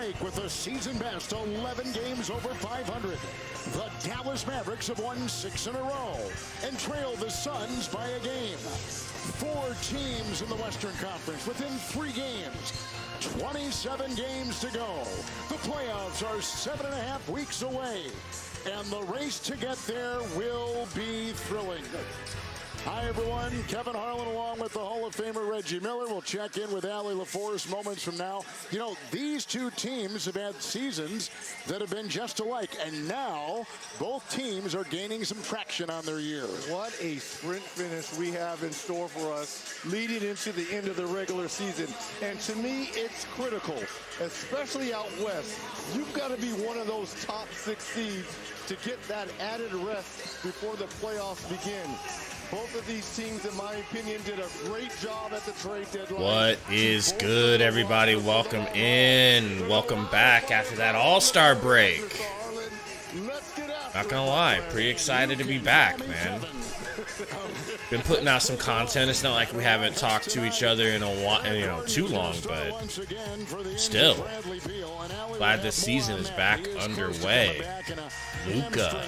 break with a season best 11 games over 500. The Dallas Mavericks have won 6 in a row and trail the Suns by a game. 4 teams in the Western Conference within 3 games. 27 games to go. The playoffs are 7.5 weeks away, and the race to get there will be thrilling. Hi, everyone. Kevin Harlan along with the Hall of Famer Reggie Miller. We'll check in with Allie LaForest moments from now. You know, these two teams have had seasons that have been just alike, and now both teams are gaining some traction on their year. What a sprint finish we have in store for us leading into the end of the regular season. And to me, it's critical, especially out west. You've got to be one of those top 6 seeds to get that added rest before the playoffs begin. Both of these teams, in my opinion, did a great job at the trade deadline. What is good, everybody? Welcome in. Welcome back after that All-Star break. Not gonna lie, pretty excited to be back, man. Been putting out some content. It's not like we haven't talked to each other in a while, too long, but still, glad this season is back underway. Luka,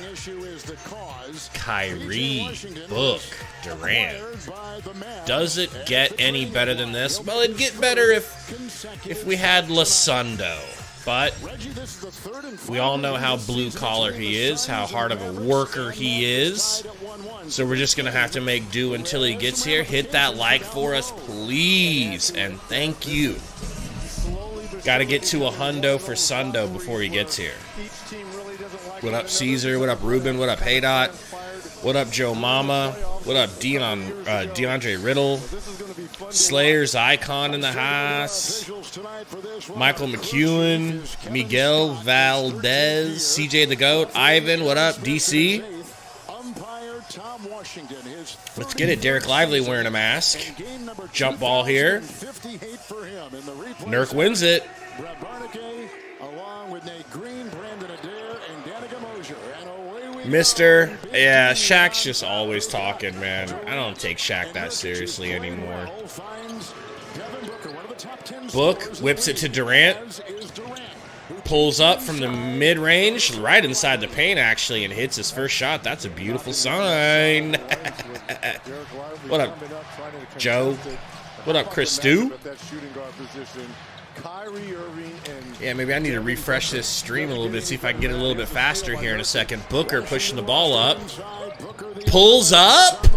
Kyrie, Book, Durant. Does it get any better than this? Well, it'd get better if we had Sundo. But we all know how blue-collar he is, how hard of a worker he is. So we're just going to have to make do until he gets here. Hit that like for us, please. And thank you. Got to get to a hundo for Sundo before he gets here. What up, Caesar? What up, Ruben? What up, Haydot? What up, Joe Mama? What up, DeAndre Riddle? Slayer's Icon in the house. Michael McEwen. Miguel Valdez. CJ the GOAT. Ivan, what up? DC. Let's get it. Derek Lively wearing a mask. Jump ball here. Nurk wins it. Yeah, Shaq's just always talking, man. I don't take Shaq that seriously anymore. Book whips it to Durant. Pulls up from the mid-range, right inside the paint, actually, and hits his first shot. That's a beautiful sign. What up, Joe? What up, Chris Stu? Yeah, maybe I need to refresh this stream a little bit, see if I can get it a little bit faster here in a second. Booker pushing the ball up. Pulls up.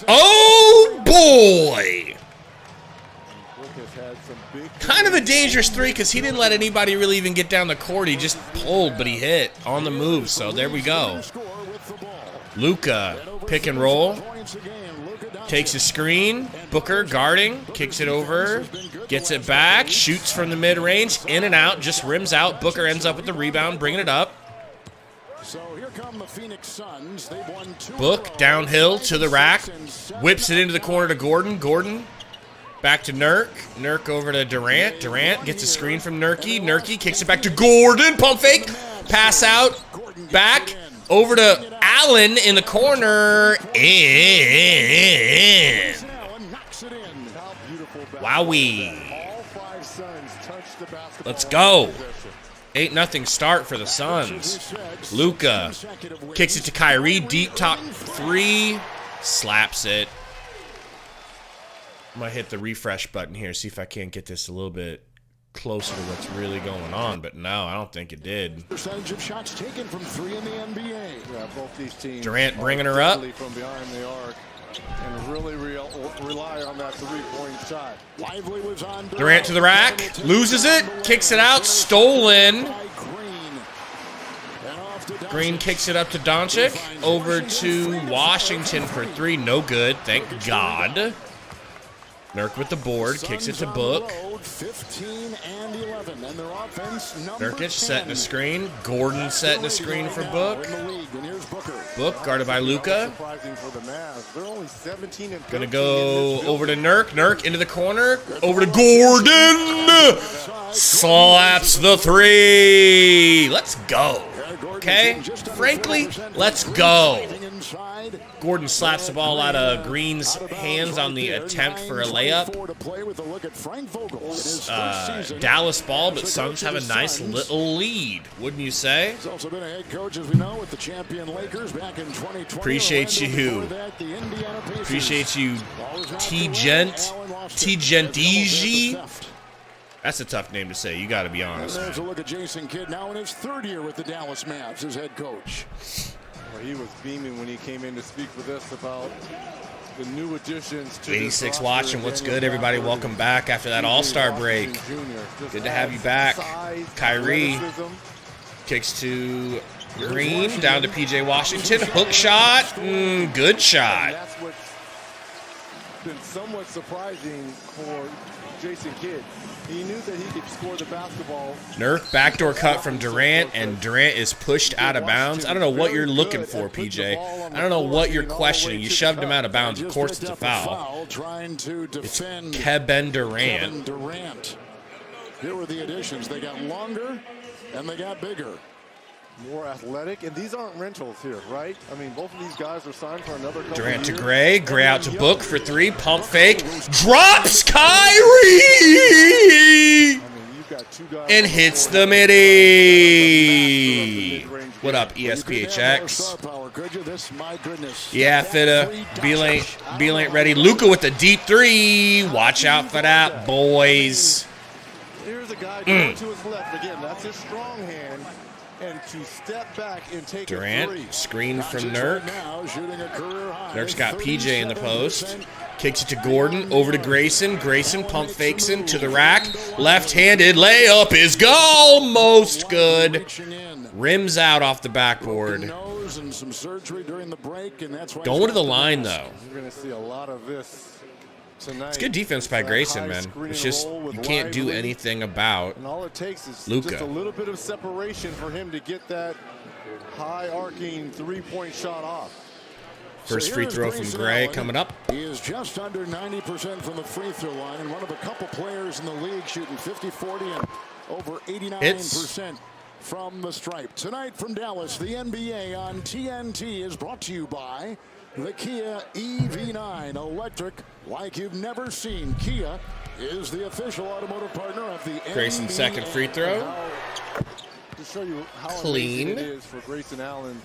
Oh, boy. Kind of a dangerous 3 because he didn't let anybody really even get down the court. He just pulled, but he hit on the move, so there we go. Luka, pick and roll. Takes a screen. Booker guarding. Kicks it over. Gets it back. Shoots from the mid-range. In and out. Just rims out. Booker ends up with the rebound. Bringing it up. Book downhill to the rack. Whips it into the corner to Gordon. Gordon back to Nurk. Nurk over to Durant. Durant gets a screen from Nurky. Nurky kicks it back to Gordon. Pump fake. Pass out. Back. Over to Allen in the corner. In. Wowee. Let's go. 8-0 start for the Suns. Luka kicks it to Kyrie. Deep top 3. Slaps it. I'm going to hit the refresh button here, see if I can't get this a little bit closer to what's really going on, but no, I don't think it did. Percentage of shots taken from 3 in the NBA. Yeah, both these teams Durant bringing her up. From behind the arc and really rely on that 3-point shot. Lively was on Durant to the rack, loses it, kicks it out, stolen. Green kicks it up to Doncic, over to Washington for 3, no good, thank God. Nurk with the board, kicks it to Book. 15 and 11, and their offense Nurkic setting a screen. Gordon setting a screen for Book. Book guarded by Luka. Gonna go over to Nurk. Nurk into the corner. Over to Gordon. Slaps the 3. Let's go. Okay? Frankly, let's go. inside. Gordon slaps the ball out of Green's hands on the attempt for a layup. Dallas ball, but Suns have a nice little lead, wouldn't you say? He's also been a head coach, as we know, with the champion Lakers back in 2020. Appreciate you. Appreciate you, T-Gentigi. That's a tough name to say. You got to be honest. And there's a look at Jason Kidd now in his 3rd year with the Dallas Mavs as head coach. Well, he was beaming when he came in to speak with us about the new additions to 86 watching. What's good, everybody? Welcome back after that All-Star break. Good to have you back. Kyrie kicks to Green, down to PJ Washington. Hook shot. Good shot. That's what's been somewhat surprising for Jason Kidd. He knew that he could score the basketball. Nerf backdoor cut from Durant, and Durant is pushed out of bounds. I don't know what you're looking for, PJ. I don't know what you're questioning. You shoved him out of bounds. Of course it's a foul. It's Kevin Durant. Here were the additions. They got longer, and they got bigger. More athletic, and these aren't rentals here, right? I mean, both of these guys are signed for another couple Durant to years. Gray. Gray out to Book for 3. Pump fake. Drops Kyrie! You've got 2 guys And hits the midi. What up, ESPHX? Yeah, Fitta. Beal ain't ready. Luka with the deep 3. Watch out for that, boys. Here's a guy going to his left. Again, that's his strong hand. And to step back and take Durant, screen from Nurk. Nurk's got PJ in the post. Kicks it to Gordon, over to Grayson. Grayson pump fakes him to the rack. Left-handed layup is almost good. Rims out off the backboard. Going to the line, though. You're going to see a lot of this tonight. It's good defense by Grayson, man. It's just you can't do anything about and all it takes is Luka. just a little bit of separation for him to get that high arcing 3-point shot off. First free throw from Gray coming up. He is just under 90% from the free throw line, and one of a couple players in the league shooting 50-40 and over 89% from the stripe. Tonight from Dallas, the NBA on TNT is brought to you by the Kia EV9 electric like you've never seen. Kia is the official automotive partner of the Grayson's NBA. second free throw. To show you how Clean. amazing it is for Grayson Allen.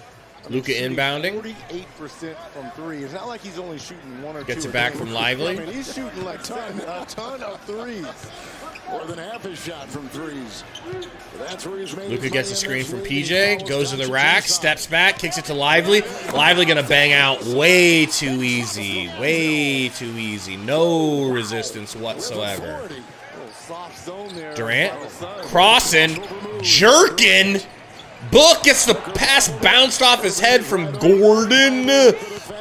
Luka inbounding. 48% from 3. It's not like he's only shooting 1 or 2. Gets it back from Lively. I mean, he's shooting like a ton of threes. More than half his shot from threes. That's where he's made. Luka gets a screen from PJ, goes to the rack, steps back, kicks it to Lively. Lively gonna bang out way too easy. Way too easy. No resistance whatsoever. Durant crossing, jerking. Book gets the pass bounced off his head from Gordon.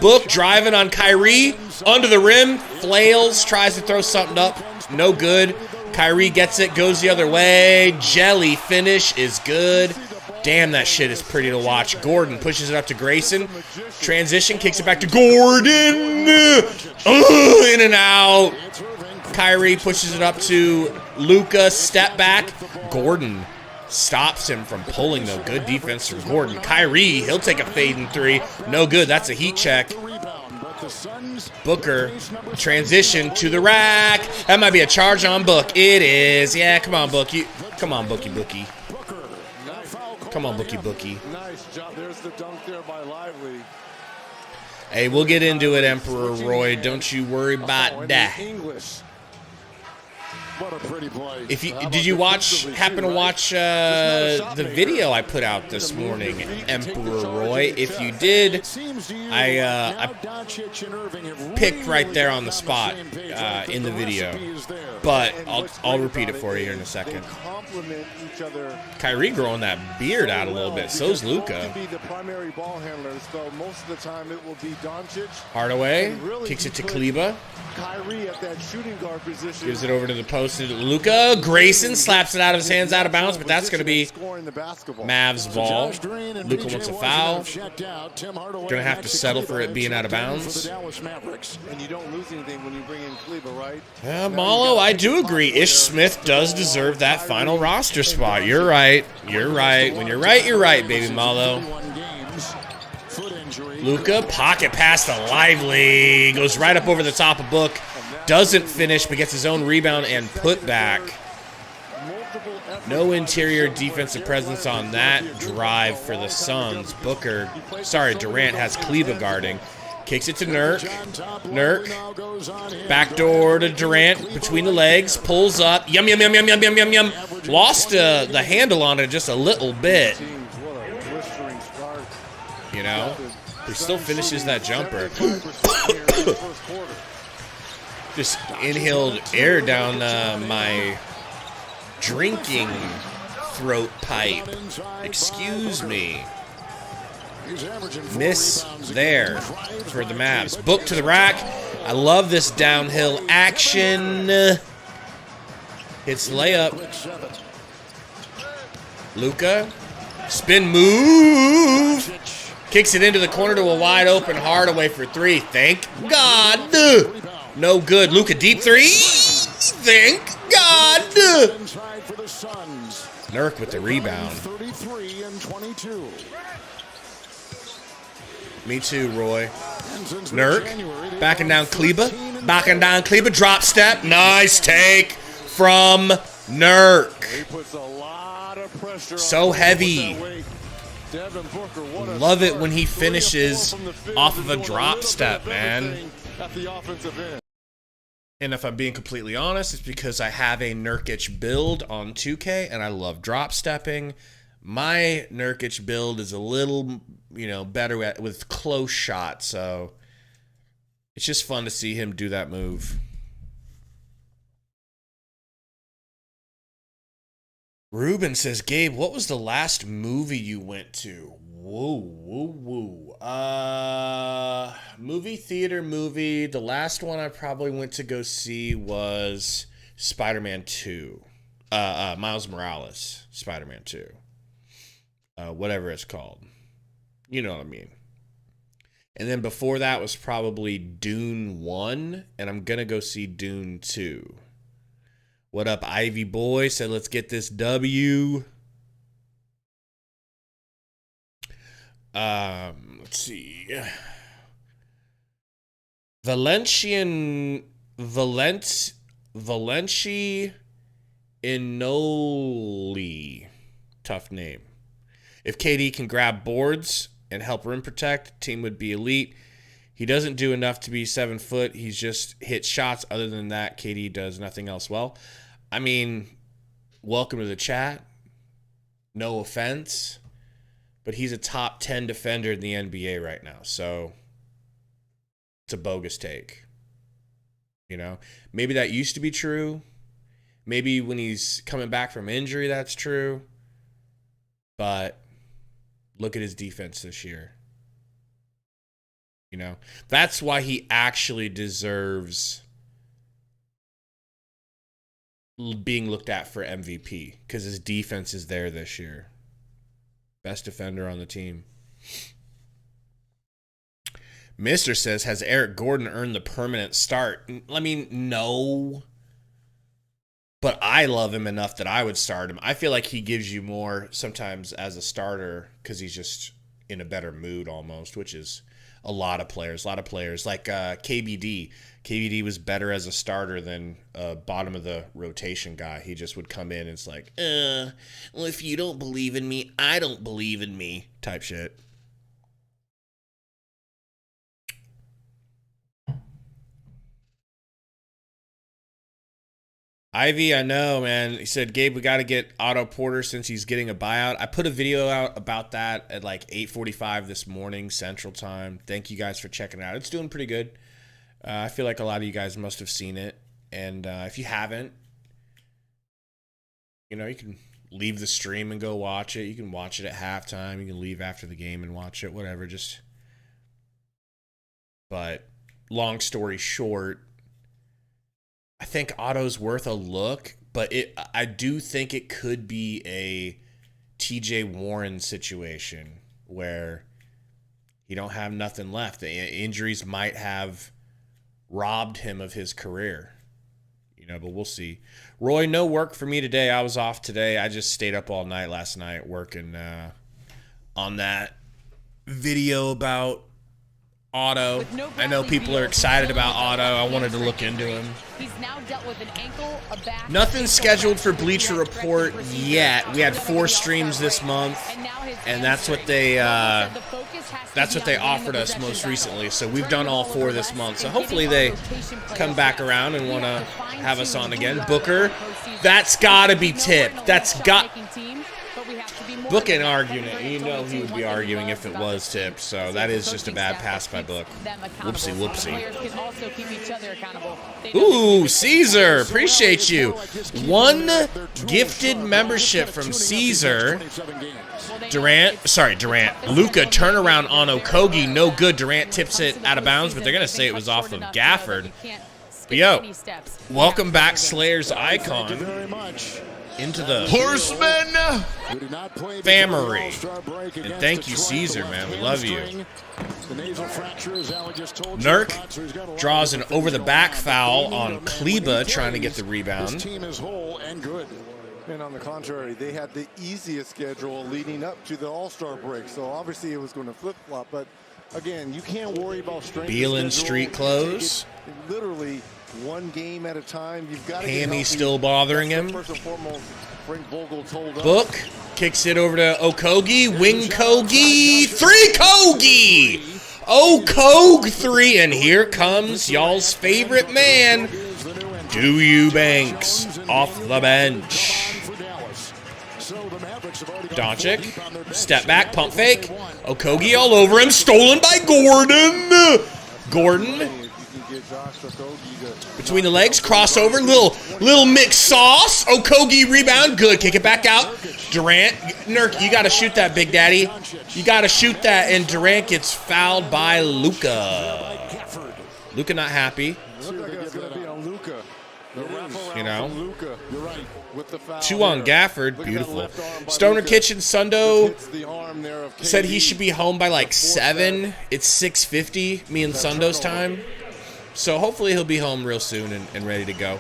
Book driving on Kyrie. Under the rim, flails, tries to throw something up. No good. Kyrie gets it, goes the other way. Jelly finish is good. Damn, that shit is pretty to watch. Gordon pushes it up to Grayson. Transition, kicks it back to Gordon. In and out. Kyrie pushes it up to Luka. Step back. Gordon stops him from pulling, though. Good defense from Gordon. Kyrie, he'll take a fading 3. No good. That's a heat check. Booker, transition to the rack. That might be a charge on Book. It is. Yeah, come on, Book. Come on, Bookie. Come on, Bookie. Nice job. There's the dunk there by Lively. Hey, we'll get into it, Emperor Roy. Don't you worry about that. English. What a pretty play. If you did you happen to watch the video I put out this morning, Emperor Roy? If you did, I picked right there on the spot in the video, but I'll repeat it for you here in a second. Kyrie growing that beard out a little bit. So's Luka. Hardaway kicks it to Kleba. Kyrie at that shooting guard position. Gives it over to the post to Luka. Grayson slaps it out of his hands out of bounds, but that's going to be Mavs ball. Luka wants a foul. Going to have to settle for it being out of bounds. And you don't lose anything when you bring in Kleba, right? Malo, I do agree. Ish Smith does deserve that final roster spot. You're right. When you're right, baby Malo. Luka, pocket pass to Lively. Goes right up over the top of Book. Doesn't finish, but gets his own rebound and put back. No interior defensive presence on that drive for the Suns. Durant has Kleba guarding. Kicks it to Nurk. Nurk. Backdoor to Durant between the legs. Pulls up. Yum. Lost the handle on it just a little bit. You know? He still finishes that jumper. Just inhaled air down my drinking throat pipe. Excuse me. Miss there for the Mavs. Book to the rack. I love this downhill action. Hits layup. Luka. Spin move. Kicks it into the corner to a wide open Hardaway for three. Thank God. No good. Luka deep three. Thank God. Nurk with the rebound. 33 and 22. Me too, Roy. Nurk. Backing down Kleba. Backing down Kleba. Drop step. Nice take from Nurk. So heavy. Love it when he finishes off of a drop step, man. And if I'm being completely honest, it's because I have a Nurkic build on 2K, and I love drop stepping. My Nurkic build is a little, better with close shots, so it's just fun to see him do that move. Ruben says, Gabe, what was the last movie you went to? Woo. Movie theater movie. The last one I probably went to go see was Spider-Man 2. Miles Morales, Spider-Man 2. Whatever it's called. You know what I mean. And then before that was probably Dune 1, and I'm going to go see Dune 2. What up, Ivy Boy? Said, let's get this W. Let's see. Valencia Inoli. Tough name. If KD can grab boards and help rim protect, team would be elite. He doesn't do enough to be 7 foot. He's just hit shots. Other than that, KD does nothing else well. I mean, welcome to the chat. No offense. But he's a top 10 defender in the NBA right now. So it's a bogus take. Maybe that used to be true. Maybe when he's coming back from injury, that's true. But look at his defense this year. That's why he actually deserves being looked at for MVP, because his defense is there this year. Best defender on the team. Mister says, has Eric Gordon earned the permanent start? I mean, no. But I love him enough that I would start him. I feel like he gives you more sometimes as a starter because he's just in a better mood almost, which is a lot of players. Like KBD. KBD was better as a starter than a bottom of the rotation guy. He just would come in and it's like, well, if you don't believe in me, I don't believe in me type shit. Ivy, I know, man. He said, Gabe, we got to get Otto Porter since he's getting a buyout. I put a video out about that at like 8:45 this morning, Central Time. Thank you guys for checking it out. It's doing pretty good. I feel like a lot of you guys must have seen it. And if you haven't, you can leave the stream and go watch it. You can watch it at halftime. You can leave after the game and watch it, whatever. But long story short, I think Otto's worth a look, but I do think it could be a TJ Warren situation where he don't have nothing left. The injuries might have robbed him of his career, but we'll see. Roy, no work for me today. I was off today. I just stayed up all night last night working on that video about Otto. I know people are excited about Otto. I wanted to look into him. He's now dealt with an ankle, a back. Nothing scheduled for Bleacher Report yet. We had 4 streams this month, and that's what they offered us most recently. So we've done all 4 this month. So hopefully they come back around and want to have us on again. Booker, that's got to be tipped. That's got. Book ain't arguing it. You know he would be arguing if it was tipped. So that is just a bad pass by Book. Whoopsie, whoopsie. Ooh, Caesar. Appreciate you. 1 gifted membership from Caesar. Durant. Luka turnaround on Okogie. No good. Durant tips it out of bounds, but they're going to say it was off of Gafford. But yo, welcome back, Slayer's Icon. Into the Horsemen family. And thank you, Caesar, man. We love you. Nurk draws an over-the-back foul on Kleba, trying to get the rebound. And on the contrary, they had the easiest schedule leading up to the All-Star break. So obviously it was going to flip-flop. But again, you can't worry about strength. Beelan street clothes. Literally 1 game at a time. You've got to Hammy still bothering him. First and foremost, Frank Vogel told us. Book kicks it over to Okogie. Wing Kogie. 3 Kogie. Okog 3. And here comes y'all's favorite man, Do Eubanks, off the bench. Doncic, step back, pump fake. Okogie all over him, stolen by Gordon. Gordon, between the legs, crossover, little mixed sauce. Okogie rebound, good, kick it back out. Durant, Nurk, you got to shoot that, Big Daddy. You got to shoot that, and Durant gets fouled by Luka. Luka not happy. You know, 2 on Gafford, beautiful. Stoner Kitchen Sundo said he should be home by like 7. It's 6:50, me and Sundo's time. So hopefully he'll be home real soon and ready to go.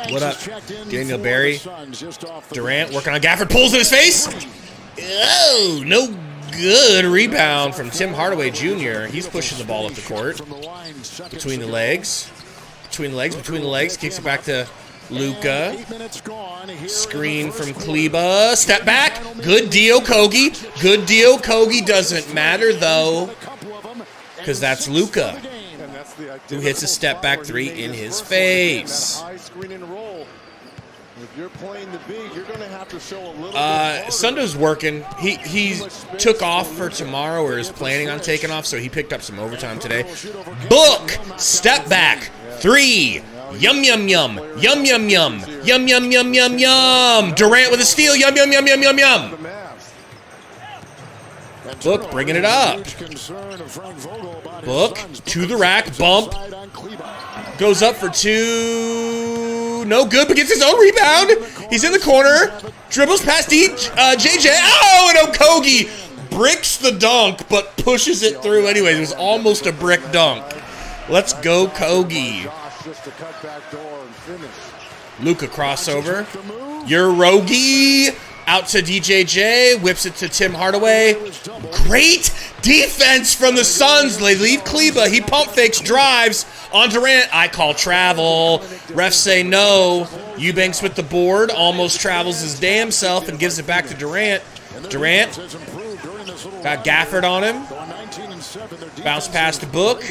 What up, Daniel Barry? Durant working on Gafford, pulls in his face. Oh, no good rebound from Tim Hardaway Jr. He's pushing the ball up the court. Between the legs. Between the legs, kicks it back to Luka. Screen from Kleba. Step back. Good deal, Kogie. Good deal, Kogie. Doesn't matter, though, because that's Luka, who hits a step back 3 in his face. If you're playing the big, you're going to have to show a little bit. Sundo's working. He took off for tomorrow, or is planning on taking off, so he picked up some overtime today. Book, step back, 3. Yum, yum, yum. Yum, yum, yum. Yum, yum, yum, yum, yum. Durant with a steal. Yum, yum, yum, yum, yum, yum. Book bringing it up. Book to the rack. Bump. Goes up for 2. No good, but gets his own rebound. He's in the corner. Dribbles past JJ. Oh, and Okogie bricks the dunk, but pushes it through anyways. It was almost a brick dunk. Let's go, Kogie. Luka crossover. Eurogi out to DJJ. Whips it to Tim Hardaway. Great defense from the Suns. They leave Kleba. He pump fakes, drives on Durant. I call travel. Refs say no. Eubanks with the board. Almost travels his damn self and gives it back to Durant. Durant got Gafford on him. Bounce pass to Book.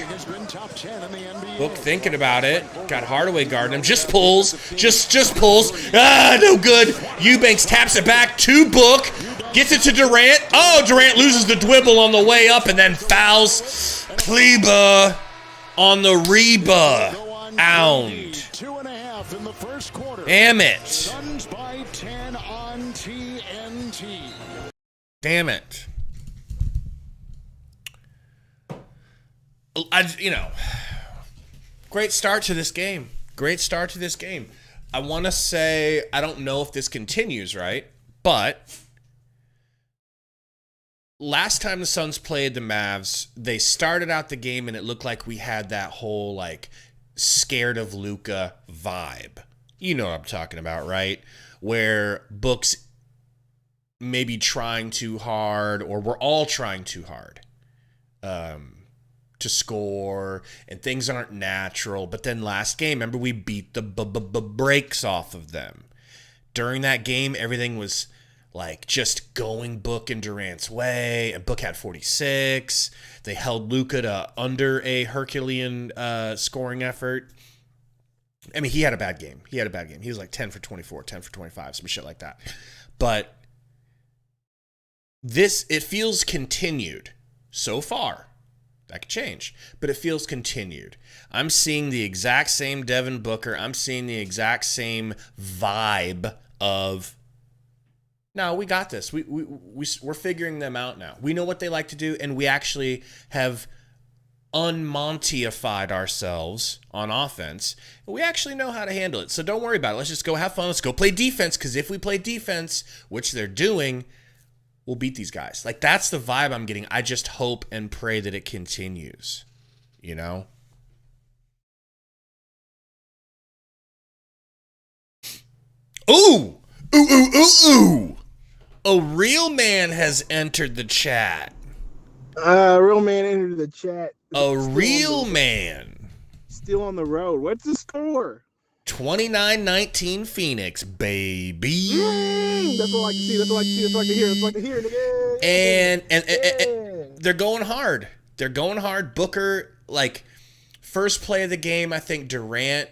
Book thinking about it. Got Hardaway guarding him. Just pulls. Just pulls. Ah, no good. Eubanks taps it back to Book. Gets it to Durant. Oh, Durant loses the dribble on the way up and then fouls Kleba on the rebound. Damn it. Damn it. Great start to this game. I want to say, I don't know if this continues, right? But last time the Suns played the Mavs, they started out the game and it looked like we had that whole, like, scared of Luka vibe. You know what I'm talking about, right? Where Book's maybe trying too hard, or we're all trying too hard. to score, and things aren't natural. But then last game, remember, we beat the brakes off of them. During that game, everything was like just going Book and Durant's way, and Book had 46. They held Luka to under a Herculean scoring effort. I mean, he had a bad game. He was like 10 for 24, 10 for 25, some shit like that. But it feels continued so far. That could change, but it feels continued. I'm seeing the exact same Devin Booker. I'm seeing the exact same vibe of, no, we got this. We're figuring them out now. We know what they like to do, and we actually have unmontified ourselves on offense. We actually know how to handle it. So don't worry about it. Let's just go have fun. Let's go play defense, because if we play defense, which they're doing, we'll beat these guys. Like, that's the vibe I'm getting. I just hope and pray that it continues, you know? Ooh! Ooh! A real man has entered the chat. Real man entered the chat. A real man. Still on the road. What's the score? 29-19 Phoenix, baby. That's what I like to see. That's what I like to see. That's what I like to hear. That's what I like to hear, nigga. And they're going hard. They're going hard. Booker, like, first play of the game, I think Durant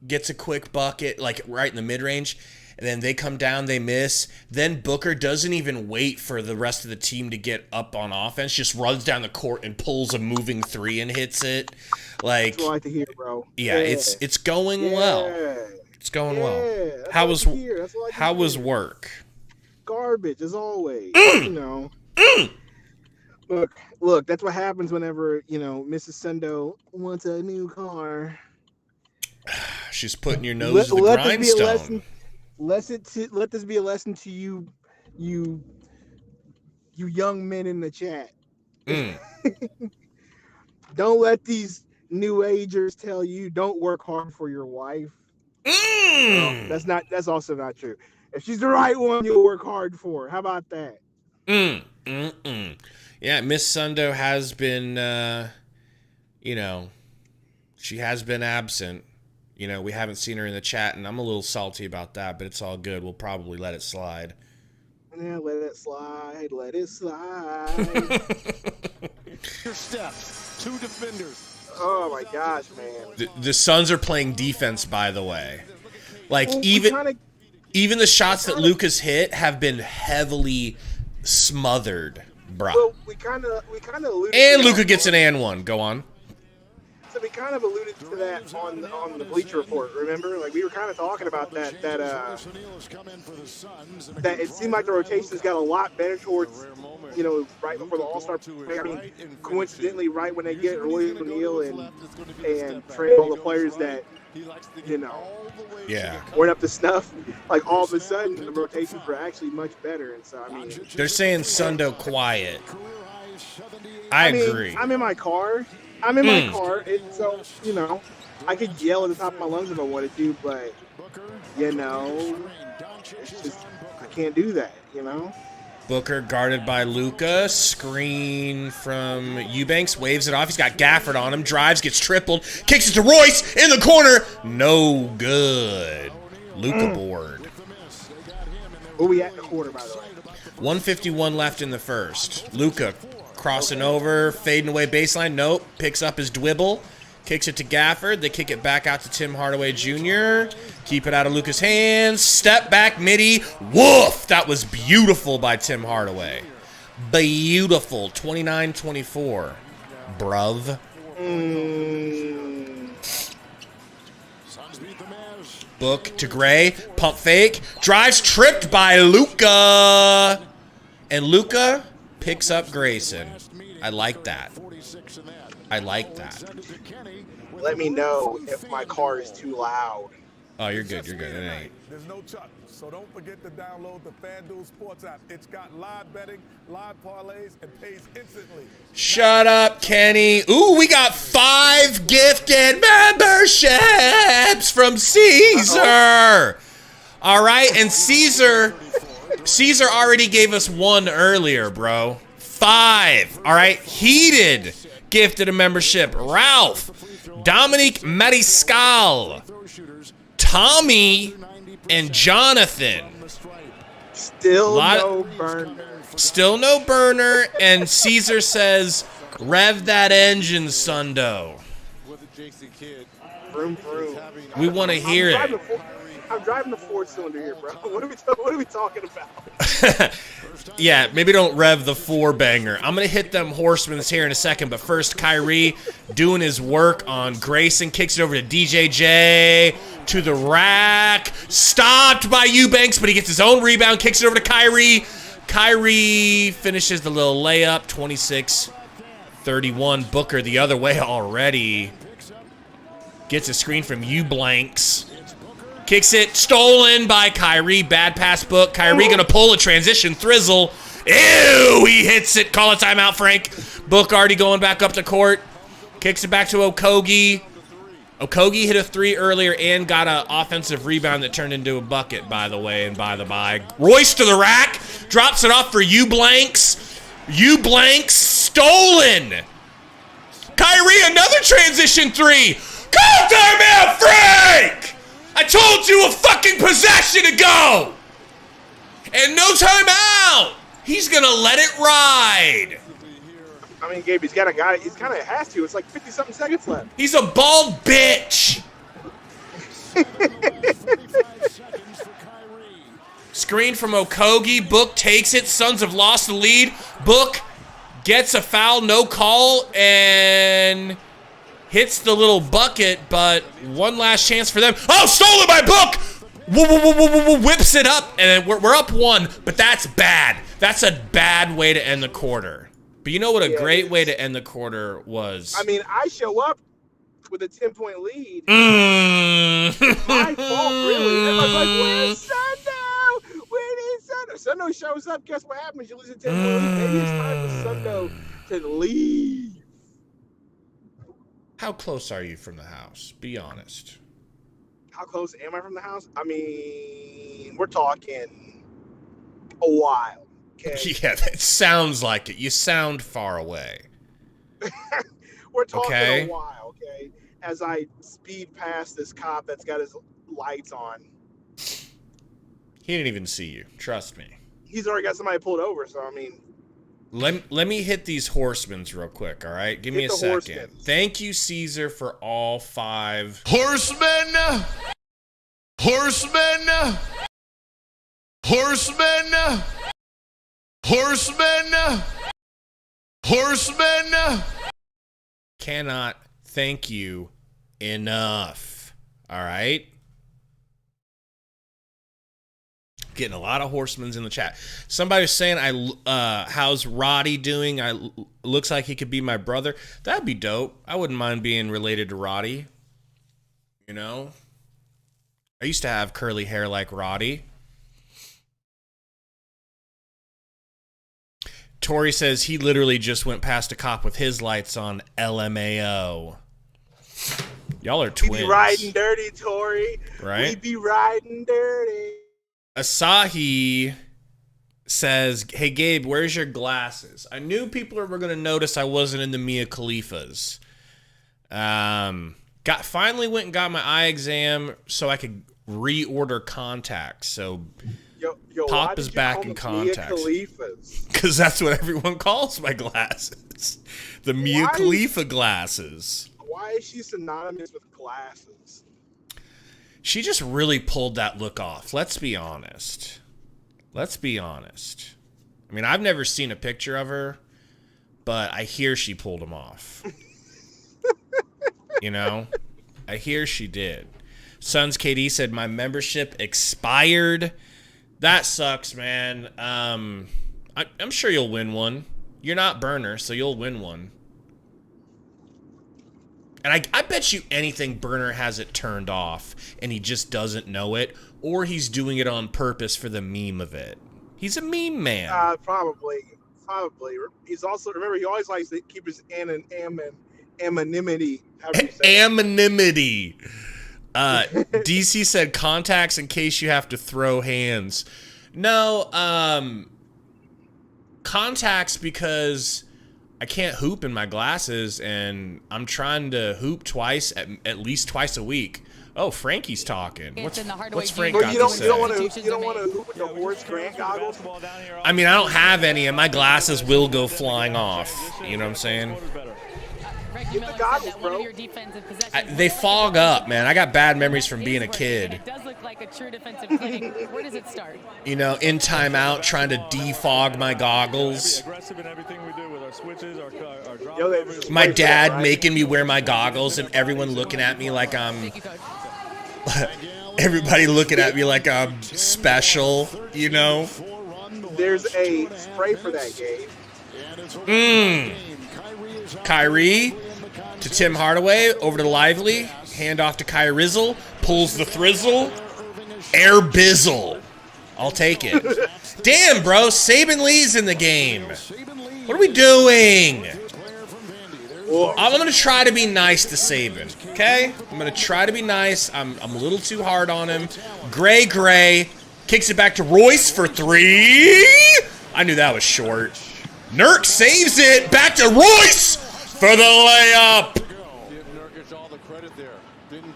gets a quick bucket, like, right in the mid-range. And then they come down, they miss. Then Booker doesn't even wait for the rest of the team to get up on offense. Just runs down the court and pulls a moving three and hits it. Like, that's what I like to hear, bro. Yeah, it's going well. It's going well. How was work? Garbage as always. You know. Look. That's what happens whenever Mrs. Sundo wants a new car. She's putting your nose to the grindstone. Let this be a lesson to you young men in the chat. Don't let these new agers tell you don't work hard for your wife. No, that's also not true. If she's the right one, you'll work hard for her. How about that? Yeah, Miss Sundo has been she has been absent. We haven't seen her in the chat, and I'm a little salty about that, but it's all good. We'll probably let it slide. Yeah, let it slide. Let it slide. Your steps, 2 defenders. Oh, my gosh, man. The Suns are playing defense, by the way. Like, Well, even the shots that Luka's hit have been heavily smothered, bro. Well, we kind of alluded And to Luka gets an and one. Go on. So we kind of alluded to that on the Bleacher Report. Remember, like we were kind of talking about that it seemed like the rotations got a lot better towards right before the All-Star break. I mean, coincidentally, right when they get Roy O'Neal and trade all the players that weren't up to snuff, like all of a sudden the rotations were actually much better. And so I mean, they're saying Sundo quiet. I agree. I'm in my car. My car, so I could yell at the top of my lungs if I wanted to, but it's just I can't do that. Booker guarded by Luka. Screen from Eubanks. Waves it off. He's got Gafford on him. Drives, gets tripled. Kicks it to Royce in the corner. No good. Luka board. Where we at in the quarter, by the way? 1:51 left in the first. Luka crossing over, fading away baseline. Nope. Picks up his dwibble. Kicks it to Gafford. They kick it back out to Tim Hardaway Jr. Keep it out of Luka's hands. Step back, midi. Woof! That was beautiful by Tim Hardaway. Beautiful. 29-24. Bruv. Book to Gray. Pump fake. Drives, tripped by Luka. And Luka picks up Grayson. I like that. Let me know if my car is too loud. Oh, you're good. It ain't. There's no chuck, so don't forget to download the FanDuel Sports app. It's got live betting, live parlays, and pays instantly. Shut up, Kenny. Ooh, we got 5 gifted memberships from Caesar. All right, and Caesar already gave us 1 earlier, bro. 5. All right, heated gifted a membership. Ralph, Dominique Mariscal, Tommy, and Jonathan. Still no burner. Still no burner, and Caesar says, rev that engine, Sundo. Vroom, vroom. We want to hear it. I'm driving the 4-cylinder here, bro. What are we talking about? Yeah, maybe don't rev the 4-banger. I'm going to hit them horsemen's here in a second, but first, Kyrie doing his work on Grayson, kicks it over to DJJ, to the rack, stopped by Eubanks, but he gets his own rebound, kicks it over to Kyrie. Kyrie finishes the little layup, 26-31. Booker the other way already. Gets a screen from Ublanks. Kicks it, stolen by Kyrie. Bad pass, Book. Kyrie gonna pull a transition thrizzle. Ew, he hits it. Call a timeout, Frank. Book already going back up the court. Kicks it back to Okogie. Okogie hit a 3 earlier and got an offensive rebound that turned into a bucket, by the way, and by the by. Royce to the rack. Drops it off for Ublanks. Ublanks stolen. Kyrie, another transition 3. Call timeout, Frank! I told you a fucking possession ago! And no timeout! He's gonna let it ride. I mean, Gabe, he's got a guy. He's kind of has to. It's like 50-something seconds left. He's a bald bitch. Screen from Okogie. Book takes it. Suns have lost the lead. Book gets a foul, no call, and hits the little bucket, but one last chance for them. Oh, stolen by Book! Whips it up, and we're up 1, but that's bad. That's a bad way to end the quarter. But you know what a great way to end the quarter was? I mean, I show up with a 10-point lead. My My fault, really. Everybody's like, where's Sundo? Where is Sundo? Sundo shows up. Guess what happens? You lose a 10-point lead. Maybe it's time for Sundo to leave. How close are you from the house? Be honest. How close am I from the house? I mean, we're talking a while. Okay? Yeah, that sounds like it. You sound far away. We're talking Okay. a while, okay? As I speed past this cop that's got his lights on. He didn't even see you. Trust me. He's already got somebody pulled over, so I mean. Let me hit these horsemen's real quick, all right? Give me a second. Horsemen's. Thank you, Caesar, for all 5. Horsemen! Horsemen! Horsemen! Horsemen! Horsemen! Cannot thank you enough. All right? Getting a lot of horsemen's in the chat. Somebody was saying, how's Roddy doing? Looks like he could be my brother. That'd be dope. I wouldn't mind being related to Roddy. You know? I used to have curly hair like Roddy. Tori says he literally just went past a cop with his lights on. LMAO. Y'all are twins. We be riding dirty, Tori. Right? We be riding dirty. Asahi says, hey, Gabe, where's your glasses? I knew people were going to notice I wasn't in the Mia Khalifas. Finally went and got my eye exam so I could reorder contacts. So Yo, Pop is back in contacts. Because that's what everyone calls my glasses. The Mia Khalifa glasses. Why is she synonymous with glasses? She just really pulled that look off. Let's be honest. I mean, I've never seen a picture of her, but I hear she pulled them off. You know? I hear she did. Sons KD said, my membership expired. That sucks, man. I'm sure you'll win one. You're not Burner, so you'll win one. And I bet you anything Burner has it turned off, and he just doesn't know it, or he's doing it on purpose for the meme of it. He's a meme man. Probably. He's also, remember, he always likes to keep his anonymity. Anonymity. DC said contacts in case you have to throw hands. No, contacts because I can't hoop in my glasses, and I'm trying to hoop twice, at least twice a week. Oh, Frankie's talking. What's Frank got to say? You don't want to hoop with the Horace Grant goggles? I mean, I don't have any, and my glasses will go flying off. You know what I'm saying? Get the goggles, bro. They fog up, man. I got bad memories from being a kid. It does look like a true defensive clinic. Where does it start? You know, in timeout, trying to defog my goggles. My dad making me wear my goggles, and everyone looking at me like I'm... Everybody looking at me like I'm special, you know? There's a spray for that, Gabe. Kyrie to Tim Hardaway, over to Lively, hand off to Kyrizzle, pulls the thrizzle, air bizzle. I'll take it. Damn, bro, Saban Lee's in the game. What are we doing? I'm going to try to be nice to Saban, okay? I'm going to try to be nice. I'm a little too hard on him. Gray, kicks it back to Royce for three. I knew that was short. Nurk saves it, back to Royce for the layup.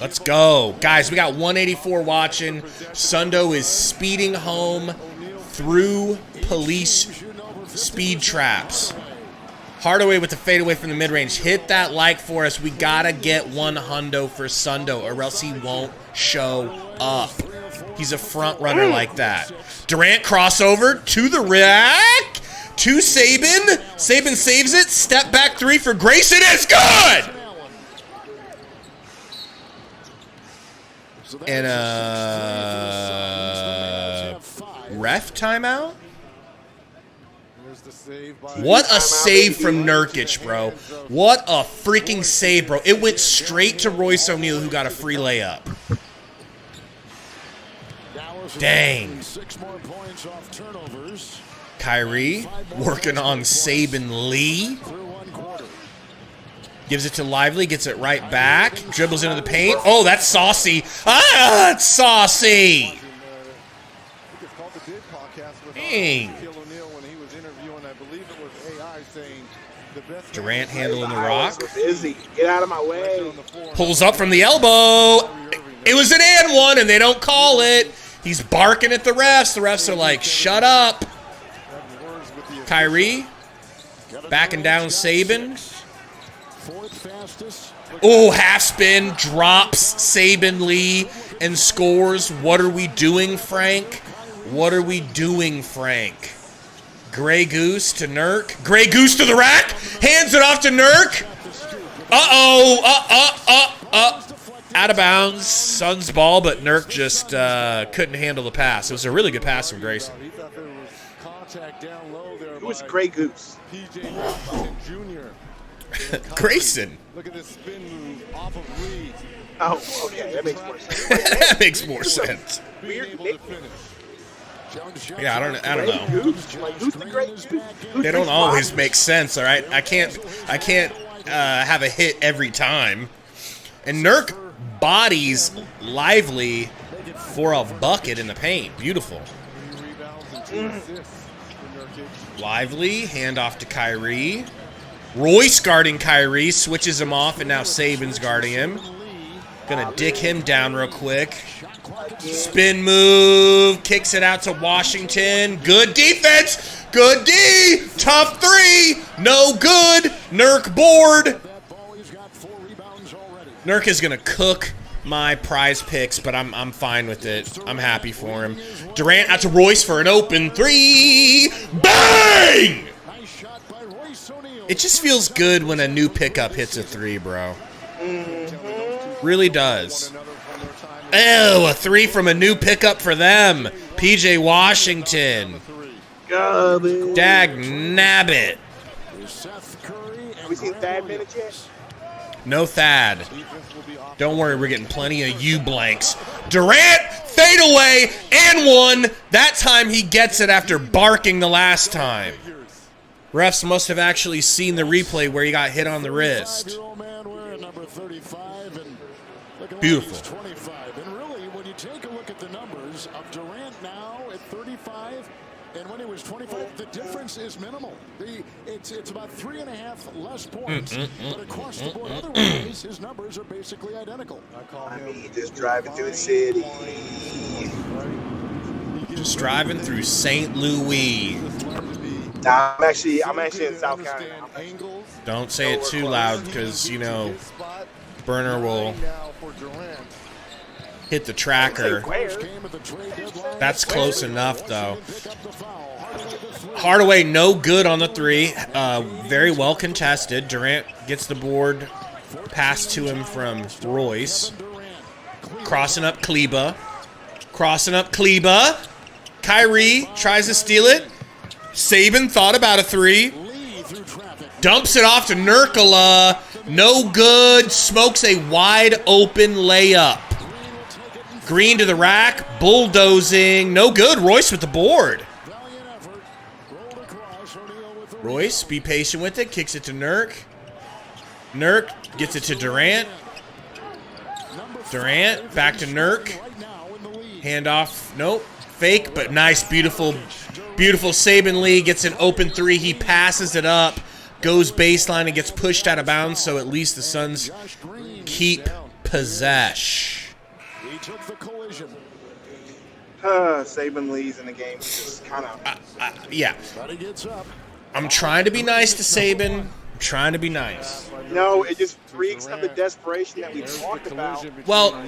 Let's go. Guys, we got 184 watching. Sundo is speeding home through police speed traps. Hardaway with the fadeaway from the mid-range. Hit that like for us. We gotta get one hundo for Sundo, or else he won't show up. He's a front runner like that. Durant crossover to the rack. To Saban. Saban saves it. Step back three for Grayson. It's good! And ref timeout? What a save from Nurkic, bro. What a freaking save, bro. It went straight to Royce O'Neal, who got a free layup. Dang. Kyrie working on Saban Lee. Gives it to Lively, gets it right back. Dribbles into the paint. Oh, that's saucy. Ah, it's saucy. Dang. Durant handling the rock. Get out of my way. Pulls up from the elbow. It was an and one, and they don't call it. He's barking at the refs. The refs are like, shut up. Kyrie backing down Saban. Oh, half spin, drops Saban Lee and scores. What are we doing, Frank? What are we doing, Frank? Grey Goose to Nurk. Grey Goose to the rack. Hands it off to Nurk. Out of bounds. Suns ball, but Nurk just couldn't handle the pass. It was a really good pass from Grayson. Who was Grey Goose? Grayson. Look at this spin move off of Reed. Oh, okay, that makes more sense. That makes more sense. Weird. Yeah, I don't know. Goose? Like, who's the Grey Goose? They don't always make sense, all right? I can't have a hit every time. And Nurk bodies Lively for a bucket in the paint. Beautiful. Lively, handoff to Kyrie. Royce guarding Kyrie, switches him off, and now Saban's guarding him. Gonna dick him down real quick. Spin move, kicks it out to Washington. Good defense, good D. Tough three, no good. Nurk board. Nurk is gonna cook my prize picks, but I'm fine with it. I'm happy for him. Durant out to Royce for an open three. Bang! It just feels good when a new pickup hits a three, bro. Really does. Oh, a three from a new pickup for them. PJ Washington. Dag nabbit. Have we seen Thad minutes yet? No Thad. Don't worry, we're getting plenty of U blanks. Durant, fade away, and one. That time he gets it after barking the last time. Refs must have actually seen the replay where he got hit on the wrist. Beautiful. And really, when you take a look at the numbers of Durant now at 35, And when he was 25, the difference is minimal. It's about 3.5 less points. But across the board, otherwise, his numbers are basically identical. I mean, just driving through the city. Just driving through St. Louis. Nah, I'm actually in South County. Don't say it too loud because, you know, Burner will hit the tracker. That's close enough, though. Hardaway, no good on the three. Very well contested. Durant gets the board. Pass to him from Royce. Crossing up Kleba. Kyrie tries to steal it. Saban thought about a three. Dumps it off to Nurkola. No good. Smokes a wide open layup. Green to the rack. Bulldozing. No good. Royce with the board. Royce, be patient with it. Kicks it to Nurk. Nurk gets it to Durant. Durant back to Nurk. Handoff. Nope. Fake, but nice. Beautiful Saban Lee gets an open three. He passes it up. Goes baseline and gets pushed out of bounds, so at least the Suns keep possession. Saban Lee's in the game. Just kind of. Yeah. I'm trying to be nice to Saban. I'm trying to be nice. No, it just freaks of the desperation that we talked about. Well,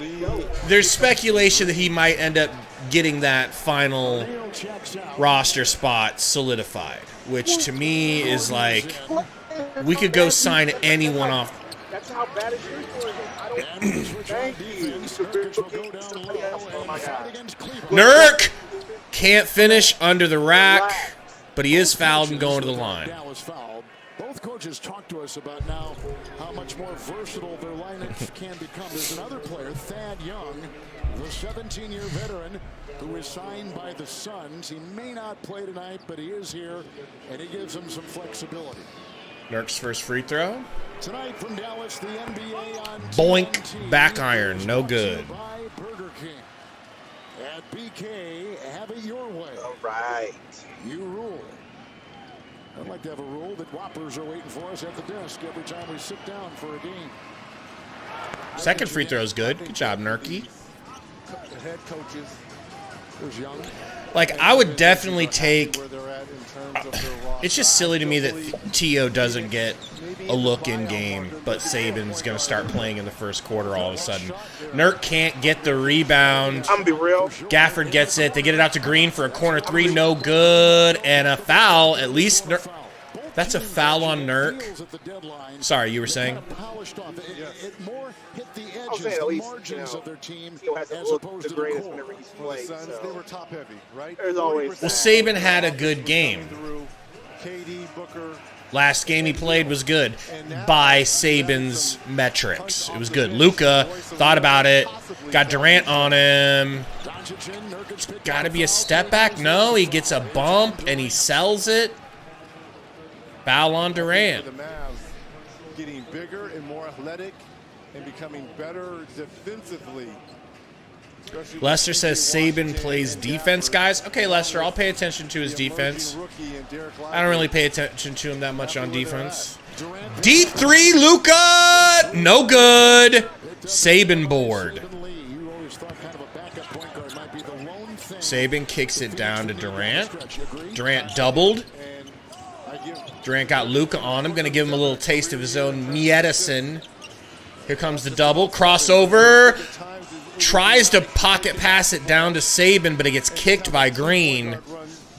there's speculation that he might end up getting that final roster spot solidified, which to me is like, we could go sign anyone off. That's how bad it is for him. Thank you. Oh my God. Nurk can't finish under the rack, but he is fouled and going to the line. Both coaches talk to us about now how much more versatile their lineups can become. There's another player, Thad Young, the 17-year veteran who is signed by the Suns. He may not play tonight, but he is here, and he gives them some flexibility. Nurk's first free throw. Tonight from Dallas, the NBA on Boink, TNT. back iron, no good. By Burger King. At BK, have it your way. All right. You rule. I'd like to have a rule that Whoppers are waiting for us at the desk every time we sit down for a game. Second free throw is good. Good job, Nurky. The head coaches. There's Young. Like, I would definitely take... It's just silly to me that T.O. doesn't get a look in game, but Saban's going to start playing in the first quarter all of a sudden. Nurk can't get the rebound. I'm going to be real. Gafford gets it. They get it out to Green for a corner three. No good. And a foul. At least Nurk. That's a foul on Nurk. Sorry, you were saying? It more hit the I'll say edges, at the least, margins of their team, He hasn't as looked opposed the to the greatest core. whenever he's The played. Suns, So they were top heavy, right? there's always Well, that. Saban had a good game. KD, Booker. Last game he played was good by Saban's metrics. It was good. Luka thought about it. Got Durant on him. Got to be a step back. No, he gets a bump and he sells it. Foul on Durant. The Mavs getting bigger and more athletic and becoming better defensively. Lester says Saban plays defense, guys. Okay, Lester, I'll pay attention to his defense. I don't really pay attention to him that much on defense. Deep three, Luka! No good. Saban board. Saban kicks it down to Durant. Durant doubled. Durant got Luka on him. Going to give him a little taste of his own medicine. Here comes the double. Crossover. Tries to pocket pass it down to Saban, but it gets kicked by Green.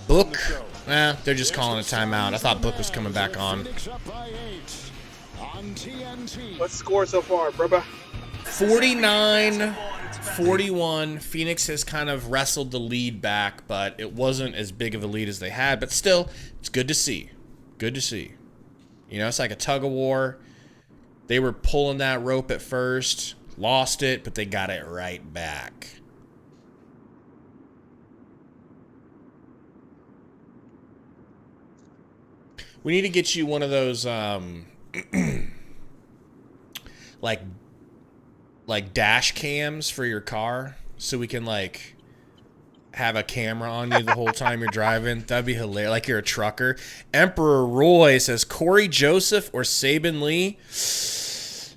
Book. They're just calling a timeout. I thought Book was coming back on. What's the score so far, brother? 49-41. Phoenix has kind of wrestled the lead back, but it wasn't as big of a lead as they had. But still, it's good to see. Good to see. You know, it's like a tug of war. They were pulling that rope at first, lost it, but they got it right back. We need to get you one of those like dash cams for your car so we can like have a camera on you the whole time you're driving. That'd be hilarious. Like you're a trucker. Emperor Roy says Corey Joseph or Saban Lee.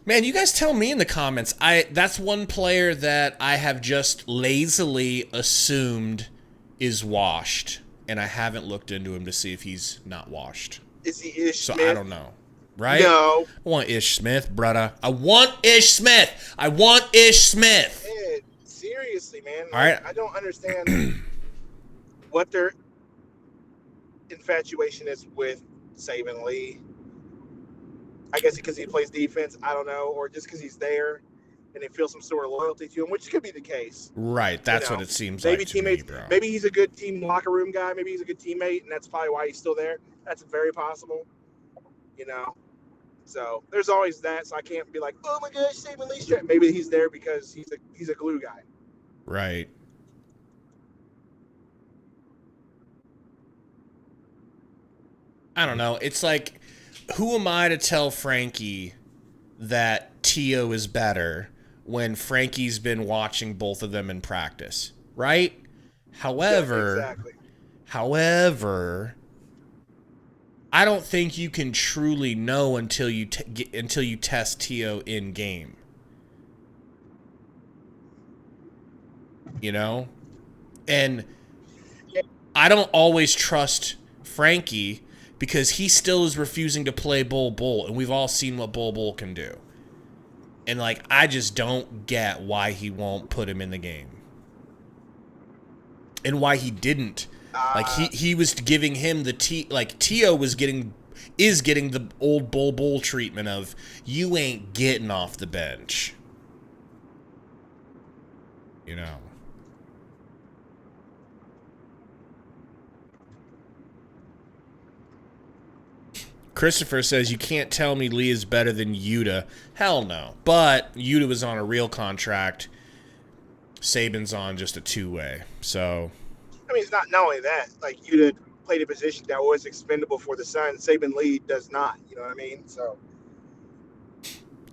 Man, you guys tell me in the comments. That's one player that I have just lazily assumed is washed, and I haven't looked into him to see if he's not washed. Is he Ish So Smith? I don't know. Right? No. I want Ish Smith, brother. I want Ish Smith. I want Ish Smith. Man, seriously, man. All right. I don't understand what their infatuation is with Saban Lee. I guess because he plays defense, I don't know, or just because he's there and they feel some sort of loyalty to him, which could be the case. Right, that's what it seems like to me, bro. Maybe he's a good team locker room guy. Maybe he's a good teammate, and that's probably why he's still there. That's very possible, you know. So there's always that. So I can't be like, oh my gosh, Saban Lee's trash. Maybe he's there because he's a glue guy. Right. I don't know. It's like, who am I to tell Frankie that Tio is better when Frankie's been watching both of them in practice, right? However, Yeah, exactly. However, I don't think you can truly know until you test Tio in game. You know? And I don't always trust Frankie because he still is refusing to play Bull, and we've all seen what Bull can do. And, like, I just don't get why he won't put him in the game. And why he didn't. Like, he was giving him the Tio is getting the old Bull treatment of, you ain't getting off the bench. You know. Christopher says, you can't tell me Lee is better than Yuta. Hell no. But Yuta was on a real contract. Saban's on just a two-way. So, I mean, it's not only that. Like, Yuta played a position that was expendable for the Suns. Saban Lee does not. You know what I mean? So,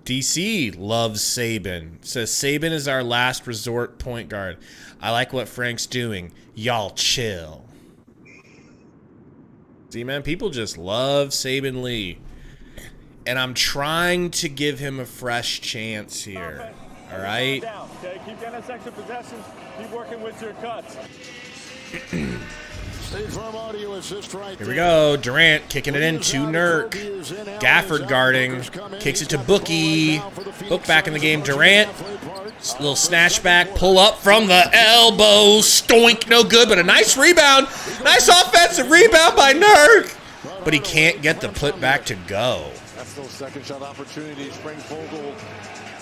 DC loves Saban. Says, Saban is our last resort point guard. I like what Frank's doing. Y'all chill. See, man, people just love Saban Lee. And I'm trying to give him a fresh chance here. All right? Okay, keep getting us extra possessions. Keep working with your cuts. Here we go. Durant kicking it in to Nurk. Gafford guarding. Kicks it to Bookie. Book back in the game. Durant. Little snatch back. Pull up from the elbow. Stoink. No good, but a nice rebound. Nice offensive rebound by Nurk. But he can't get the putback to go. That's those second shot opportunities Frank Vogel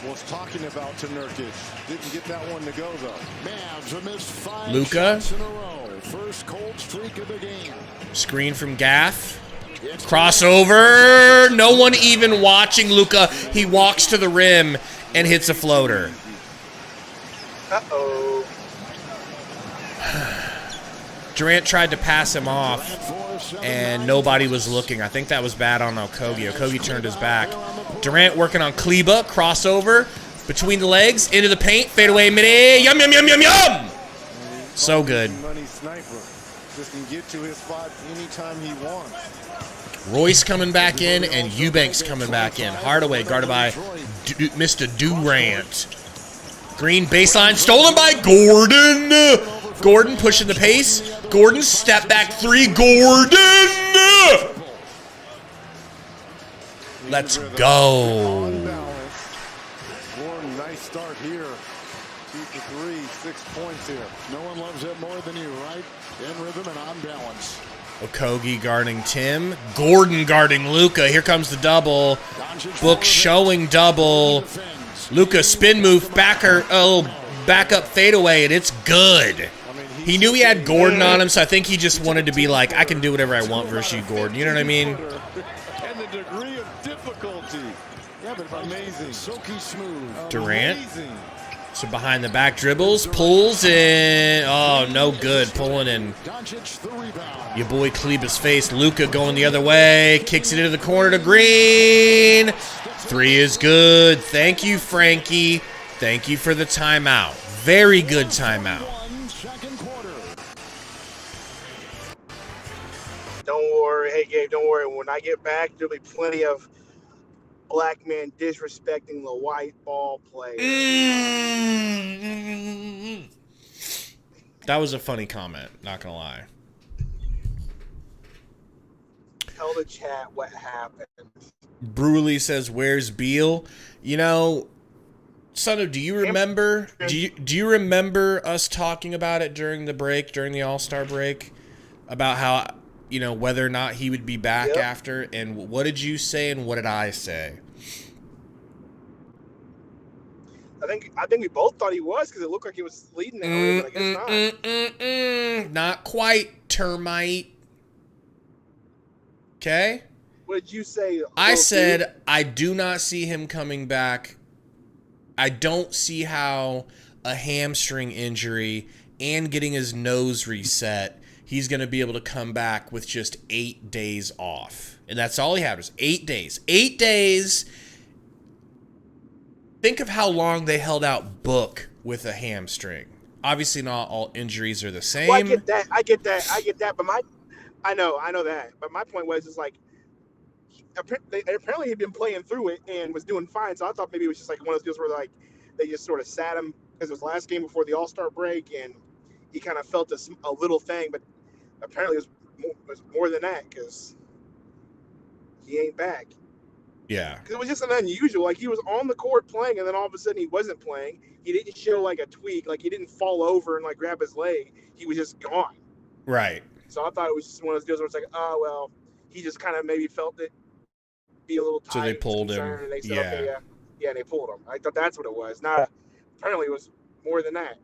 was talking about to Nurkic. Didn't get that one to go, though. Mavs have missed 5 Luka. shots in a row. First cold streak of the game. Screen from Gaff. Crossover. No one even watching Luka. He walks to the rim and hits a floater. uh-oh. Durant tried to pass him off, and nobody was looking. I think that was bad on Okogie. Okogie turned his back. Durant working on Kleba. Crossover. Between the legs. Into the paint. Fade away mid-A. Yum, yum, yum, yum, yum! So good. Money sniper. Just can get to his spot anytime he wants. Royce coming back in, and Eubanks coming back in. Hardaway guarded by Mr. Durant. Green baseline stolen by Gordon. Gordon pushing the pace. Gordon step back three. Gordon. Let's go. Gordon, nice start here. 2 for 3, 6 points here. No one loves it more than you, right? In rhythm and on balance. Okogie guarding Tim. Gordon guarding Luka. Here comes the double. Book showing double. Luka spin move, back up fadeaway, and it's good. He knew he had Gordon on him, so I think he just wanted to be like, I can do whatever I want versus you, Gordon. You know what I mean? And the degree of difficulty. Yeah, but amazing. Silky smooth. Durant. So behind the back dribbles, pulls in. Oh, no good. Pulling in your boy Kleba's face. Luka going the other way. Kicks it into the corner to Green. Three is good. Thank you, Frankie. Thank you for the timeout. Very good timeout. Don't worry. Hey, Gabe, don't worry. When I get back, there'll be plenty of black men disrespecting the white ball player. That was a funny comment, not gonna lie. Tell the chat what happened. Bruley says, "Where's Beal?" You know, Sundo, do you remember? Do you remember us talking about it during the break, during the All-Star break, about how, you know, whether or not he would be back after? And what did you say, and what did I say? I think we both thought he was because it looked like he was leading it, but I guess not. Not quite, termite. Okay? What did you say? I said I do not see him coming back. I don't see how a hamstring injury and getting his nose reset, he's going to be able to come back with just 8 days off. And that's all he had was 8 days. 8 days. Think of how long they held out Book with a hamstring. Obviously, not all injuries are the same. Well, I get that. But I know that. But my point was, is like, apparently he'd been playing through it and was doing fine. So I thought maybe it was just like one of those deals where like they just sort of sat him because it was last game before the All-Star break, and he kind of felt a little thing. But apparently it was more than that because he ain't back. Yeah. Because it was just an unusual. Like, he was on the court playing, and then all of a sudden he wasn't playing. He didn't show, like, a tweak. Like, he didn't fall over and, like, grab his leg. He was just gone. Right. So I thought it was just one of those deals where it's like, oh, well, he just kind of maybe felt it be a little tight. So they pulled him. And they said, okay, yeah, and they pulled him. I thought that's what it was. Apparently it was more than that.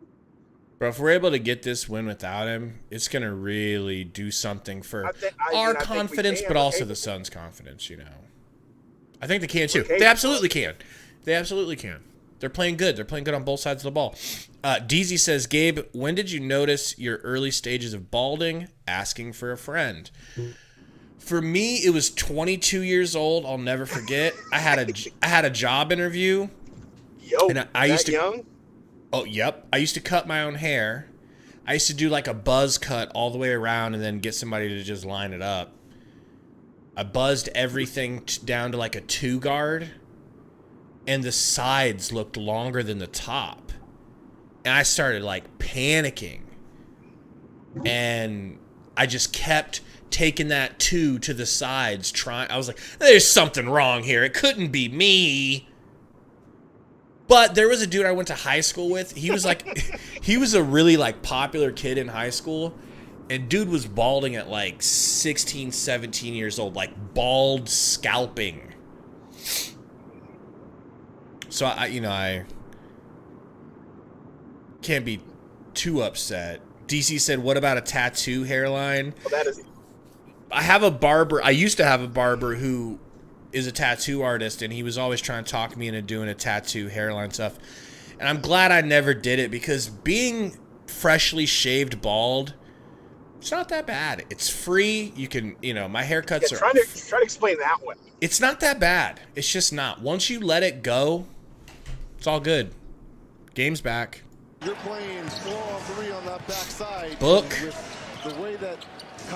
Bro, if we're able to get this win without him, it's going to really do something for our confidence, but also the Suns' confidence, you know. I think they can, too. They absolutely can. They absolutely can. They're playing good. They're playing good on both sides of the ball. DZ says, Gabe, when did you notice your early stages of balding? Asking for a friend. For me, it was 22 years old. I'll never forget. I had a job interview. Yo, and I used to, young? Oh, yep. I used to cut my own hair. I used to do like a buzz cut all the way around and then get somebody to just line it up. I buzzed everything down to like a 2 guard, and the sides looked longer than the top. And I started like panicking. And I just kept taking that 2 to the sides, I was like, there's something wrong here. It couldn't be me. But there was a dude I went to high school with. He was like, he was a really like popular kid in high school. And dude was balding at like 16, 17 years old, like bald scalping. So I can't be too upset. DC said, what about a tattoo hairline? Well, that is... I used to have a barber who is a tattoo artist, and he was always trying to talk me into doing a tattoo hairline stuff. And I'm glad I never did it, because being freshly shaved bald, it's not that bad. It's free. You can, my haircuts are... Try to explain that one. It's not that bad. It's just not. Once you let it go, it's all good. Game's back. You're playing 4-on-3 on that backside. Book. The way that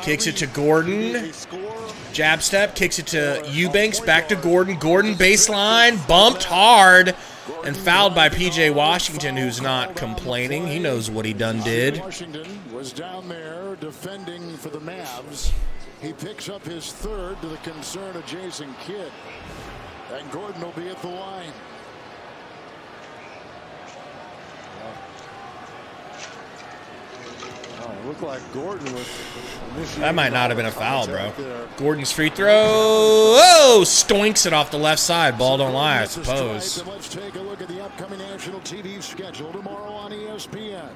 kicks it to Gordon. Jab step. Kicks it to Eubanks. Back to Gordon. Gordon baseline. Bumped hard. And fouled by P.J. Washington, who's not complaining. He knows what he done did. Washington was down there defending for the Mavs. He picks up his 3rd to the concern of Jason Kidd. And Gordon will be at the line. It looked like Gordon was... That might not have been a foul, bro. Gordon's free throw. Oh, stoinks it off the left side. Ball don't lie, I suppose. Let's take a look at the upcoming national TV schedule tomorrow on ESPN.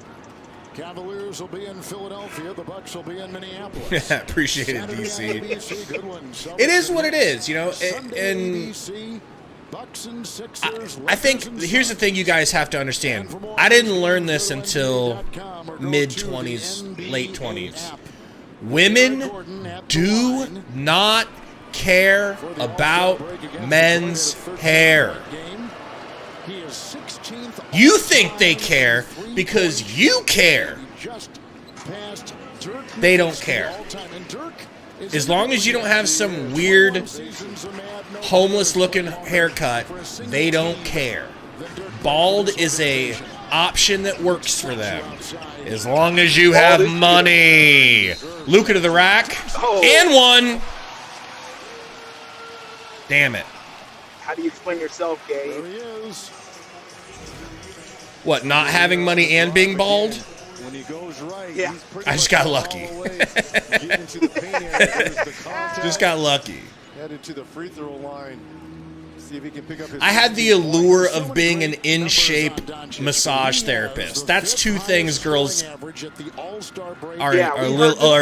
Cavaliers will be in Philadelphia. The Bucks will be in Minneapolis. Yeah, appreciate it, DC. It is what it is, and I think here's the thing you guys have to understand. I didn't learn this until mid-20s, late 20s. Women do not care about men's hair. You think they care because you care. They don't care. As long as you don't have some weird, homeless-looking haircut, they don't care. Bald is a option that works for them. As long as you have money. Luka to the rack. And one. Damn it. How do you explain yourself, Gabe? There he is. What, not having money and being bald? When he goes right, Yeah. he's pretty I just much got all lucky. the way. Get into the paint area, there's the contact. Just got lucky. Headed to the free throw line. See if he can pick up his I had the allure of being an in-shape massage therapist. That's two things girls are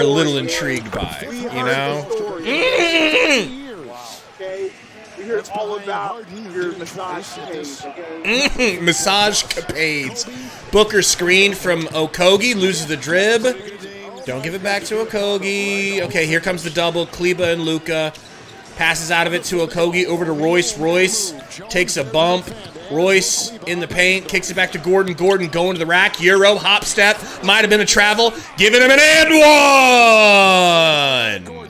a little intrigued by, We you heard know? the story. Okay? We heard all about your massage days, okay? Massage capades. Booker screen from Okogie, loses the drib. Don't give it back to Okogie. Okay, here comes the double. Kleba and Luka. Passes out of it to Okogie, over to Royce. Royce takes a bump. Royce in the paint, kicks it back to Gordon. Gordon going to the rack. Euro, hop step. Might have been a travel. Giving him an and one!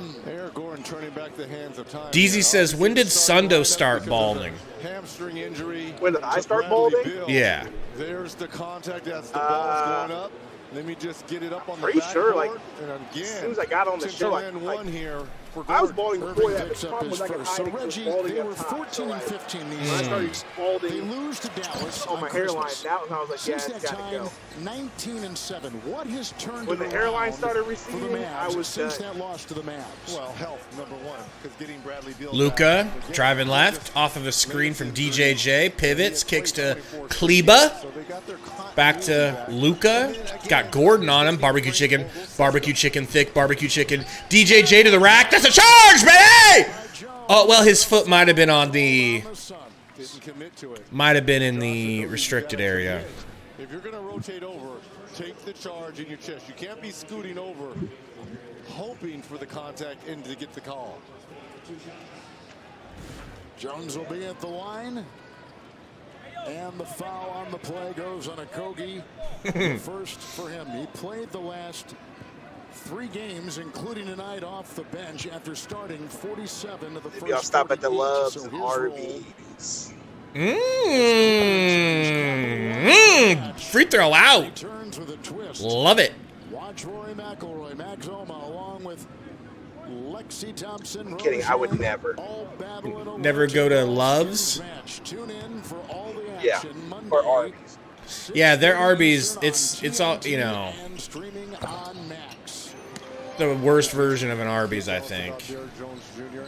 DZ says, when did Sundo start balding? Hamstring injury. When did I start balding? Yeah. There's the contact as the ball's going up. Let me just get it up on the Pretty sure, like, and again, as soon as I got on the show, and one here for I was Gordon. balding before that. Picks The up problem his was I could first. So hide it Reggie, was balding they up were top. 14 So, and like, 15 when I these started days. They balding lose to Dallas on my hairline, that was when I was like, yeah, Since it's that got to time, go. 19 and 7. What has turned When the it hairline around started for the receding, Mavs I was since done. that loss to the Mavs? Well, health, number one, because getting Bradley Beal Luka back. driving left off of a screen from DJJ. Pivots, kicks to Kleba. So they got their continuity Back to back. Luka. Got Gordon on him. Barbecue chicken. Barbecue chicken. Thick barbecue chicken. DJJ to the rack. That's a charge, baby! Oh, well, his foot might have been on the... Didn't commit to it. Might have been in the restricted area. If you're going to rotate over, take the charge in your chest. You can't be scooting over, hoping for the contact and to get the call. Jones will be at the line. And the foul on the play goes on Okogie. First for him. He played the last 3 games, including tonight off the bench after starting 47 of the first. Maybe I'll stop at the 48, Loves so and his role- Arby's. Free throw out. Returns with a twist. Love it. Watch Rory McIlroy, Max Oma, along with Lexi Thompson. Kidding, I would never. All battling over Never go to Love's? match. Tune in for all the Yeah, action Monday. or Arby's. Yeah, their Arby's, it's all, you know, And streaming on Max. the worst version of an Arby's, I think. Derrick Jones Jr.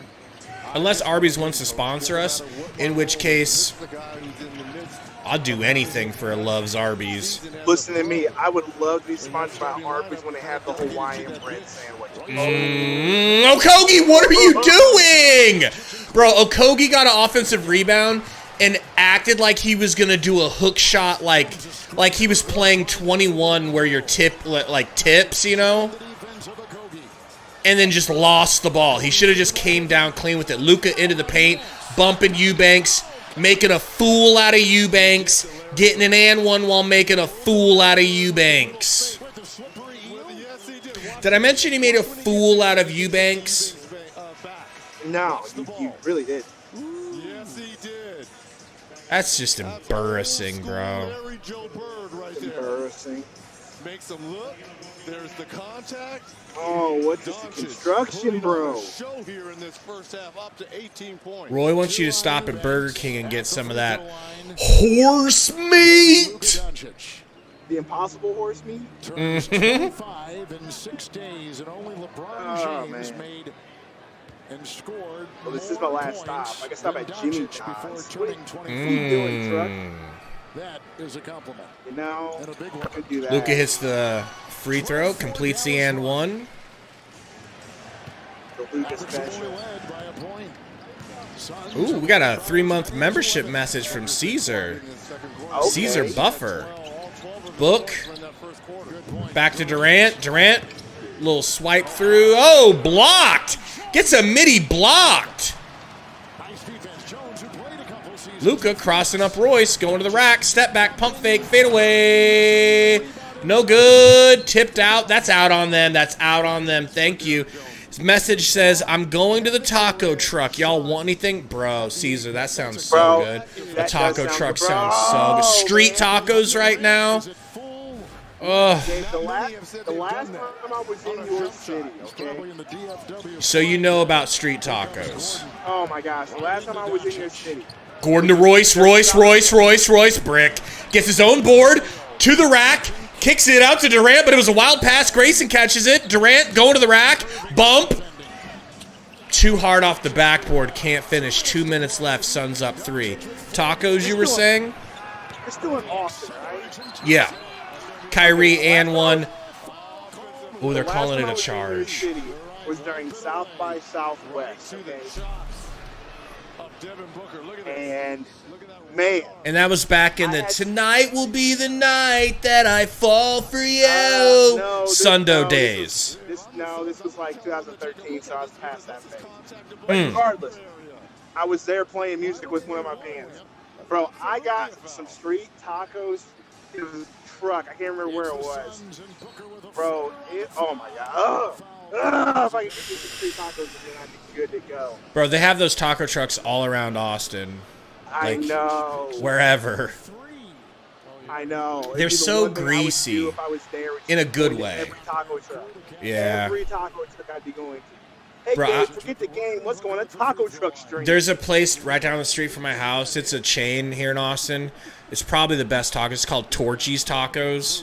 Unless Arby's wants to sponsor us, in which case, The guy who's in the midst. I'll do anything for a Love's Arby's. Listen to me. I would love to be sponsored by Arby's when they have the Hawaiian bread sandwich. Okogie, what are you doing? Bro, Okogie got an offensive rebound and acted like he was going to do a hook shot like he was playing 21 where your tips, you know? And then just lost the ball. He should have just came down clean with it. Luka into the paint, bumping Eubanks, making a fool out of Eubanks, getting an and one while making a fool out of Eubanks. Did I mention he made a fool out of Eubanks? No, you really did. Yes, he did. That's just embarrassing, bro. Larry Joe Bird right there. Embarrassing. Makes him look. There's the contact. Oh, what's this Doncic construction, putting on bro? a show here in this first half, up to 18 points. Roy wants you to stop at Burger King and get some of that horse meat. The impossible horse meat? Turns 25 in 6 days, and only LeBron Oh, James man. made and scored. Well, this is my more last points stop. I can stop than at Jimmy Doncic before John's. turning What 24. are you doing, truck? That is a compliment. You know, And a big I one. could do that. Luka hits the free throw, completes the and one. The Luka Mavericks special. only led by a point. Suns Ooh, we got a 3-month membership message from Caesar. Okay. Caesar Buffer. Book. Back to Durant. Durant. Little swipe through. Oh, blocked. Gets a midi blocked. nice defense. Jones, who played a couple seasons. Luka crossing up Royce. Going to the rack. Step back. Pump fake. Fade away. No good. Tipped out. That's out on them. That's out on them. Thank you. His message says, I'm going to the taco truck. Y'all want anything? Bro, Caesar, that sounds so Bro, good. A that taco does truck sound sounds so good. Street tacos right now. Oh, Okay, the last time I was in your city, okay? so you know about street tacos. Oh my gosh, the last time I was in your city. Gordon to Royce, Brick. Gets his own board to the rack. Kicks it out to Durant, but it was a wild pass. Grayson catches it. Durant going to the rack. Bump. Too hard off the backboard. Can't finish. 2 minutes left. Suns up 3. Tacos, you were saying? You're still in Austin, right? Yeah. Kyrie and one. Oh, they're The last calling it time I a was in your charge. city was during South by Southwest, okay? And man, And that was back in the tonight will be the night that I fall for you Sundo days. This was like 2013, so I was past that phase. But Mm. regardless, I was there playing music with one of my bands. Bro, I got some street tacos. It was a truck. I can't remember where it was. Bro, oh my God. If I could get some street tacos, then I'd be good to go. Bro, they have those taco trucks all around Austin. I Like, know. Wherever. I know. They're It'd be the so one thing I would do greasy. if I was there, In a good going to way. Every taco truck. Yeah. Every taco truck I'd be going to. Hey, Bro, Gabe, forget the game. Let's go on a taco truck stream. There's a place right down the street from my house. It's a chain here in Austin. It's probably the best tacos. It's called Torchy's Tacos.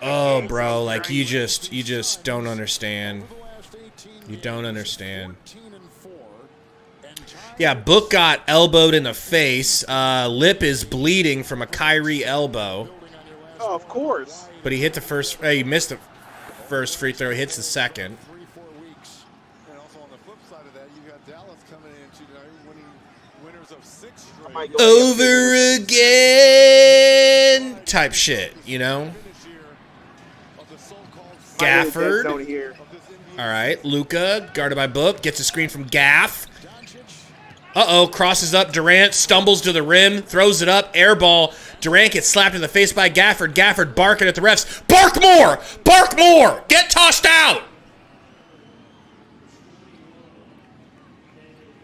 Oh, bro, like you just don't understand. You don't understand. Yeah, Book got elbowed in the face. Lip is bleeding from a Kyrie elbow. Oh, of course. But he hit the first. He missed the first free throw. He hits the second. And also on the flip side of that, you got Dallas coming in tonight, winners of 6 straight. I might go Over again type shit, you know? Gafford. Zone here. All right, Luka, guarded by Book, gets a screen from Gaff. Uh-oh, crosses up. Durant stumbles to the rim, throws it up, air ball. Durant gets slapped in the face by Gafford. Gafford barking at the refs. Bark more! Bark more! Get tossed out!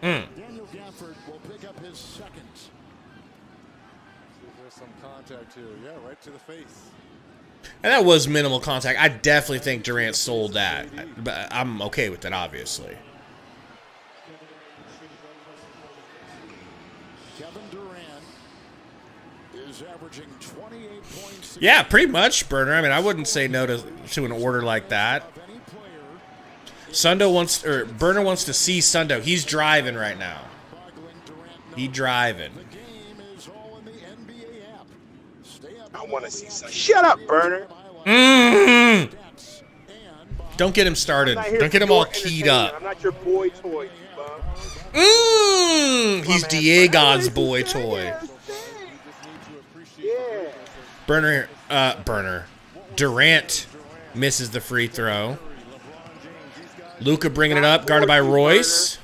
Daniel Gafford will pick up his second. There's some contact here. Yeah, right to the face. And that was minimal contact. I definitely think Durant sold that. But I'm okay with that, obviously. Kevin Durant is averaging 28 points. Yeah, pretty much, Burner. I mean, I wouldn't say no to an order like that. Burner wants to see Sundo. He's driving right now. He driving. I want to see some. Shut up, Burner. Don't get him started. I'm not here Don't get for him all your keyed entertainment. up. I'm not your boy toy, you bum. He's Diego's boy toy. Yeah. Burner. Durant misses the free throw. Luka bringing it up, guarded by Royce.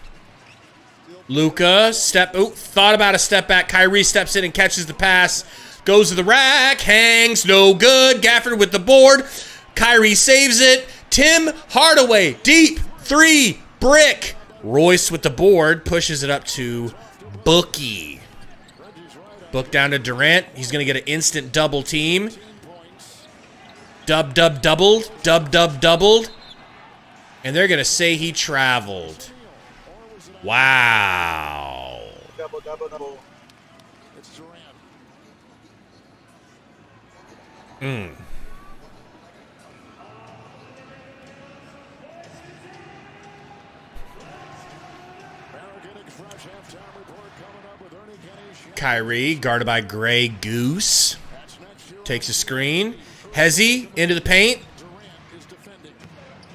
Luka, thought about a step back. Kyrie steps in and catches the pass. Goes to the rack, hangs, no good. Gafford with the board. Kyrie saves it. Tim Hardaway, deep, 3, brick. Royce with the board, pushes it up to Bookie. Book down to Durant. He's going to get an instant double team. Doubled. And they're going to say he traveled. Wow. Double. Kyrie, guarded by Grey Goose. Takes a screen. Hezzy into the paint.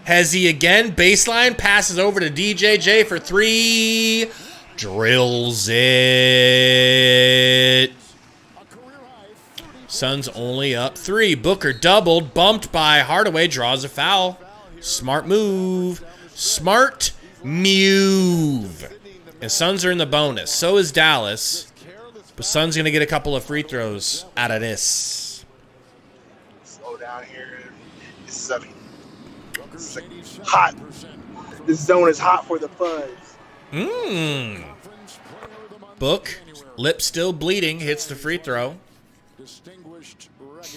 Hezzy again. Baseline. Passes over to DJJ for 3. Drills it. Suns only up 3. Booker doubled. Bumped by Hardaway. Draws a foul. Smart move. And Suns are in the bonus. So is Dallas. But Suns going to get a couple of free throws out of this. Slow down here. It's a hot This zone is hot for the fuzz. Mmm. Book, lip still bleeding, hits the free throw.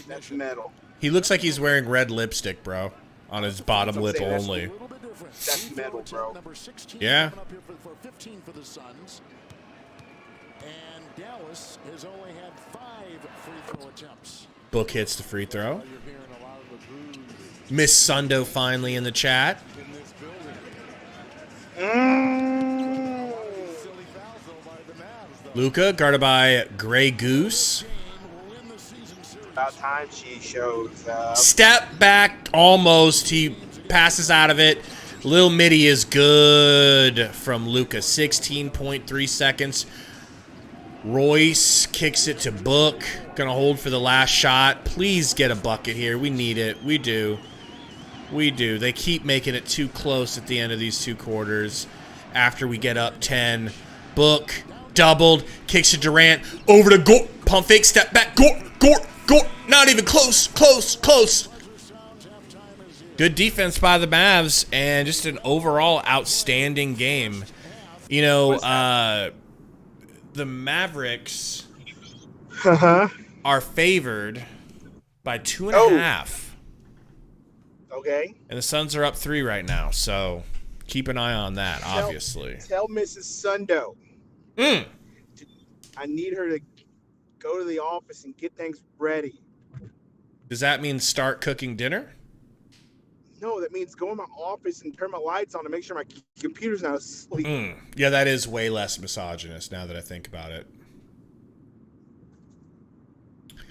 That's metal. He looks like he's wearing red lipstick, bro, on his bottom lip only. That's metal, bro. Yeah. And Dallas has only had 5 free throw attempts. Book hits the free throw. Miss Sundo finally in the chat. Luka guarded by Grey Goose. About time she shows up. Step back, almost. He passes out of it. Lil Mitty is good from Luka. 16.3 seconds. Royce kicks it to Book. Gonna hold for the last shot. Please get a bucket here. We need it. We do. We do. They keep making it too close at the end of these 2 quarters. After we get up 10. Book doubled. Kicks to Durant. Over to Gort. Pump fake. Step back. Gort. Not even close. Close. Good defense by the Mavs. And just an overall outstanding game. You know, the Mavericks are favored by 2.5. Okay. And the Suns are up 3 right now, so keep an eye on that, obviously. Tell Mrs. Sundo. I need her to go to the office and get things ready. Does that mean start cooking dinner? No, that means go in my office and turn my lights on to make sure my computer's not asleep. Yeah, that is way less misogynist now that I think about it.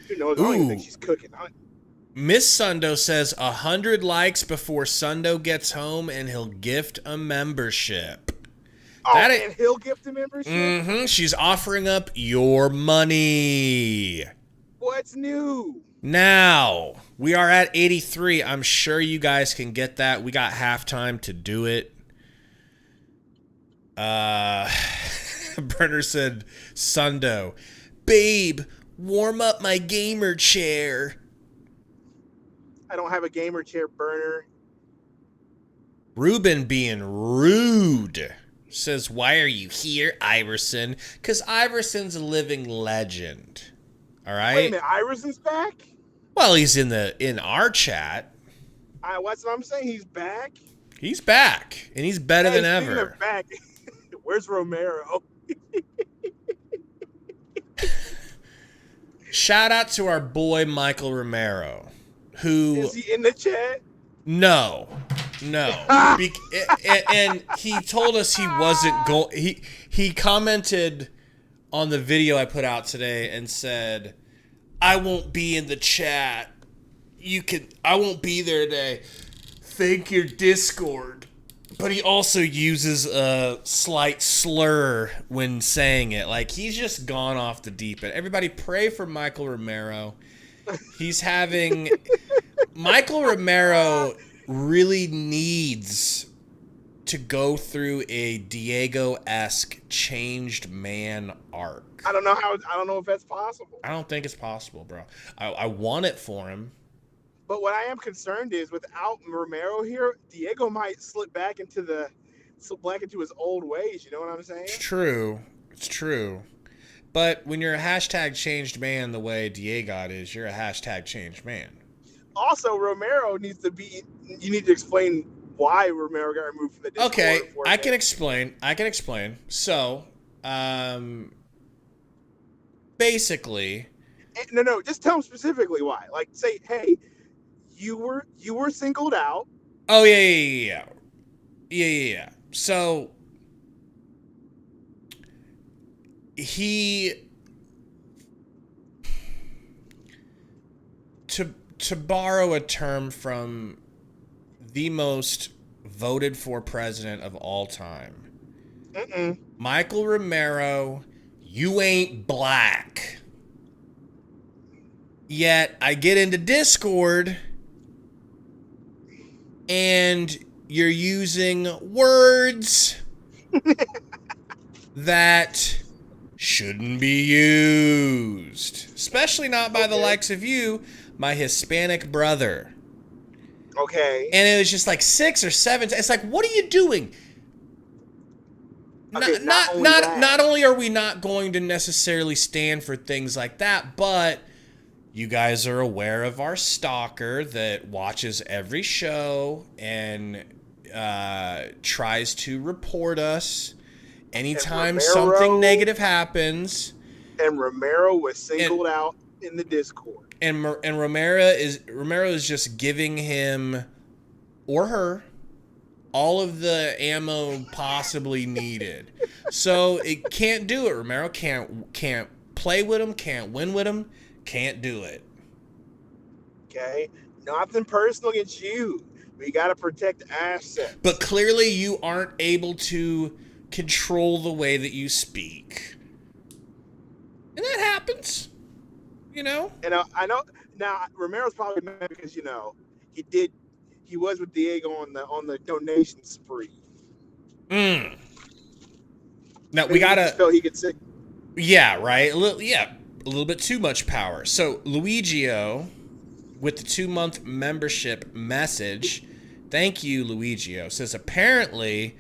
You know, I don't even think she's cooking. Miss Sundo says 100 likes before Sundo gets home and he'll gift a membership. Oh, and he'll gift a membership? She's offering up your money. What's new? Now, we are at 83. I'm sure you guys can get that. We got halftime to do it. Burner said, Sundo, babe, warm up my gamer chair. I don't have a gamer chair, Burner. Ruben being rude. Says, why are you here, Iverson? Because Iverson's a living legend. All right? Wait a minute, Iverson's back? Well, he's in our chat. What's what I'm saying? He's back? He's back, and he's better than ever. Back, where's Romero? Shout out to our boy Michael Romero, who is he in the chat? No. And he told us he wasn't going. He commented on the video I put out today and said, I won't be in the chat. I won't be there today. Thank your Discord. But he also uses a slight slur when saying it. Like, he's just gone off the deep end. Everybody pray for Michael Romero. He's having... Michael Romero really needs to go through a Diego-esque changed man arc. I don't know if that's possible. I don't think it's possible, bro. I want it for him. But what I am concerned is without Romero here, Diego might slip back into his old ways. You know what I'm saying? It's true. But when you're a hashtag changed man the way Diego is, you're a hashtag changed man. Also, Romero needs to be. You need to explain why Romero got removed from the Discord. Okay, I can explain. So, basically. No, just tell him specifically why. Like, say, hey, you were singled out. Oh yeah. So he to borrow a term from the most voted for president of all time. Michael Romero, you ain't black. Yet I get into Discord and you're using words that shouldn't be used. Especially not by the likes of you, my Hispanic brother. Okay. And it was just like 6 or 7. It's like, what are you doing? Okay, Not only are we not going to necessarily stand for things like that, but you guys are aware of our stalker that watches every show and tries to report us anytime something negative happens. And Romero was singled out in the Discord. And Romero is just giving him or her all of the ammo possibly needed. So it can't do it. Romero can't play with him, can't win with him, can't do it. Okay? Nothing personal against you. We got to protect assets. But clearly you aren't able to control the way that you speak. And that happens. You know? And I know now Romero's probably mad because he was with Diego on the donation spree. Now Maybe we gotta. He just felt he could say. Yeah, right. A little bit too much power. So Luigio, with the 2-month membership message, thank you, Luigio. Says apparently,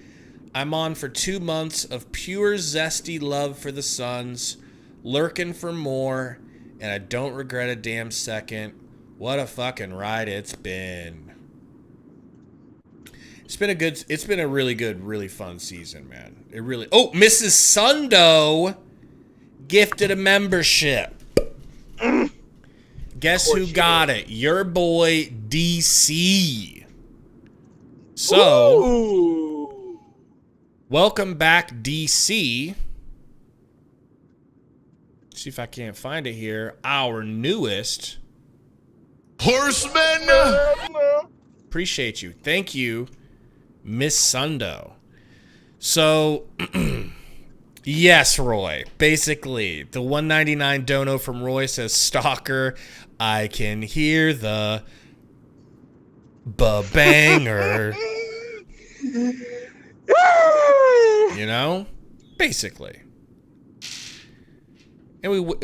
I'm on for 2 months of pure zesty love for the Suns, lurking for more, and I don't regret a damn second. What a fucking ride it's been. It's been a really good, really fun season, man. It really. Oh, Mrs. Sundo gifted a membership. Guess who got it? Your boy DC. So, Ooh. welcome back, DC. See if I can't find it here. Our newest horseman. Appreciate you. Thank you, Miss Sundo. So, yes, Roy. Basically, the 199 dono from Roy says, Stalker, I can hear the banger. You know? Basically. And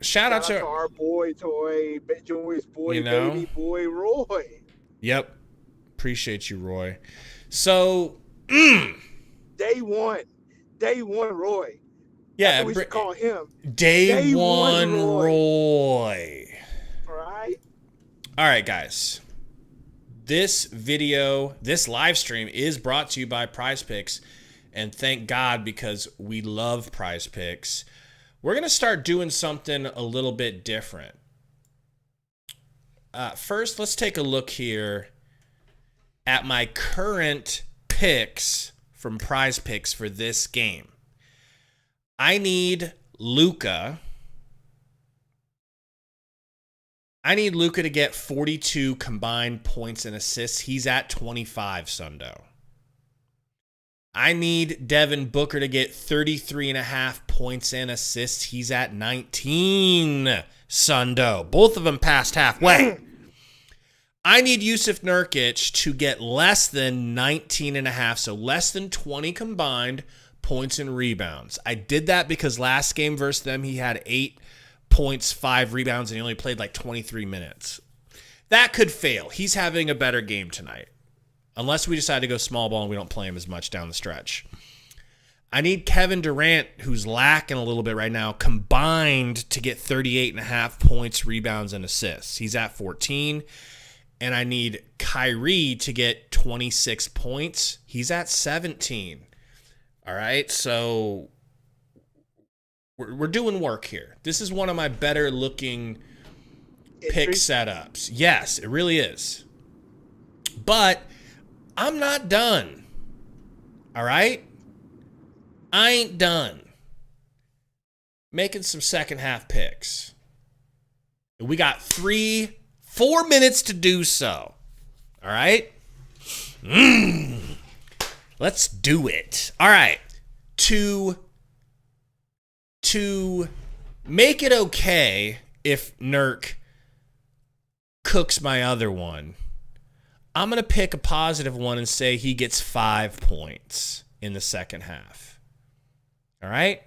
shout out to our boy Toy, Joey's boy, you know? Baby boy Roy. Yep. Appreciate you, Roy. So, Day one Roy. yeah, That's what we should call him. Day one Roy. All right, guys. This live stream is brought to you by Prize Picks, and thank God, because we love Prize Picks. We're going to start doing something a little bit different. First, let's take a look here at my current picks from Prize Picks for this game. I need Luka to get 42 combined points and assists. He's at 25, Sundo. I need Devin Booker to get 33.5 points and assists. He's at 19, Sundo. Both of them past halfway. I need Yusuf Nurkic to get less than 19.5, so less than 20 combined points and rebounds. I did that because last game versus them, he had 8 points, 5 rebounds, and he only played like 23 minutes. That could fail. He's having a better game tonight. Unless we decide to go small ball and we don't play him as much down the stretch. I need Kevin Durant, who's lacking a little bit right now, combined to get 38.5 points, rebounds, and assists. He's at 14. And I need Kyrie to get 26 points. He's at 17. All right, so we're doing work here. This is one of my better looking pick setups. Yes, it really is. But I'm not done. All right? I ain't done. Making some second half picks. We got 4 minutes to do so. All right? Let's do it. All right. To make it okay if Nurk cooks my other one, I'm going to pick a positive one and say he gets 5 points in the second half. All right?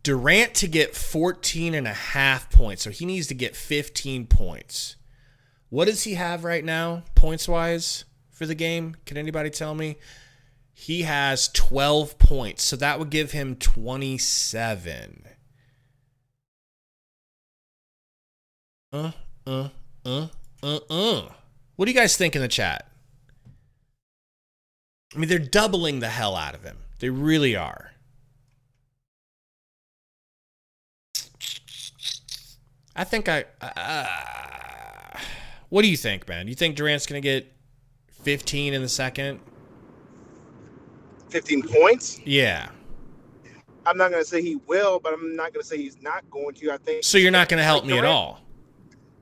Durant to get 14.5 points, so he needs to get 15 points. What does he have right now, points-wise, for the game? Can anybody tell me? He has 12 points, so that would give him 27. What do you guys think in the chat? I mean, they're doubling the hell out of him. They really are. I think what do you think, man? You think Durant's going to get 15 in the second? 15 points? Yeah. I'm not going to say he will, but I'm not going to say he's not going to. I think. So you're not going to help me at all?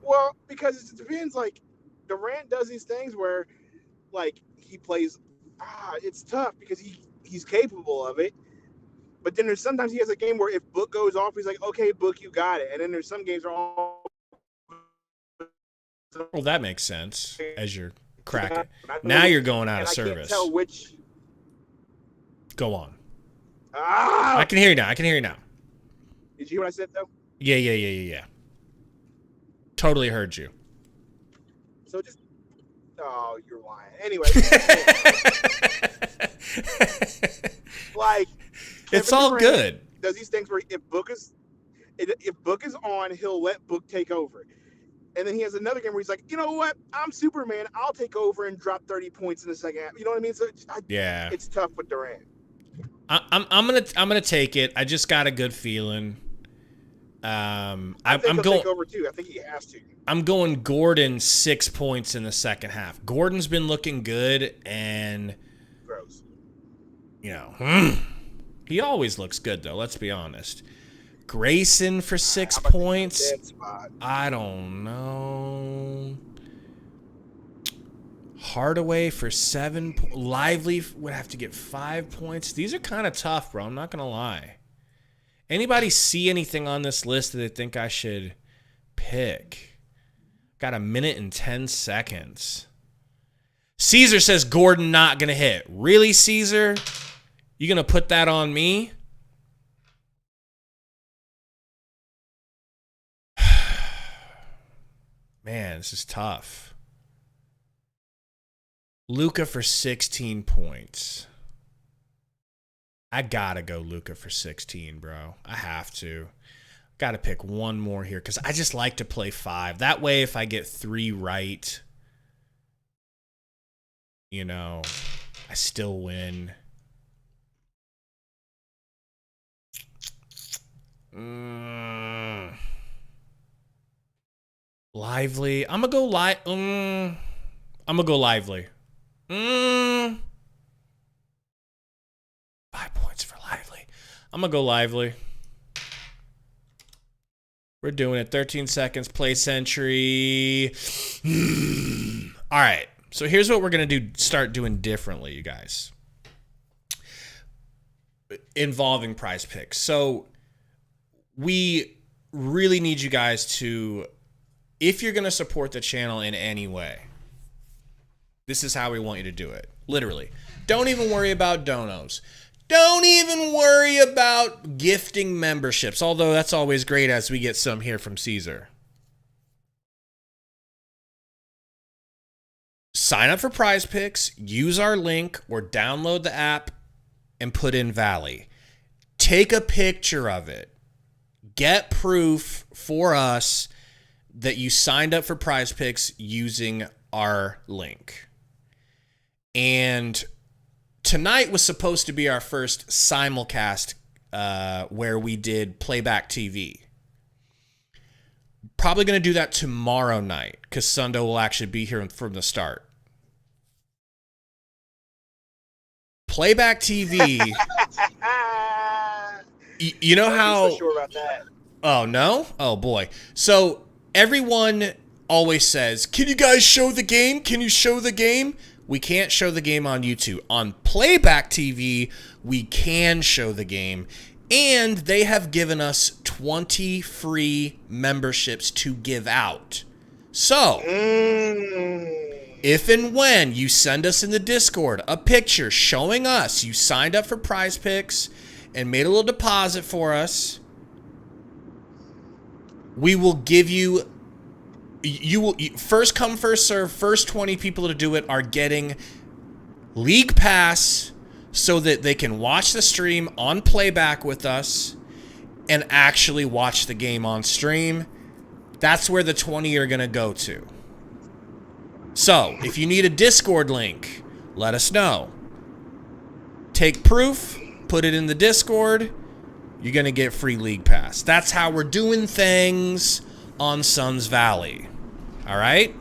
Well, because it depends. Like, Durant does these things where, like, he plays. It's tough because he's capable of it. But then there's sometimes he has a game where if Book goes off, he's like, okay, Book, you got it. And then there's some games where all. Well, that makes sense as you're cracking. Now you're going out of service. I can't tell which. Go on. I can hear you now. I can hear you now. Did you hear what I said, though? Yeah. Totally heard you. So just. Oh, you're lying. Anyway. Like. It's all Durant good. Does these things where if Book is on, he'll let Book take over. And then he has another game where he's like, you know what? I'm Superman. I'll take over and drop 30 points in the second half. You know what I mean? So it's tough with Durant. I'm gonna take it. I just got a good feeling. I'm he'll going take over too. I think he has to. I'm going Gordon 6 points in the second half. Gordon's been looking good, and gross. He always looks good though. Let's be honest. Grayson for 6 points. I don't know. Hardaway for 7. Lively would have to get 5 points. These are kind of tough, bro. I'm not gonna lie. Anybody see anything on this list that they think I should pick? Got a minute and 10 seconds. Caesar says Gordon not gonna hit. Really, Caesar? You gonna put that on me? Man, this is tough. Luka for 16 points. I gotta go Luka for 16, bro. I have to. Gotta pick one more here because I just like to play 5. That way, if I get 3 right, I still win. Lively. I'm gonna go Lively. 5 points for Lively. I'm gonna go Lively. We're doing it. 13 seconds. Play Century. All right. So here's what we're gonna start doing differently, you guys. Involving Prize Picks. So we really need you guys to, if you're going to support the channel in any way, this is how we want you to do it. Literally. Don't even worry about donos. Don't even worry about gifting memberships, although that's always great as we get some here from Caesar. Sign up for Prize Picks, use our link, or download the app and put in Valley. Take a picture of it. Get proof for us that you signed up for Prize Picks using our link. And tonight was supposed to be our first simulcast where we did playback TV. Probably going to do that tomorrow night because Sundo will actually be here from the start. Playback TV. You know how? I'm not so sure about that. Oh, no? Oh, boy. So everyone always says, can you guys show the game? Can you show the game? We can't show the game on YouTube. On Playback TV, we can show the game. And they have given us 20 free memberships to give out. So, if and when you send us in the Discord a picture showing us you signed up for Prize Picks and made a little deposit for us, we will give you you will first come, first serve. First 20 people to do it are getting League Pass so that they can watch the stream on playback with us and actually watch the game on stream. That's where the 20 are going to go to. So, if you need a Discord link, let us know. Take proof, put it in the Discord. You're going to get free League Pass. That's how we're doing things on Suns Valley. All right?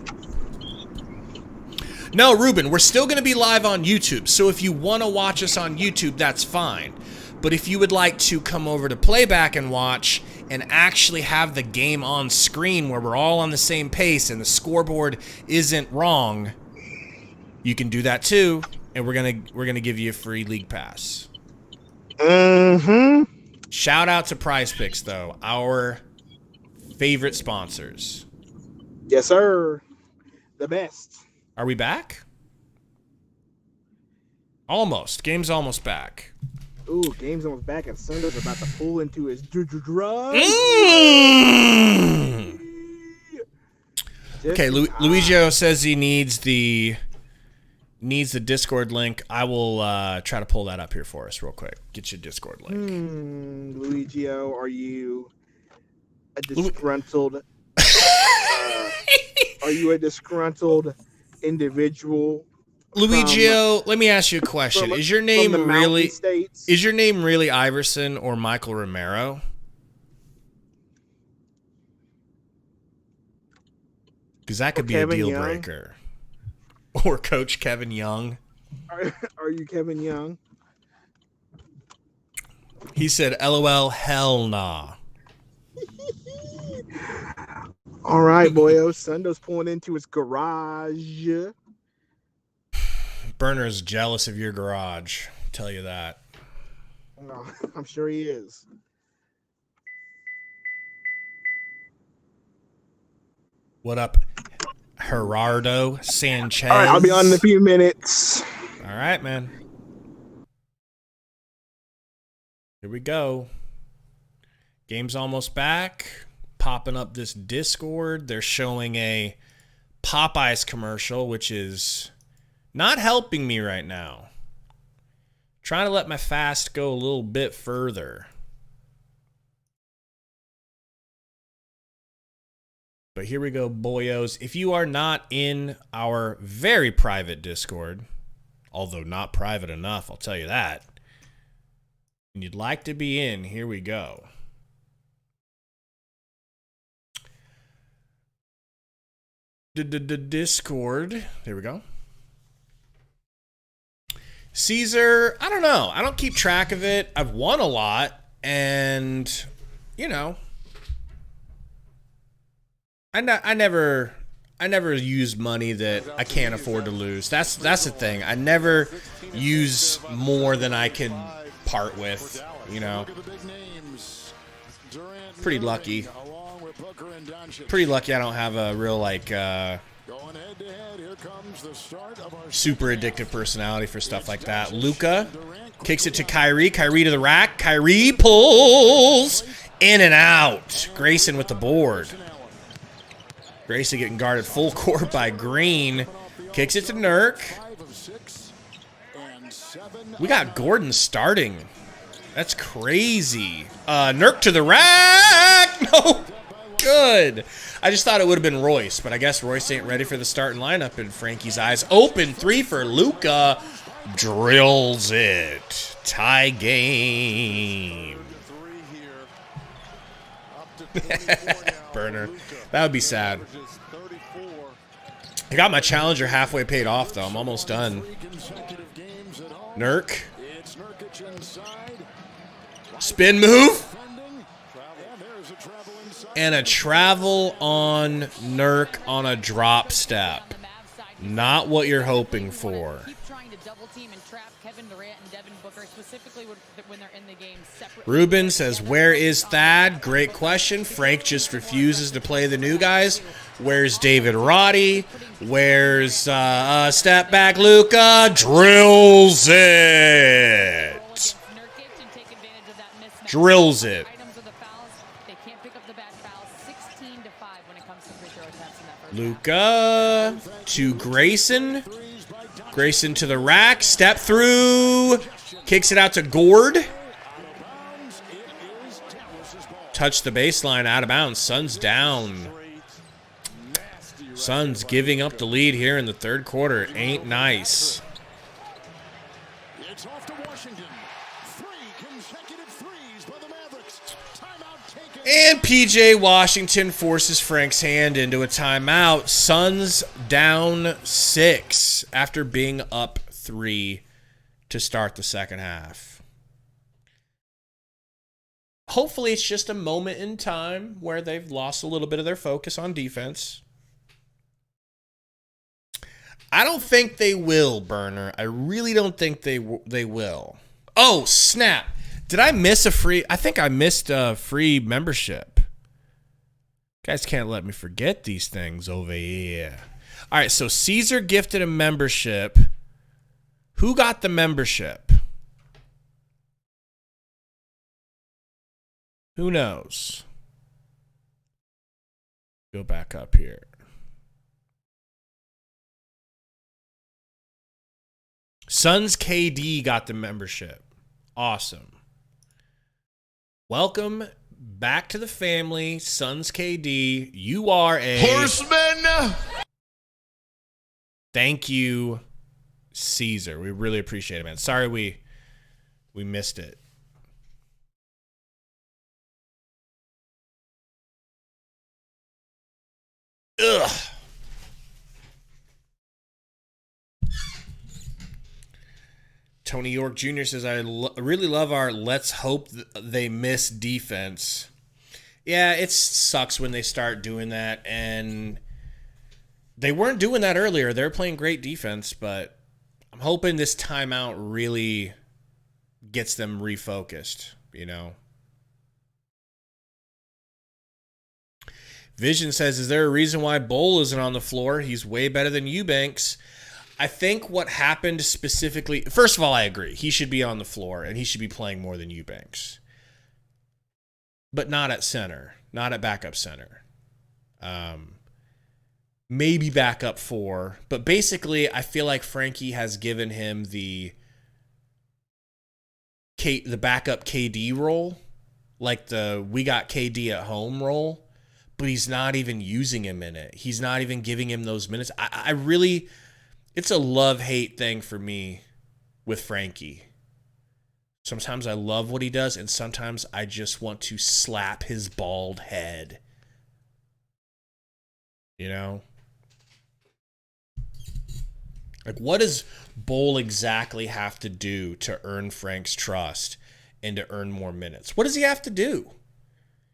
No, Ruben, we're still going to be live on YouTube. So if you want to watch us on YouTube, that's fine. But if you would like to come over to Playback and watch and actually have the game on screen where we're all on the same pace and the scoreboard isn't wrong, you can do that too. And we're gonna give you a free League Pass. Shout out to Prize Picks, though, our favorite sponsors. Yes, sir. The best. Are we back? Almost. Game's almost back. Ooh, game's almost back, and Sundo's about to pull into his drug. Okay, Luigio says he needs the Discord link. I will try to pull that up here for us real quick. Get your Discord link. Luigio, are you a disgruntled? Are you a disgruntled individual? Luigio, let me ask you a question. Is your name really Iverson or Michael Romero? Because that could be a deal breaker. Or Coach Kevin Young. Are you Kevin Young? He said, LOL, hell nah. All right, boyo. Sundo's pulling into his garage. Burner's jealous of your garage. I'll tell you that. No, I'm sure he is. What up, Gerardo Sanchez? All right, I'll be on in a few minutes. All right, man. Here we go. Game's almost back. Popping up this Discord. They're showing a Popeyes commercial, which is not helping me right now. Trying to let my fast go a little bit further. But here we go, boyos. If you are not in our very private Discord, although not private enough, I'll tell you that, and you'd like to be in, here we go. Discord. There we go. Caesar, I don't know. I don't keep track of it. I've won a lot, and, you know, I never use money that I can't afford to lose. That's the thing. I never use more than I can part with, you know. Pretty lucky. Pretty lucky I don't have a real, like, super addictive personality for stuff like that. Luka kicks it to Kyrie. Kyrie to the rack. Kyrie pulls in and out. Grayson with the board. Grayson getting guarded full court by Green. Kicks it to Nurk. We got Gordon starting. That's crazy. Nurk to the rack. No. Good. I just thought it would have been Royce, but I guess Royce ain't ready for the starting lineup in Frankie's eyes. Open three for Luka. Drills it. Tie game. Burner. That would be sad. I got my challenger halfway paid off, though. I'm almost done. Nurk. Spin move. And a travel on Nurk on a drop step. Not what you're hoping for. Ruben says, where is Thad? Great question. Frank just refuses to play the new guys. Where's David Roddy? Where's step back Luka? Drills it. Luka to Grayson. Grayson to the rack. Step through. Kicks it out to Gord. Touch the baseline. Out of bounds. Suns down. Suns giving up the lead here in the third quarter. Ain't nice. It's off to Washington. 3 consecutive threes by the Mavericks. Timeout taken. And PJ Washington forces Frank's hand into a timeout. Suns down 6 after being up 3 to start the second half. Hopefully it's just a moment in time where they've lost a little bit of their focus on defense. I don't think they will, Burner. I really don't think they will. Oh, snap. Did I miss a free? I think I missed a free membership. Guys can't let me forget these things over here. All right, so Caesar gifted a membership. Who got the membership? Who knows? Go back up here. Suns KD got the membership. Awesome. Welcome back to the family, Suns KD. You are a Horseman. Thank you, Caesar. We really appreciate it, man. Sorry we missed it. Ugh. Tony York Jr. says, I really love our let's hope they miss defense. Yeah, it sucks when they start doing that, and they weren't doing that earlier. They were playing great defense, but I'm hoping this timeout really gets them refocused, you know. Vision says, is there a reason why Bowl isn't on the floor? He's way better than Eubanks. I think what happened specifically, first of all, I agree. He should be on the floor, and he should be playing more than Eubanks. But not at center, not at backup center. Maybe backup 4. But basically, I feel like Frankie has given him the backup KD role, like the we got KD at home role, but he's not even using him in it. He's not even giving him those minutes. I really... It's a love-hate thing for me with Frankie. Sometimes I love what he does, and sometimes I just want to slap his bald head. You know? Like, what does Bowl exactly have to do to earn Frank's trust and to earn more minutes? What does he have to do?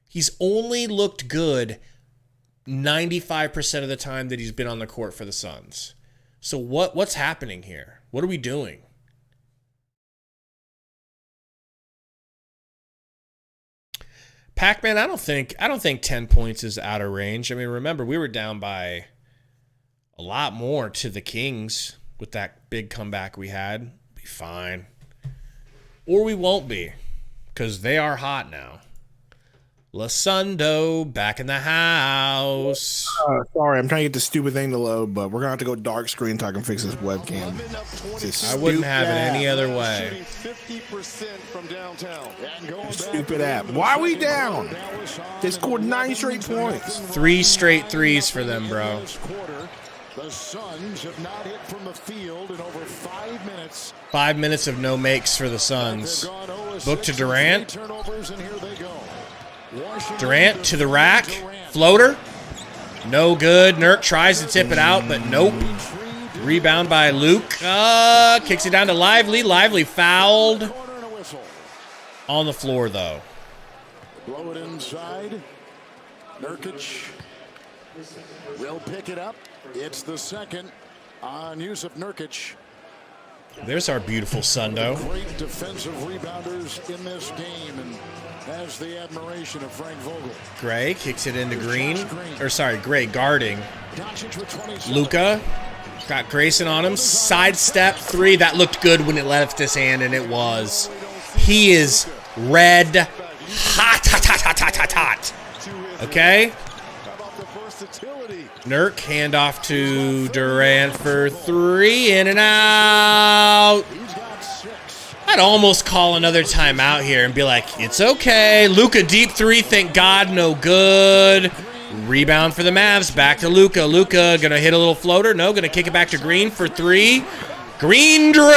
He's only looked good 95% of the time that he's been on the court for the Suns. So what's happening here? What are we doing? Pac-Man, I don't think 10 points is out of range. I mean, remember, we were down by a lot more to the Kings with that big comeback we had. Be fine. Or we won't be, because they are hot now. Sundo back in the house. Sorry, I'm trying to get the stupid thing to load, but we're going to have to go dark screen so I can fix this webcam. I wouldn't have it any other way. 50% from downtown. Stupid app. Why are we down? They scored 9 straight points. 3 straight threes for them, bro. The Suns have not hit from the field in over 5 minutes. 5 minutes of no makes for the Suns. Book to Durant. Durant to the rack. Floater. No good. Nurk tries to tip it out, but nope. Rebound by Luke. Kicks it down to Lively. Lively fouled. On the floor, though. Blow it inside. Nurkic will pick it up. It's the second on Yusuf Nurkic. There's our beautiful Sundo. Great defensive rebounders in this game, and has the admiration of Frank Vogel. Gray kicks it into Green. Or sorry, Gray guarding. Luka got Grayson on him. Sidestep 3. That looked good when it left his hand, and it was. He is red hot. Okay? How about the versatility Nurk, handoff to Durant for 3, in and out. I'd almost call another timeout here and be like, it's okay. Luka deep 3, thank God, no good. Rebound for the Mavs, back to Luka. Luka gonna hit a little floater. No, gonna kick it back to Green for 3. Green drills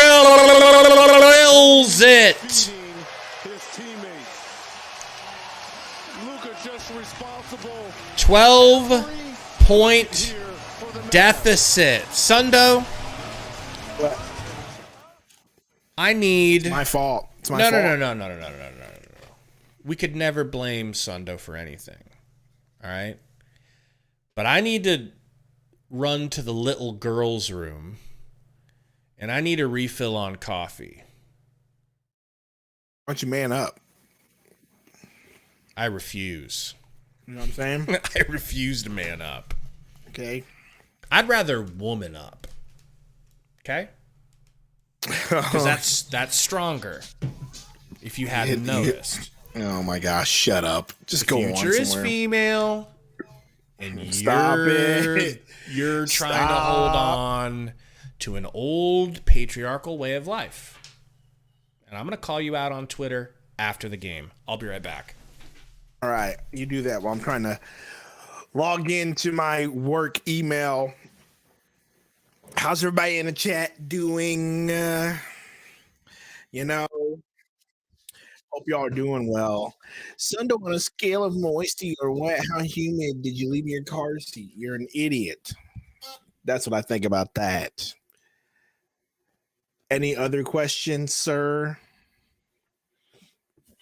it. His teammates. Luka just responsible. 12-point deficit. Sundo, I need... My fault. It's my No. fault. We could never blame Sundo for anything. All right? But I need to run to the little girl's room, and I need a refill on coffee. Why don't you man up? I refuse. You know what I'm saying? I refuse to man up. Okay. I'd rather woman up. Okay? Because that's stronger. If you hadn't noticed. Oh my gosh! Shut up. Just go on Future is somewhere. female, and Stop it. You're trying to hold on to an old patriarchal way of life. And I'm gonna call you out on Twitter after the game. I'll be right back. All right, you do that while I'm trying to log into my work email. How's everybody in the chat doing? Hope y'all are doing well. Sundo, on a scale of moisty or wet, how humid did you leave your car seat? You're an idiot. That's what I think about that. Any other questions, sir?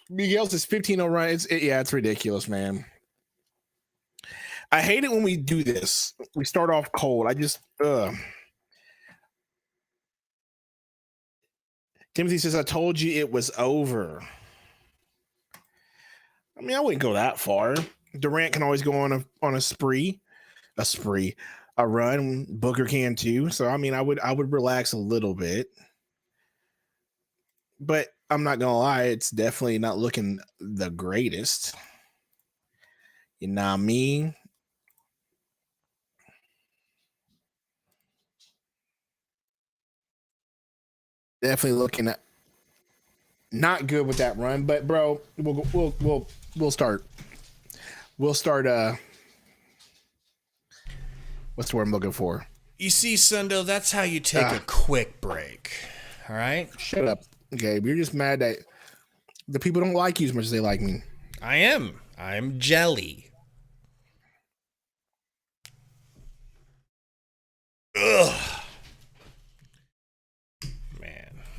Miguel says 15-0 run. It's ridiculous, man. I hate it when we do this. We start off cold. Timothy says, I told you it was over. I mean, I wouldn't go that far. Durant can always go on a run. Booker can too. So I mean, I would relax a little bit. But I'm not gonna lie, it's definitely not looking the greatest. You know what I mean? Definitely looking at not good with that run, but bro, we'll start. We'll start. What's the word I'm looking for? You see, Sundo, that's how you take a quick break. All right? Shut up, Gabe. You're just mad that the people don't like you as much as they like me. I am. I'm jelly. Ugh.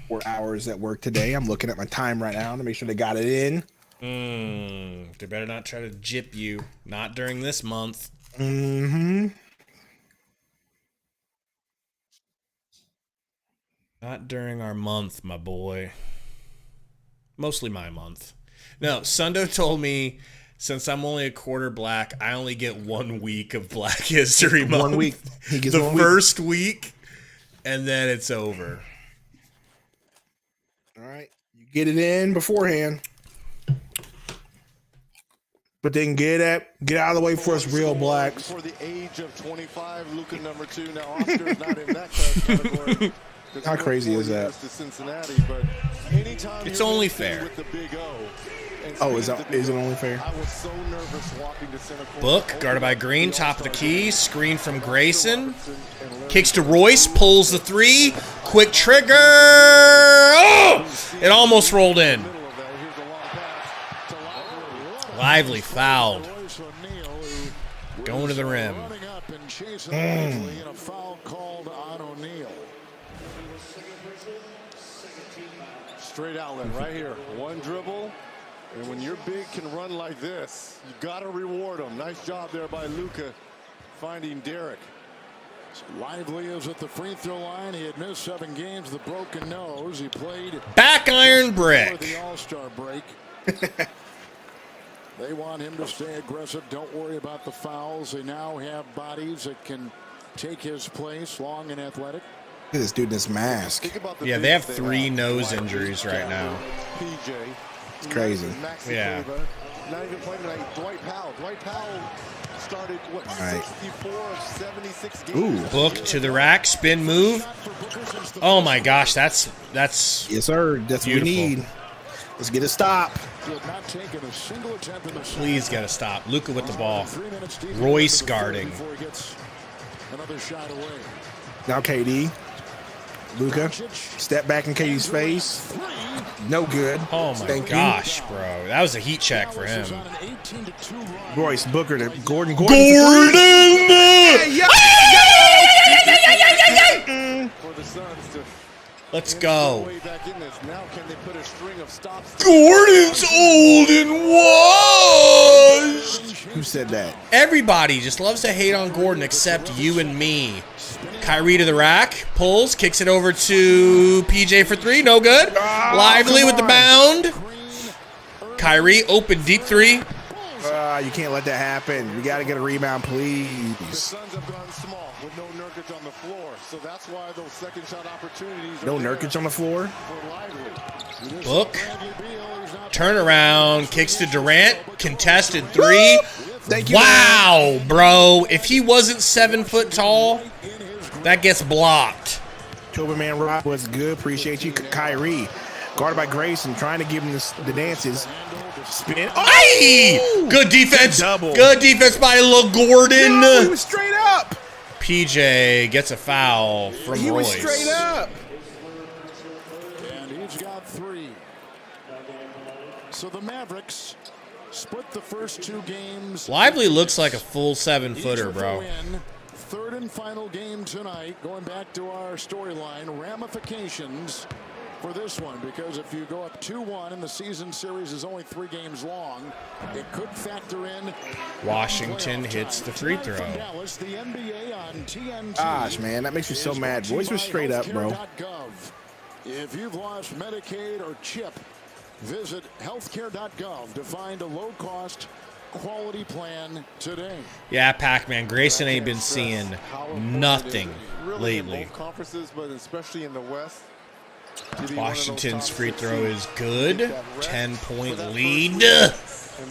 4 hours at work today. I'm looking at my time right now to make sure they got it in. They better not try to jip you. Not during this month. Mm-hmm. Not during our month, my boy. Mostly my month. No, Sundo told me since I'm only a quarter black, I only get 1 week of Black History Month. 1 week. He gets the 1 week. first week, and then it's over. All right. You get it in beforehand. But then get out of the way for us real blacks. For the age of 25, Luka number 2. Now Oscar is not in that category. How crazy is that? To Cincinnati, but anytime it's only fair. With the big is it only fair? I was so nervous walking to center court. Book, guarded by Green, top of the key, screen from Grayson. Kicks to Royce, pulls the 3. Quick trigger. Oh! It almost rolled in. Lively fouled. Going to the rim. A foul called on O'Neal. Straight outlet right here. One dribble. And when your big can run like this, you got to reward him. Nice job there by Luka finding Derek. Lively is at the free throw line. He had missed 7 games, the broken nose. He played back iron brick. For the All-Star break. They want him to stay aggressive. Don't worry about the fouls. They now have bodies that can take his place, long and athletic. Look at this dude in this mask. Yeah, they have 3 nose injuries right now. PJ. It's crazy. Yeah. Not even playing tonight. Dwight Powell. Dwight Powell right. Ooh. Book to the rack, spin move. Oh my gosh, that's Yes, sir. That's beautiful. what we need. Let's get a stop. Please get a stop. Luka with the ball. Royce guarding. Now KD. Luka. Step back in KD's face. No good. Oh my Thank you. gosh, bro. That was a heat check for him. Royce, Booker to Gordon. Gordon! Let's go. Gordon's old and washed. Who said that? Everybody just loves to hate on Gordon except you and me. Kyrie to the rack, pulls, kicks it over to PJ for three, no good. Lively with the bound. Kyrie, open, deep three. You can't let that happen. We got to get a rebound, please. Suns have gone small with no Nurkic on the floor, so that's why those second shot opportunities. No Nurkic on the floor. Book. Turnaround, kicks to Durant, contested three. Thank you. Wow, bro. If he wasn't 7 foot tall, that gets blocked. Man Rob was good. Appreciate you. Kyrie, guarded by Grayson, trying to give him the dances. Spin. Aye! Good defense. Double. Good defense by Gordon. No, he was straight up. PJ gets a foul from He was Royce. straight up. And he's got three. So the Mavericks split the first two games. Lively looks like a full 7 footer, bro. Third and final game tonight. Going back to our storyline, ramifications for this one, because if you go up 2-1 and the season series is only 3 games long, it could factor in. Washington hits the free throw. Dallas, the NBA on TNT. Gosh, man, that makes me so mad. Royce was straight up, bro. If you've lost Medicaid or CHIP, visit healthcare.gov to find a low-cost quality plan today. Yeah, Pac-Man, Grayson ain't been seeing nothing Really in lately. both conferences, but especially in the West. Washington's free throw is good. 10-point lead. And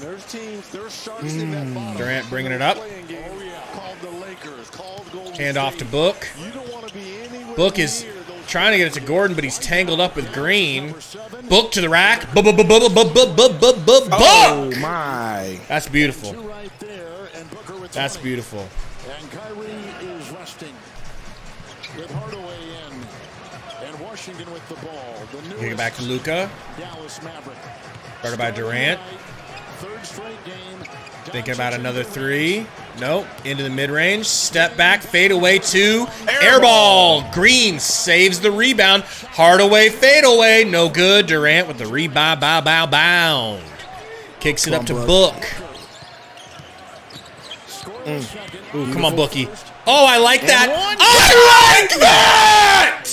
there's teams, there's sharks in that bottom. Durant bringing it up. Called the Lakers, called Golden Hand off to State. Book. You don't want to be anywhere Book is near those trying to get it to Gordon, but he's tangled up with Green. Book to the rack. Oh Book! my! That's beautiful. Right there, and Booker with That's three. beautiful. And Kyrie is resting with Hardaway in, and Washington with the ball. The Get it back to Luka. Dallas Maverick. Started by Durant. Third straight game. Thinking about another three. Nope. Into the mid-range. Step back. Fade away two. Air ball. Green saves the rebound. Hardaway fade away. No good. Durant with the rebound. Bound. Kicks it up to Book. Ooh, come on, Bookie. Oh, I like that. I like that!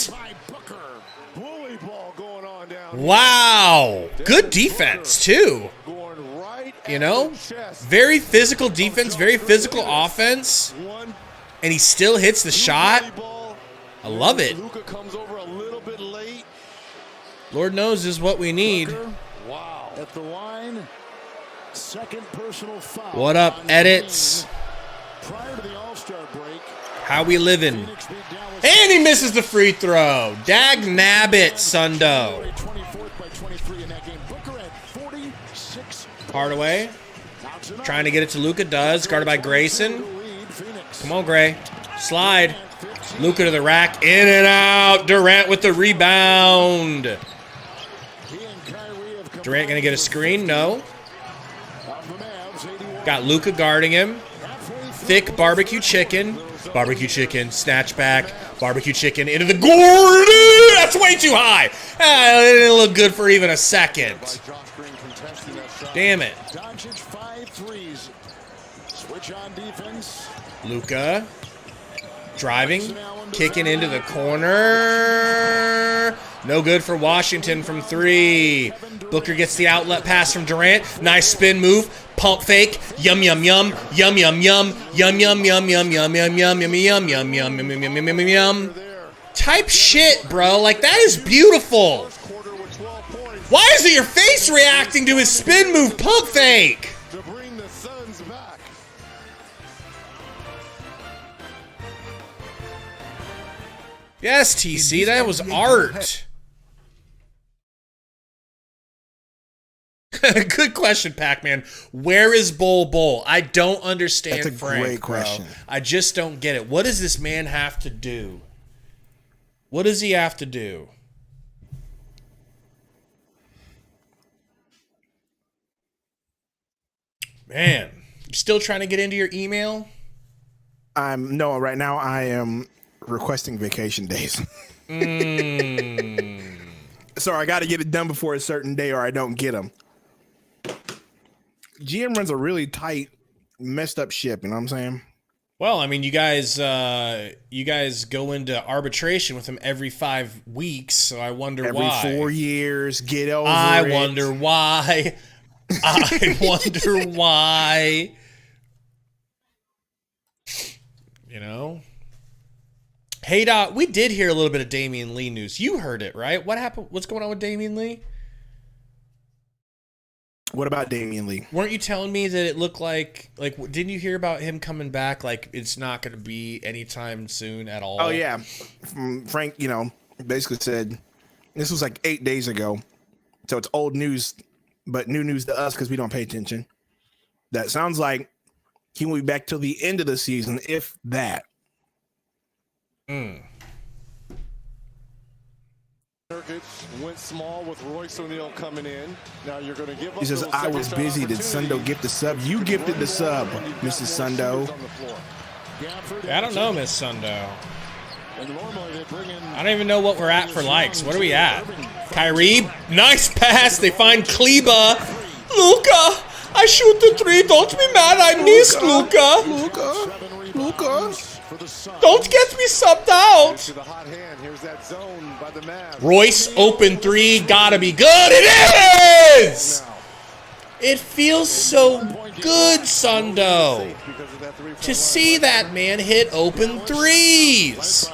bully ball going on down. Wow. Good defense, too. Going right You know? at the chest. Very physical defense, very physical offense. One And he still hits the shot. bully ball. I love it. Luka comes over a little bit late. Lord knows this is what we need. Wow. At the line. Second personal foul. What up, on edits? Green. Prior to the All-Star break, How we living? Phoenix beat Dallas. And he misses the free throw. Dag nabbit, Sundo. 24th by 23 in that game. Booker at 46. Hardaway Now tonight, trying to get it to Luka. Does. Guarded by Grayson. lead Phoenix. Come on, Gray. Slide. Luka to the rack. In and out. Durant with the rebound. He and Kyrie have Durant going to get a screen? No. of the Mavs, 81. Got Luka guarding him. Thick barbecue chicken. Barbecue chicken. Snatch back. Barbecue chicken into the Gordon. That's way too high. It didn't look good for even a second. Josh Green contesting that shot. Damn it. Doncic 5 threes. Switch on defense. Luka driving, kicking into the corner. No good for Washington from three. Booker gets the outlet pass from Durant. Nice spin move. Pump fake. Yum yum yum. Yum yum yum. Yum yum yum yum yum yum yum yum yum yum yum yum yum yum yum yum. Type shit, bro. Like that is beautiful. Quarter with 12 points Why is it your face reacting to his spin move pump fake? to bring the Suns back. Yes, TC, that was art. Good question, Pac-Man. Where is Bull? I don't understand. That's a Frank, great question. bro. I just don't get it. What does this man have to do? What does he have to do? Man, you still trying to get into your email? No, right now I am requesting vacation days. So I got to get it done before a certain day or I don't get them. GM runs a really tight, messed up ship, you know what I'm saying? Well, I mean, you guys go into arbitration with him every 5 weeks, so I wonder why. Every 4 years, get over it. I wonder why. I wonder why. You know? Hey, Doc, we did hear a little bit of Damian Lee news. You heard it, right? What happened? What's going on with Damian Lee? What about Damian Lee? Weren't you telling me that it looked like didn't you hear about him coming back? Like it's not going to be anytime soon at all. Oh yeah, Frank, basically said this was like 8 days ago, so it's old news, but new news to us because we don't pay attention. That sounds like he will be back till the end of the season, if that. Went small with Royce O'Neal coming in. Now you're going to give up. He says, I was busy. Did Sundo gift the sub? You gifted the sub, Mrs. Sundo. I don't know, Miss Sundo. I don't even know what we're at for likes. What are we at? Kyrie, nice pass. They find Kleba. Luka, I shoot the three. Don't be mad. I missed Luka. Don't get me subbed out. Royce, open three. Gotta be good. It is! It feels so good, Sundo, to see that man hit open threes.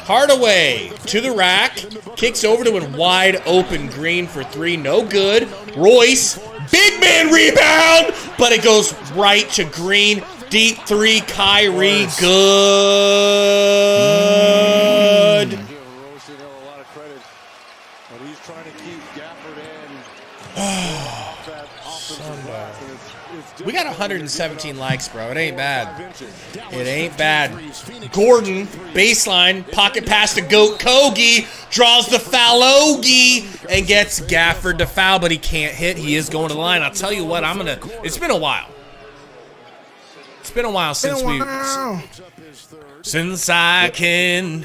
Hardaway to the rack. Kicks over to a wide open Green for three. No good. Royce, big man rebound, but it goes right to Green. Deep three, Kyrie, good. We got 117 likes, bro. It ain't bad. It ain't bad. Gordon, baseline, pocket pass to Goat Kogi, draws the foul and gets Gafford to foul, but he can't hit. He is going to the line. I'll tell you what, it's been a while. It's been a while since since I can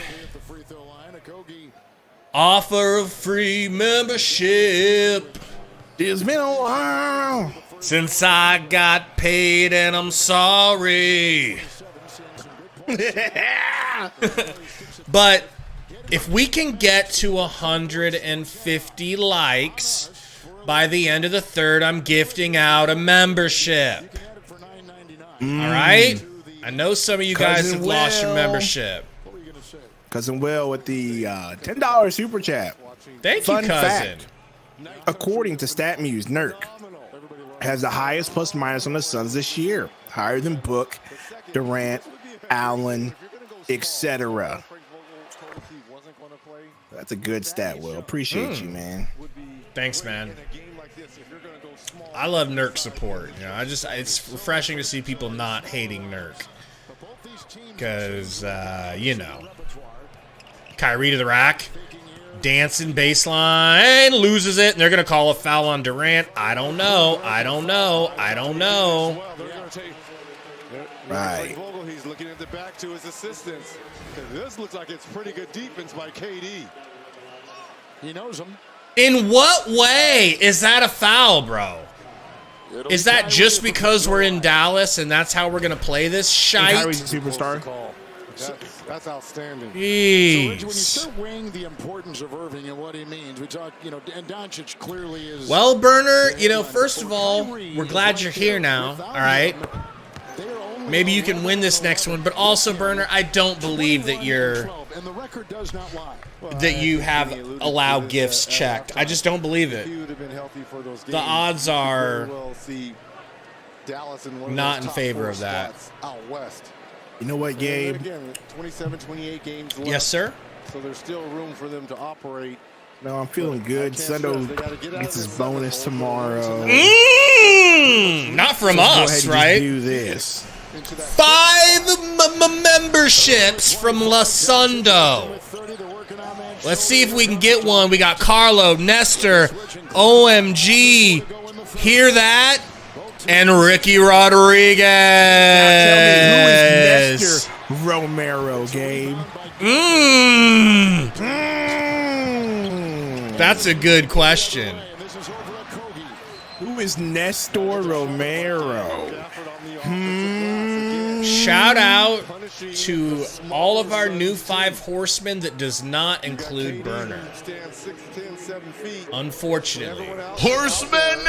offer a free membership. It's been a while since I got paid, and I'm sorry. But if we can get to 150 likes by the end of the third, I'm gifting out a membership. All right? I know some of you guys have lost your membership. Cousin Will with the $10 super chat. Thank you, cousin. Fact, according to StatMuse, Nurk has the highest plus minus on the Suns this year, higher than Book, Durant, Allen, etc. That's a good stat, Will. Appreciate you, man. Thanks, man. I love Nurk support. It's refreshing to see people not hating Nurk. Because, Kyrie to the rack. Dancing baseline. Loses it. And they're going to call a foul on Durant. I don't know. Right. He's looking at the back to his assistants. This looks like it's pretty good defense by KD. He knows him. In what way is that a foul, bro? Is that just because we're in Dallas and that's how we're going to play this shite? Kyrie's a superstar. That's outstanding. Jeez. So when you start weighing the importance of Irving and what he means, we talk, and Doncic clearly is. Well, Burner, first of all, we're glad you're here now, all right? Maybe you can win this next one, but also, Burner, I don't believe that you have allow gifts checked. I just don't believe it. The odds are not in favor of that. You know what, Gabe? Again, 27, 28 games left. Yes, sir. So there's still room for them to operate. No, I'm feeling good. Sundo gets his bonus tomorrow. Not from So go ahead us, and right? just do this. 5 memberships from Sundo. Let's see if we can get one. We got Carlo, Nestor, OMG. Hear that? And Ricky Rodriguez. Now tell me, who is Nestor Romero, Gabe? That's a good question. Who is Nestor Romero? Shout out to all of our new 5 horsemen that does not include Burner. Unfortunately. Horsemen!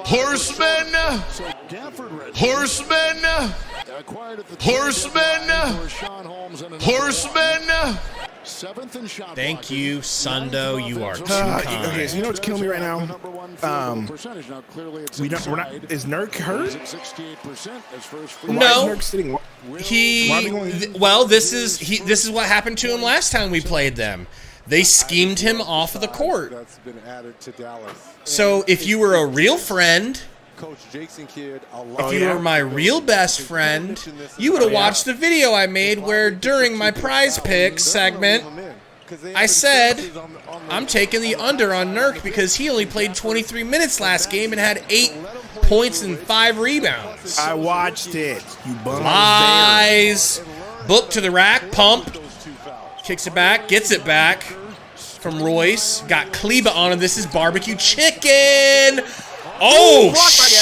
Horsemen! Horsemen! Horsemen! Horsemen! Thank you, Sundo. You are too kind. Okay, so you know what's killing me right now? We're not. Is Nurk hurt? No. Why is Nurk sitting? This is what happened to him last time we played them. They schemed him off of the court. So if you were a real friend, if you were my real best friend, you would have watched the video I made where during my prize pick segment, I said I'm taking the under on Nurk because he only played 23 minutes last game and had 8 points and 5 rebounds. I watched it. You bum. Lies. Book to the rack, pump. Kicks it back, gets it back from Royce. Got Kleba on him. This is barbecue chicken. Oh,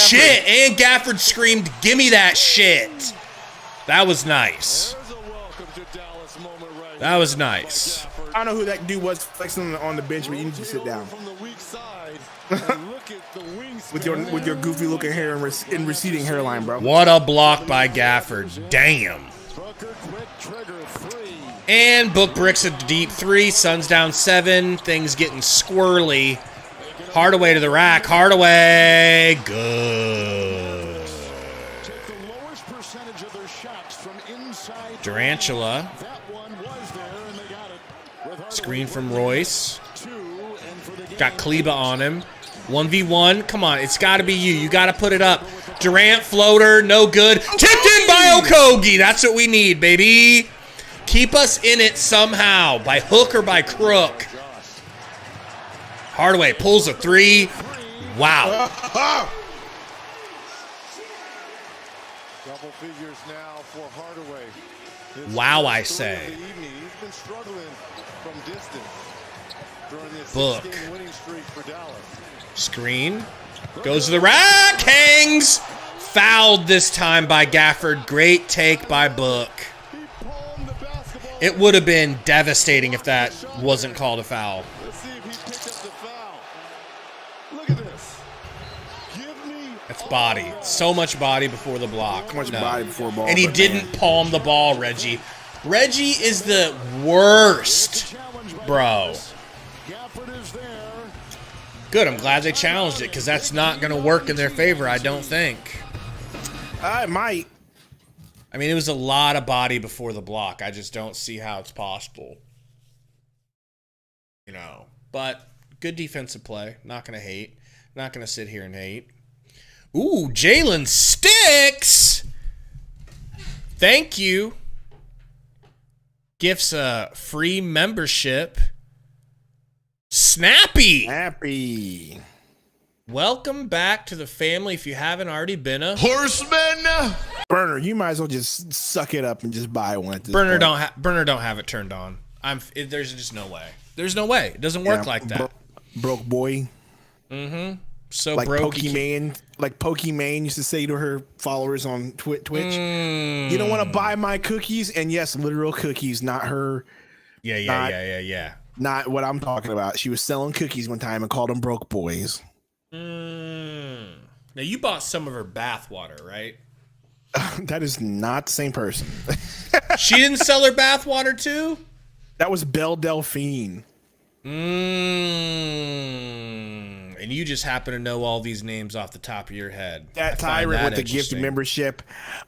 shit. And Gafford screamed, "Give me that shit." That was nice. That was nice. I don't know who that dude was flexing on the bench, but you need to sit down. with your goofy looking hair and receding hairline, bro. What a block by Gafford. Damn. And Book bricks a deep 3. Suns down 7. Things getting squirrely. Hardaway to the rack. Hardaway. Good. Durantula. Screen from Royce. Got Kleba on him. 1v1. Come on, it's got to be you. You got to put it up. Durant floater, no good. Tipped in by Okogie. That's what we need, baby. Keep us in it somehow, by hook or by crook. Hardaway pulls a 3. Wow. Double figures now for Hardaway. Wow, I say. He's been struggling from distance during this Book. 6-game winning streak for Dallas. Screen. Goes to the rack. Hangs. Fouled this time by Gafford. Great take by Book. It would have been devastating if that wasn't called a foul. Let's see if he picked up the foul. Look at this. Give me That's body. So much body before the block. So much body before ball. And he but didn't palm the ball, Reggie. Reggie is the worst, bro. Good, I'm glad they challenged it, because that's not going to work in their favor, I don't think. It might. I mean, it was a lot of body before the block. I just don't see how it's possible. You know, but good defensive play. Not going to hate. Not going to sit here and hate. Ooh, Jalen Sticks. Thank you. Gifts a free membership. Snappy. Happy. Welcome back to the family if you haven't already been a Horsemen! Burner, you might as well just suck it up and just buy one. At this Burner point. Burner don't have it turned on. There's just no way. There's no way. It doesn't work like that. Broke boy. Mm-hmm. So Like broke. Pokimane used to say to her followers on Twitch, you don't want to buy my cookies, and yes, literal cookies, not her. Yeah. Not what I'm talking about. She was selling cookies one time and called them broke boys. Now you bought some of her bath water, right? That is not the same person. She didn't sell her bath water too? That was Belle Delphine. And you just happen to know all these names off the top of your head. That tyrant with the gifted membership.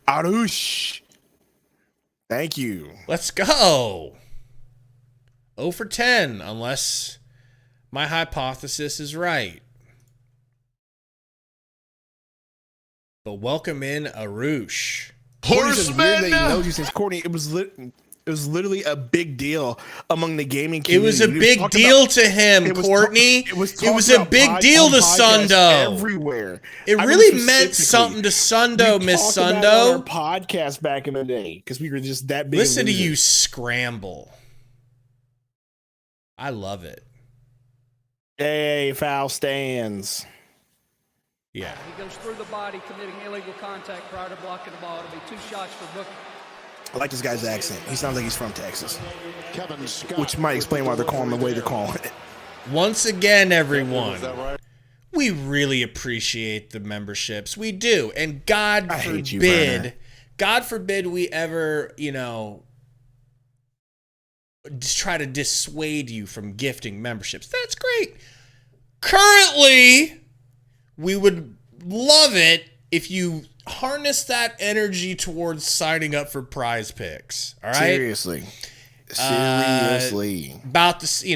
Arush. Thank you. Let's go. 0 for 10, unless my hypothesis is right. But welcome in Arush. Horseman. Courtney, it was literally a big deal among the gaming community. It was a big deal to him, Courtney. It was a big deal to Sundo. Everywhere. It really meant something to Sundo, Miss Sundo. Our podcast back in the day because we were just that big. Listen to you scramble. I love it. Hey, foul stands. Yeah. He goes through the body, committing illegal contact prior to blocking the ball. It'll be 2 shots for Booker. I like this guy's accent. He sounds like he's from Texas, Kevin Scott, which might explain why they're calling the way they're calling it. Once again, everyone, we really appreciate the memberships. We do. And God forbid we ever, try to dissuade you from gifting memberships. That's great. Currently, we would love it if you harness that energy towards signing up for Prize Picks. All right. Seriously. About this, that's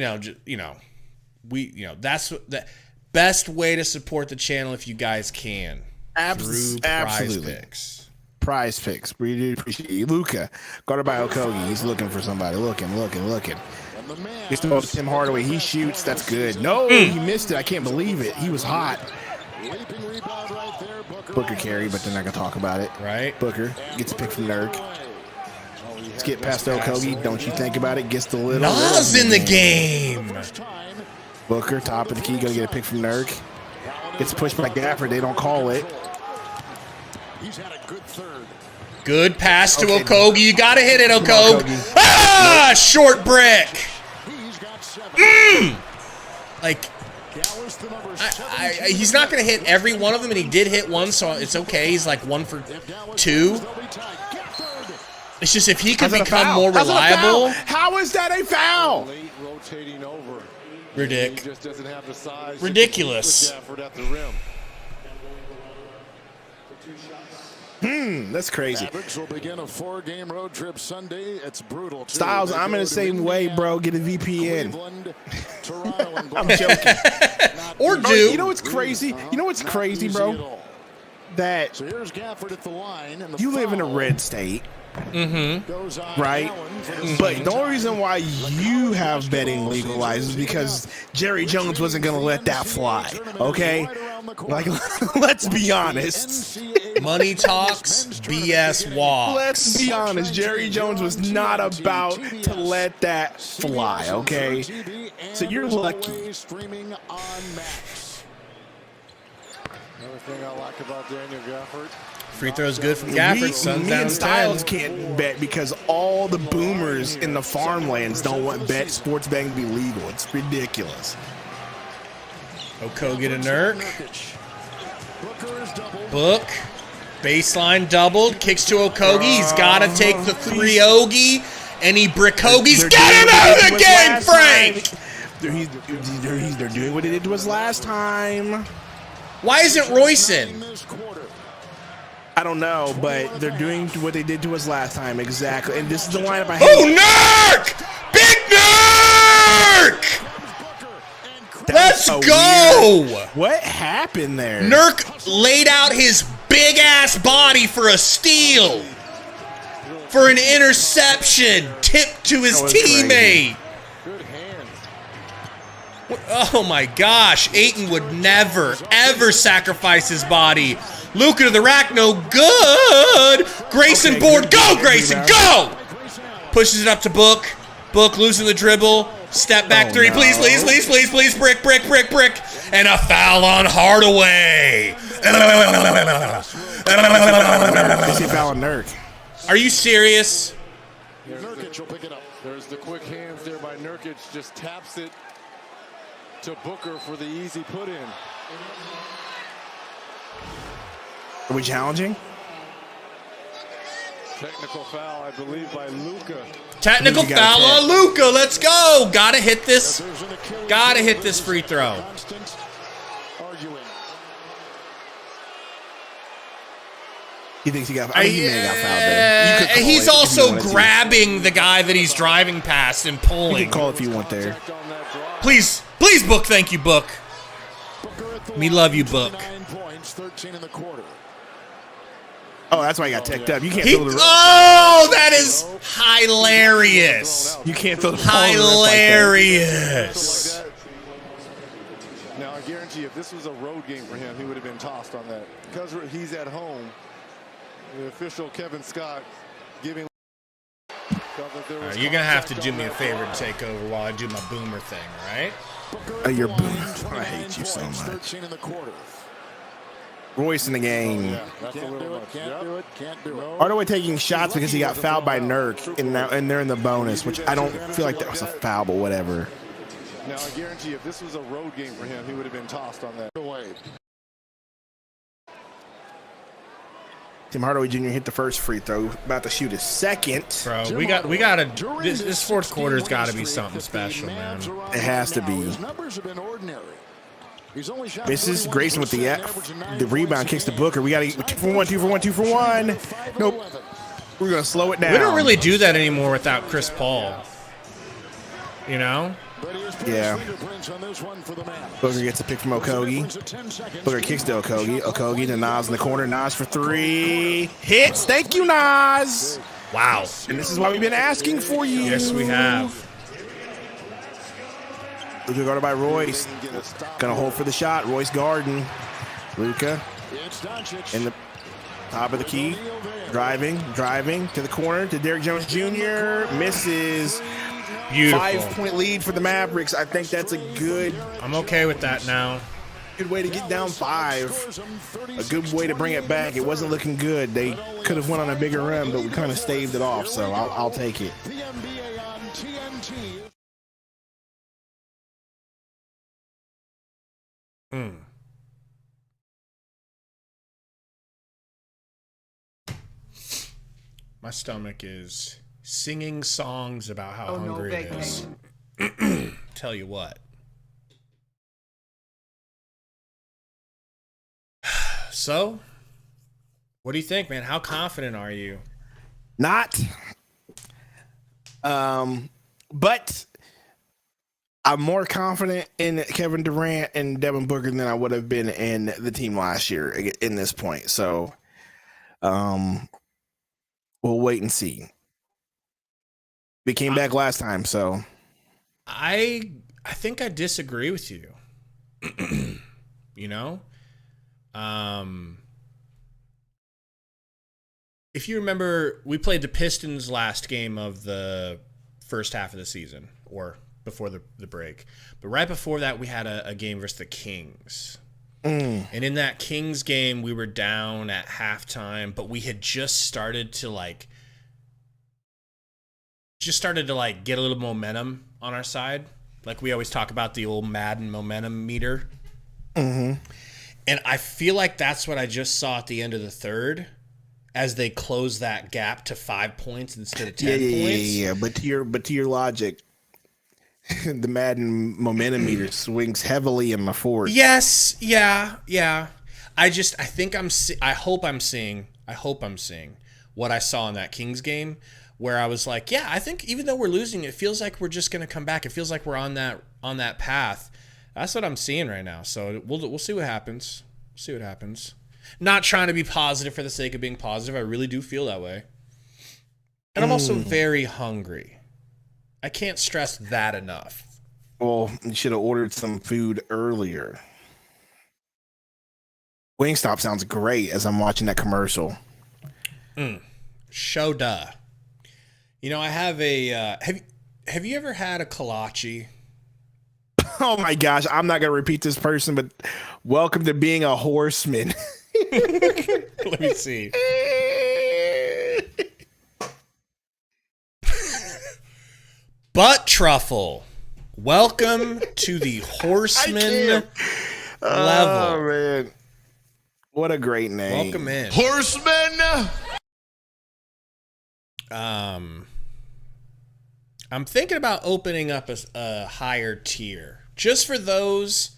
what the best way to support the channel if you guys can. Through Prize Picks. Prize Picks. We do appreciate you. Luka, guarded by Okogie. He's looking for somebody. Looking. He's the Tim Hardaway. He shoots. That's good. No, he missed it. I can't believe it. He was hot. Booker carry, but they're not going to talk about it. Right. Booker gets a pick from Nurk. Let's get past Okogie. Don't you think about it. Gets the little. Nas in the game. Booker, top of the key, going to get a pick from Nurk. Gets pushed by Gafford. They don't call it. He's had a good third. Good pass to Okogie. You got to hit it, Okogie. Ah, short brick. He's got 7. He's not going to hit every one of them, and he did hit one, so it's okay. He's like 1 for 2. It's just if he could become more reliable. How is that a foul? Ridiculous. That's crazy. Mavericks will begin a 4-game road trip Sunday. It's brutal. Styles, I'm in the same way, bro. Get a VPN. I'm joking. Or do. You know what's crazy? Bro? That so here's Gafford at the line. And you live in a red state. Right? But the only reason why you have betting legalized is because Jerry Jones wasn't going to let that fly. Okay? Like, let's be honest. Money talks, BS walks. Let's be honest. Jerry Jones was not about to let that fly. Okay? So you're lucky. Another thing I like about Daniel Gafford. Free throws good from Gafford. Suns Me down and 10. Styles can't bet because all the boomers in the farmlands don't want sports betting to be legal. It's ridiculous. Okogie to Nurk. Book. Baseline doubled. Kicks to Okogie. He's got to take the 3-ogie. And he brick-ogies. Get him out of the game, Frank! They're doing what they did to us last time. Why isn't Royce in? I don't know, but they're doing what they did to us last time. Exactly. And this is the lineup I hate. Oh, Nurk! Big Nurk! Let's go! Weird. What happened there? Nurk laid out his big-ass body for a steal. For an interception. Tipped to his teammate. Good hands. Oh, my gosh. Ayton would never, ever sacrifice his body. Luka to the rack, no good. Grayson board, go Grayson, go! Pushes it up to Book. Book losing the dribble. Step back three, please, brick. And a foul on Hardaway. I see a foul on Nurk. Are you serious? Nurkic will pick it up. There's the quick hands there by Nurkic. Just taps it to Booker for the easy put in. Are we challenging? Technical foul, I believe, by Luka. Technical foul on Luka. Let's go. Gotta hit this. Gotta hit this free throw. He thinks he got. I mean, he may have got fouled there. You could call He's it if you also wanted to. grabbing the guy that he's driving past and You pulling. can call it if you want there. Please, Book. Thank you, Book. We love you, Book. 9 points, 13 in the quarter. Oh, that's why he got ticked up. You can't He, throw the. oh, that is hilarious. You can't throw the ball in the ref like that. Hilarious. Now, I guarantee if this was a road game for him, he would have been tossed on that. Because he's at home, the official Kevin Scott giving. You're going to have to do me a favor and take over while I do my boomer thing, right? You're boomer. I hate you so much. 13 in the quarter. Royce in the game. Can't do it, can't do it. Hardaway taking shots because he got fouled by Nurk, and they're in the bonus, which I don't feel like that was a foul, but whatever. Now, I guarantee if this was a road game for him, he would have been tossed on that. Tim Hardaway Jr. hit the first free throw, about to shoot his second. Bro, we got to this fourth quarter's got to be something special, man. It has to be. His numbers have been ordinary. He's only shot Misses 31%, Grayson with the averaging 9 rebound, kicks to Booker. We got to 2 for 1, 2 for 1, 2 for 1. Nope. We're going to slow it down. We don't really do that anymore without Chris Paul. You know? Yeah. Booker gets a pick from Okogie. Booker kicks to Okogie. Okogie to Nas in the corner. Nas for 3. Hits. Thank you, Nas. Wow. And this is why we've been asking for you. Yes, we have. Luka guarded by Royce. Gonna hold for the shot. Royce guarding. Luka in the top of the key. Driving to the corner to Derrick Jones Jr. Misses. Beautiful. 5-point lead for the Mavericks. I think that's a good. I'm okay with that now. Good way to get down 5. A good way to bring it back. It wasn't looking good. They could have went on a bigger run, but we kind of staved it off. So I'll take it. The NBA on TNT. My stomach is singing songs about how hungry it is. Tell you what. So, what do you think, man? How confident are you? Not. But I'm more confident in Kevin Durant and Devin Booker than I would have been in the team last year in this point. So, we'll wait and see. We came back last time, so I think I disagree with you. You know? If you remember, we played the Pistons last game of the first half of the season, or before the break. But right before that, we had a game versus the Kings. And in that Kings game, we were down at halftime, but we had just started to get a little momentum on our side. Like we always talk about the old Madden momentum meter. Mm-hmm. And I feel like that's what I just saw at the end of the third, as they close that gap to 5 points instead of 10 points. Yeah. But to your logic, the Madden momentum meter swings heavily in my forward. Yes, yeah. I hope I'm seeing what I saw in that Kings game, where I was like, yeah, I think even though we're losing, it feels like we're just going to come back. It feels like we're on that path. That's what I'm seeing right now. So we'll see what happens. See what happens. Not trying to be positive for the sake of being positive. I really do feel that way. And I'm also very hungry. I can't stress that enough. Well, you should have ordered some food earlier. Wingstop sounds great as I'm watching that commercial. Show duh. You know, I have a have you ever had a kolache? Oh my gosh, I'm not gonna repeat this person, but welcome to being a horseman. Let me see. Butt truffle. Welcome to the horseman level. Oh man, what a great name! Welcome in, Horseman. I'm thinking about opening up a higher tier just for those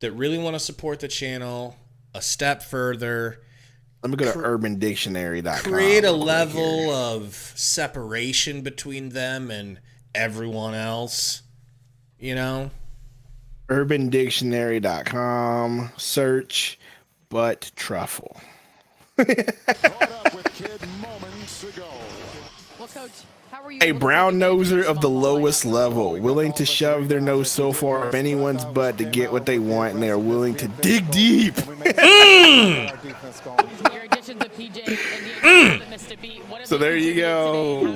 that really want to support the channel a step further. Let me go to UrbanDictionary.com. Create a level of separation between them and everyone else. You know? UrbanDictionary.com. Search butt truffle. Well, Coach, how are you? A brown noser of the lowest level, willing to shove their nose so far up anyone's butt to get what they want, and they are willing to dig deep. So there you go.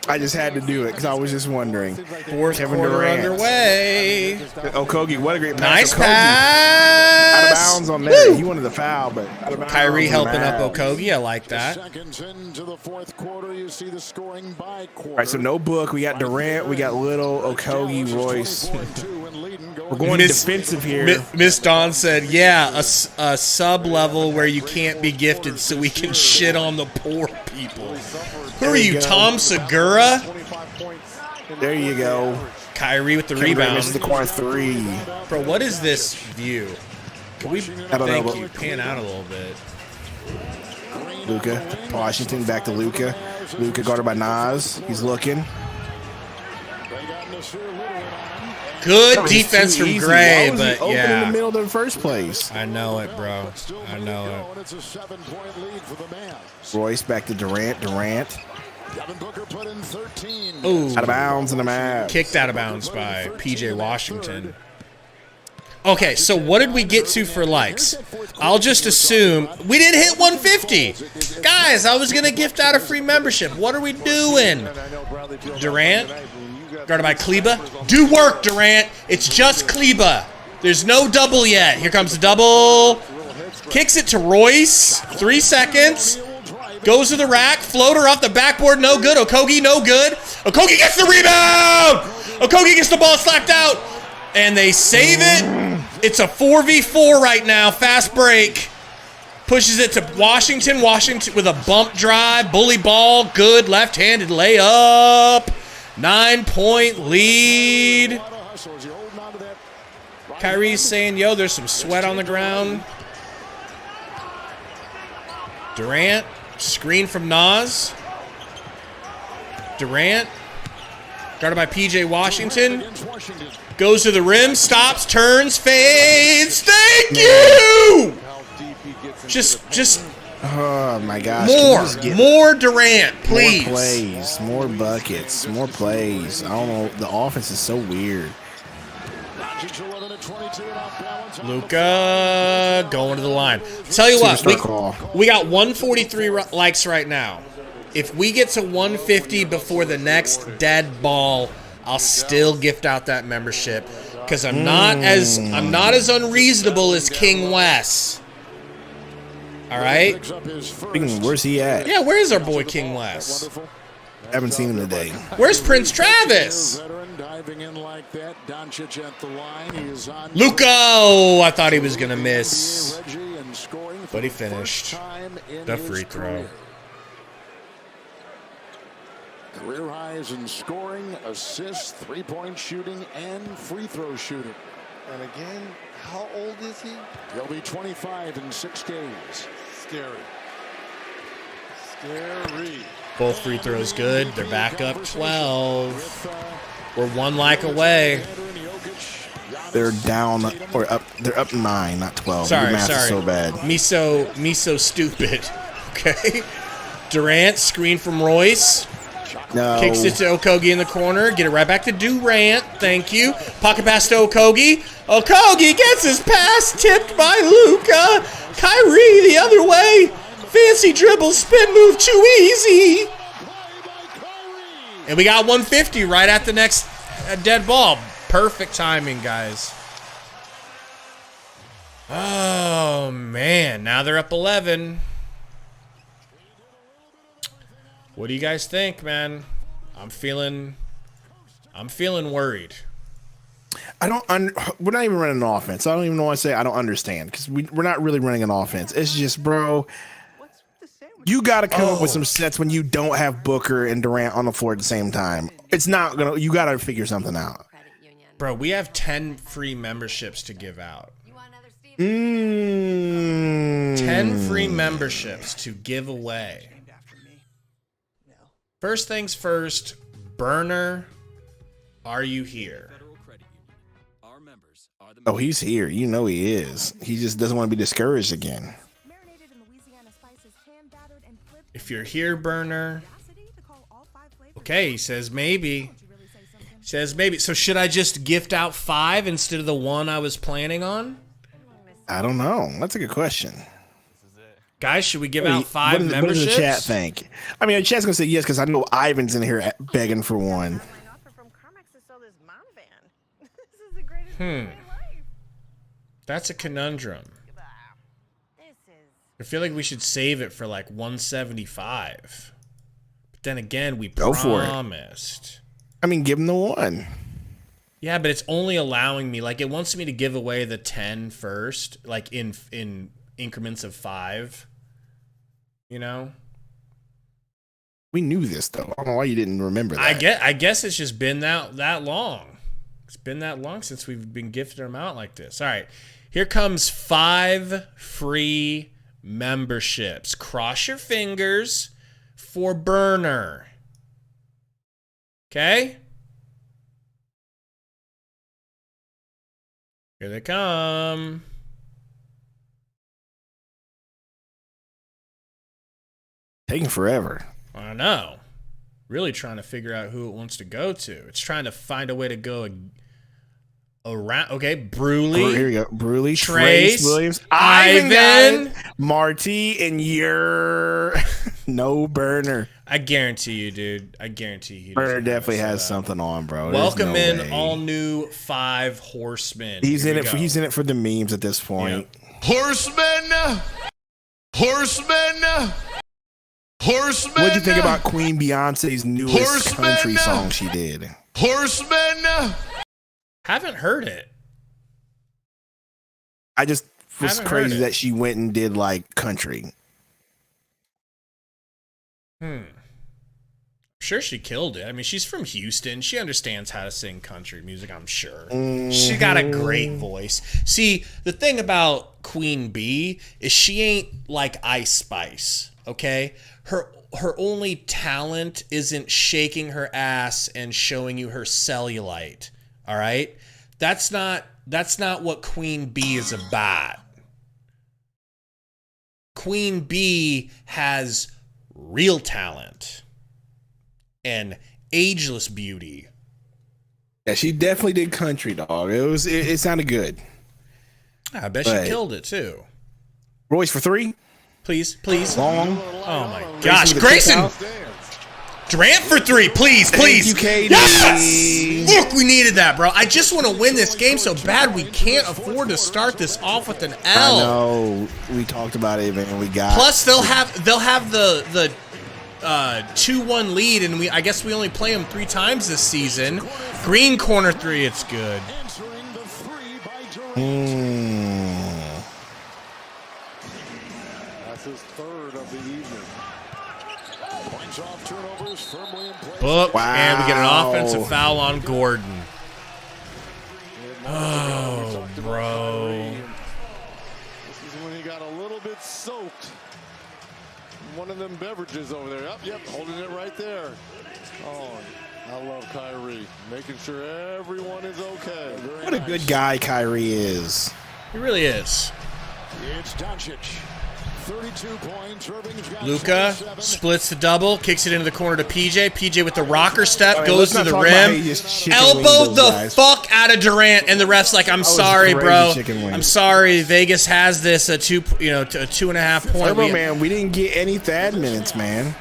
I just had to do it because I was just wondering. Fourth Kevin quarter Durant. underway. Okogie, what a great pass. Nice Okogie. pass. Out of bounds on there. He wanted the foul, but out of bounds. Kyrie on helping up bounds. Okogie. I like that. Seconds into the fourth quarter, you see the scoring by quarter. All right, so no Book. We got Durant. We got Little, Okogie, Royce. We're going defensive here. Miss Dawn said, yeah, a sub-level where you can't be gifted so we can shit on the poor people. Who are you, Tom Segura? There you go. Kyrie with the Kevin Durant rebound. misses the corner three. Bro, what is this view? Can we, I don't know, thank but- you, pan out a little bit? Luka, Washington, back to Luka. Luka guarded by Nas. He's looking. Good That was defense too from easy. Gray, Why was he but open in the yeah. middle in the first place. I know it, bro. I know it. It's a 7-point lead for the Mavs. Royce back to Durant. Durant Devin Booker put in 13. Ooh, out of bounds in the Mavs. kicked out of bounds by PJ Washington. Okay, so what did we get to for likes? I'll just assume we didn't hit 150. Guys, I was going to gift out a free membership. What are we doing? Durant, guarded by Kleba. Do work, Durant. It's just Kleba. There's no double yet. Here comes the double. Kicks it to Royce. 3 seconds. Goes to the rack. Floater off the backboard. No good. Okogie, no good. Okogie gets the rebound. Okogie gets the ball slapped out. And they save it. It's a 4v4 right now. Fast break. Pushes it to Washington. Washington with a bump drive. Bully ball. Good left-handed layup. 9-point lead. Kyrie's saying, yo, there's some sweat on the ground. Durant. Screen from Nas. Durant. Guarded by PJ Washington. Goes to the rim, stops, turns, fades. Thank you! Just Oh my gosh. more Durant, please. More plays, more buckets, more plays. I don't know. The offense is so weird. Luka going to the line. Tell you what, we got 143 likes right now. If we get to 150 before the next dead ball, I'll still gift out that membership because I'm not as unreasonable as King Wes. All right. Where's he at? Yeah, where is our boy King Wes? I haven't seen him today. Where's Prince Travis? Luka! Oh, I thought he was gonna miss, but he finished the free throw. Career highs in scoring, assists, three-point shooting, and free throw shooting. And again, how old is he? He'll be 25 in 6 games. Scary. Scary. Both free throws good. They're back up 12. We're 1 like away. They're down or up. They're up 9, not 12. Sorry, Your math sorry. is so bad. Me so stupid. Okay. Durant, screen from Royce. No. Kicks it to Okogie in the corner. Get it right back to Durant. Thank you. Pocket pass to Okogie. Okogie gets his pass tipped by Luka. Kyrie the other way. Fancy dribble, spin move, too easy. And we got 150 right at the next dead ball. Perfect timing, guys. Oh, man. Now they're up 11. What do you guys think, man? I'm feeling worried. We're not even running an offense. I don't even know what to say. I don't understand because we're not really running an offense. It's just, bro, you got to come up with some sets when you don't have Booker and Durant on the floor at the same time. It's not gonna. You got to figure something out. Bro, we have 10 free memberships to give out. 10 free memberships to give away. First things first, Burner, are you here? Oh, he's here. You know he is. He just doesn't want to be discouraged again. If you're here, Burner. Okay, he says maybe. He says maybe. So should I just gift out 5 instead of the 1 I was planning on? I don't know. That's a good question. Guys, should we give out 5 memberships? What does the chat think? I mean, the chat's going to say yes because I know Ivan's in here begging for one. That's a conundrum. I feel like we should save it for like 175. But then again, we promised. I mean, give him the 1. Yeah, but it's only allowing me, like, it wants me to give away the 10 first, like in increments of 5. You know? We knew this though. I don't know why you didn't remember that. I guess it's just been that long. It's been that long since we've been gifting them out like this. All right. Here comes 5 free memberships. Cross your fingers for Burner. Okay? Here they come. Taking forever. I know. Really trying to figure out who it wants to go to. It's trying to find a way to go around. Okay, Bruley. Here we go. Bruley, Trace Williams, Ivan, Marty, and your no Burner. I guarantee you, dude. I guarantee you. Burner definitely has something on, bro. Welcome in all new 5 horsemen. He's in it. He's in it for the memes at this point. Yep. Horsemen. Horsemen. Horsemen. What'd you think about Queen Beyonce's newest country song she did? Horsemen. Haven't heard it. I just was crazy that she went and did like country. I'm sure she killed it. I mean, she's from Houston. She understands how to sing country music, I'm sure. She got a great voice. See, the thing about Queen Bee is she ain't like Ice Spice, okay? Her only talent isn't shaking her ass and showing you her cellulite, all right? That's not what Queen Bee is about. Queen Bee has real talent and ageless beauty. Yeah, she definitely did country, dog. It sounded good. I bet she killed it too. Royce for 3. Please. Long. Oh my gosh, Grayson. Durant for 3, please. Thank you, KD. Yes! Look, we needed that, bro. I just want to win this game so bad we can't afford to start this off with an L. I know. We talked about it, man. We got. Plus, they'll have the 2-1 lead, and I guess we only play them 3 times this season. Green corner 3, it's good. That's his 3rd of the evening. Points off, turnovers firmly in place. Book, and we get an offensive foul on Gordon. Oh, bro. This is when he got a little bit soaked. One of them beverages over there. Yep, holding it right there. Oh, I love Kyrie. Making sure everyone is okay. What a good guy Kyrie is. He really is. It's Doncic. 32 points. Luka splits the double, kicks it into the corner to PJ. PJ with the rocker step, goes to the rim, elbowed the fuck out of Durant, and the ref's like, "I'm sorry, bro. I'm sorry. Vegas has this a 2.5 point." Turbo man, we didn't get any Thad minutes, man.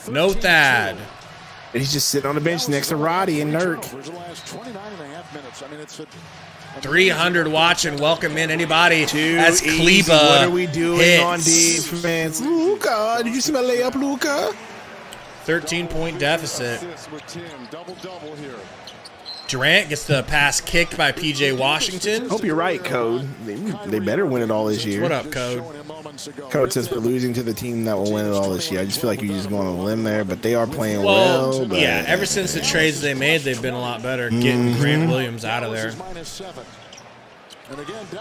No Thad. He's just sitting on the bench next to Roddy and Nurk. 300 watching. Welcome in anybody. That's Kleba. What are we doing on defense? Luka, did you see my layup, Luka? 13-point deficit. Durant gets the pass kicked by P.J. Washington. Hope you're right, Code. They better win it all this year. What up, Code? Code says we're losing to the team that will win it all this year. I just feel like you're just going on a limb there, but they are playing well. But yeah, ever since the trades they made, they've been a lot better getting Grant Williams out of there.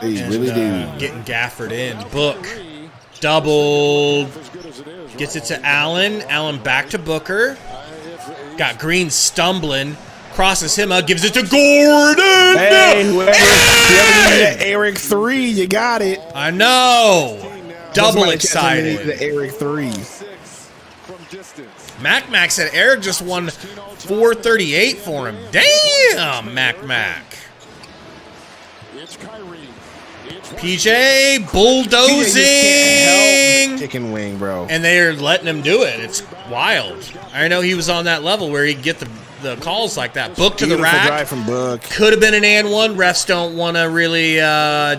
They really do. Getting Gafford in. Book. Doubled. Gets it to Allen. Allen back to Booker. Got Green stumbling. Crosses him out. Gives it to Gordon. Hey, whoever needed Eric 3, you got it. I know. Double excited. The Eric 3. Mac said Eric just won 438 for him. Damn, Mac. PJ bulldozing. Chicken wing, bro. And they're letting him do it. It's wild. I know he was on that level where he'd get the calls like that. Book to the rack. Drive from Book. Could have been an and one. Refs don't want to really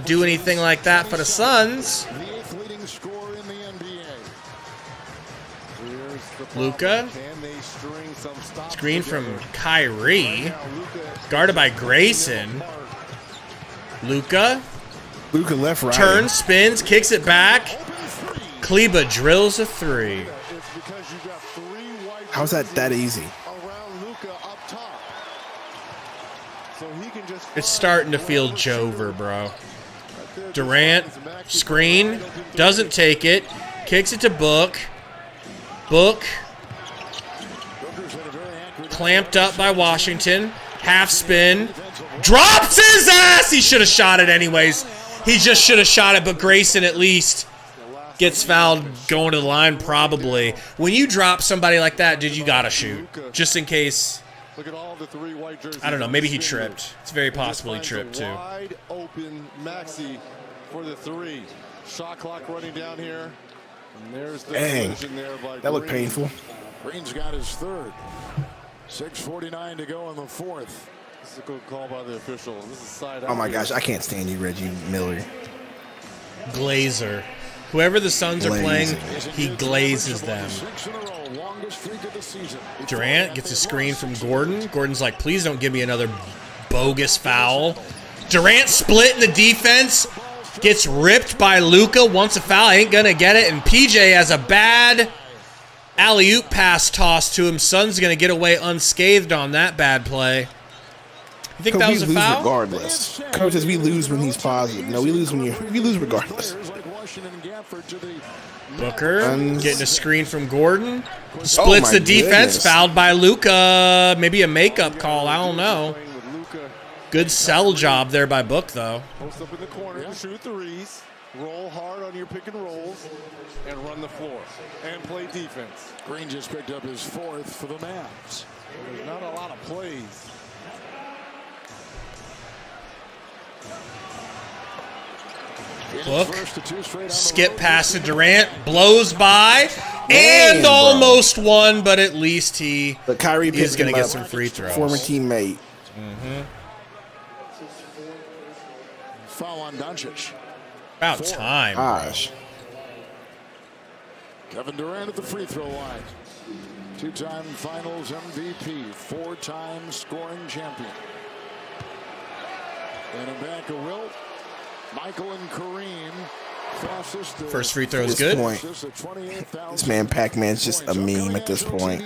do anything like that for the Suns. Luka. Screen from Kyrie. Guarded by Grayson. Luka left, right. Turns, spins, kicks it back. Kleba drills a 3. How's that easy? It's starting to feel Jover, bro. Durant, screen, doesn't take it. Kicks it to Book. Book. Clamped up by Washington. Half spin. Drops his ass! He should have shot it anyways. He just should have shot it, but Grayson at least gets fouled going to the line probably. When you drop somebody like that, dude, you gotta shoot. Just in case. I don't know, maybe he tripped. It's very possible he tripped too. Wide open Maxey for the 3. Shot clock running down here. And there's the collision there by that looked painful. Green's got his 3rd. 6:49 to go in the 4th. This is a good call by the official. This is side out. Oh my gosh, I can't stand you, Reggie Miller. Glazer. Whoever the Suns are playing, he glazes them. Durant gets a screen from Gordon. Gordon's like, please don't give me another bogus foul. Durant split in the defense. Gets ripped by Luka. Wants a foul. Ain't going to get it. And PJ has a bad alley-oop pass tossed to him. Suns going to get away unscathed on that bad play. You think that was a foul? Regardless. Coach says we lose when he's positive. No, we lose regardless. Booker getting a screen from Gordon. Splits the defense. Goodness. Fouled by Luka. Maybe a makeup call. I don't know. Good sell job there by Book, though. Post up in the corner, shoot threes, roll hard on your pick and rolls, and run the floor. And play defense. Green just picked up his 4th for the Mavs. There's not a lot of plays. Book, skip pass to Durant, blows by, and almost won, but at least he is going to get some free throws. Former teammate. Foul on Doncic. About time. Gosh. Kevin Durant at the free throw line. 2-time Finals MVP, 4-time scoring champion. And a back of Wilt. Michael and Kareem. First free throw is good. This man Pac-Man's just a meme at this point.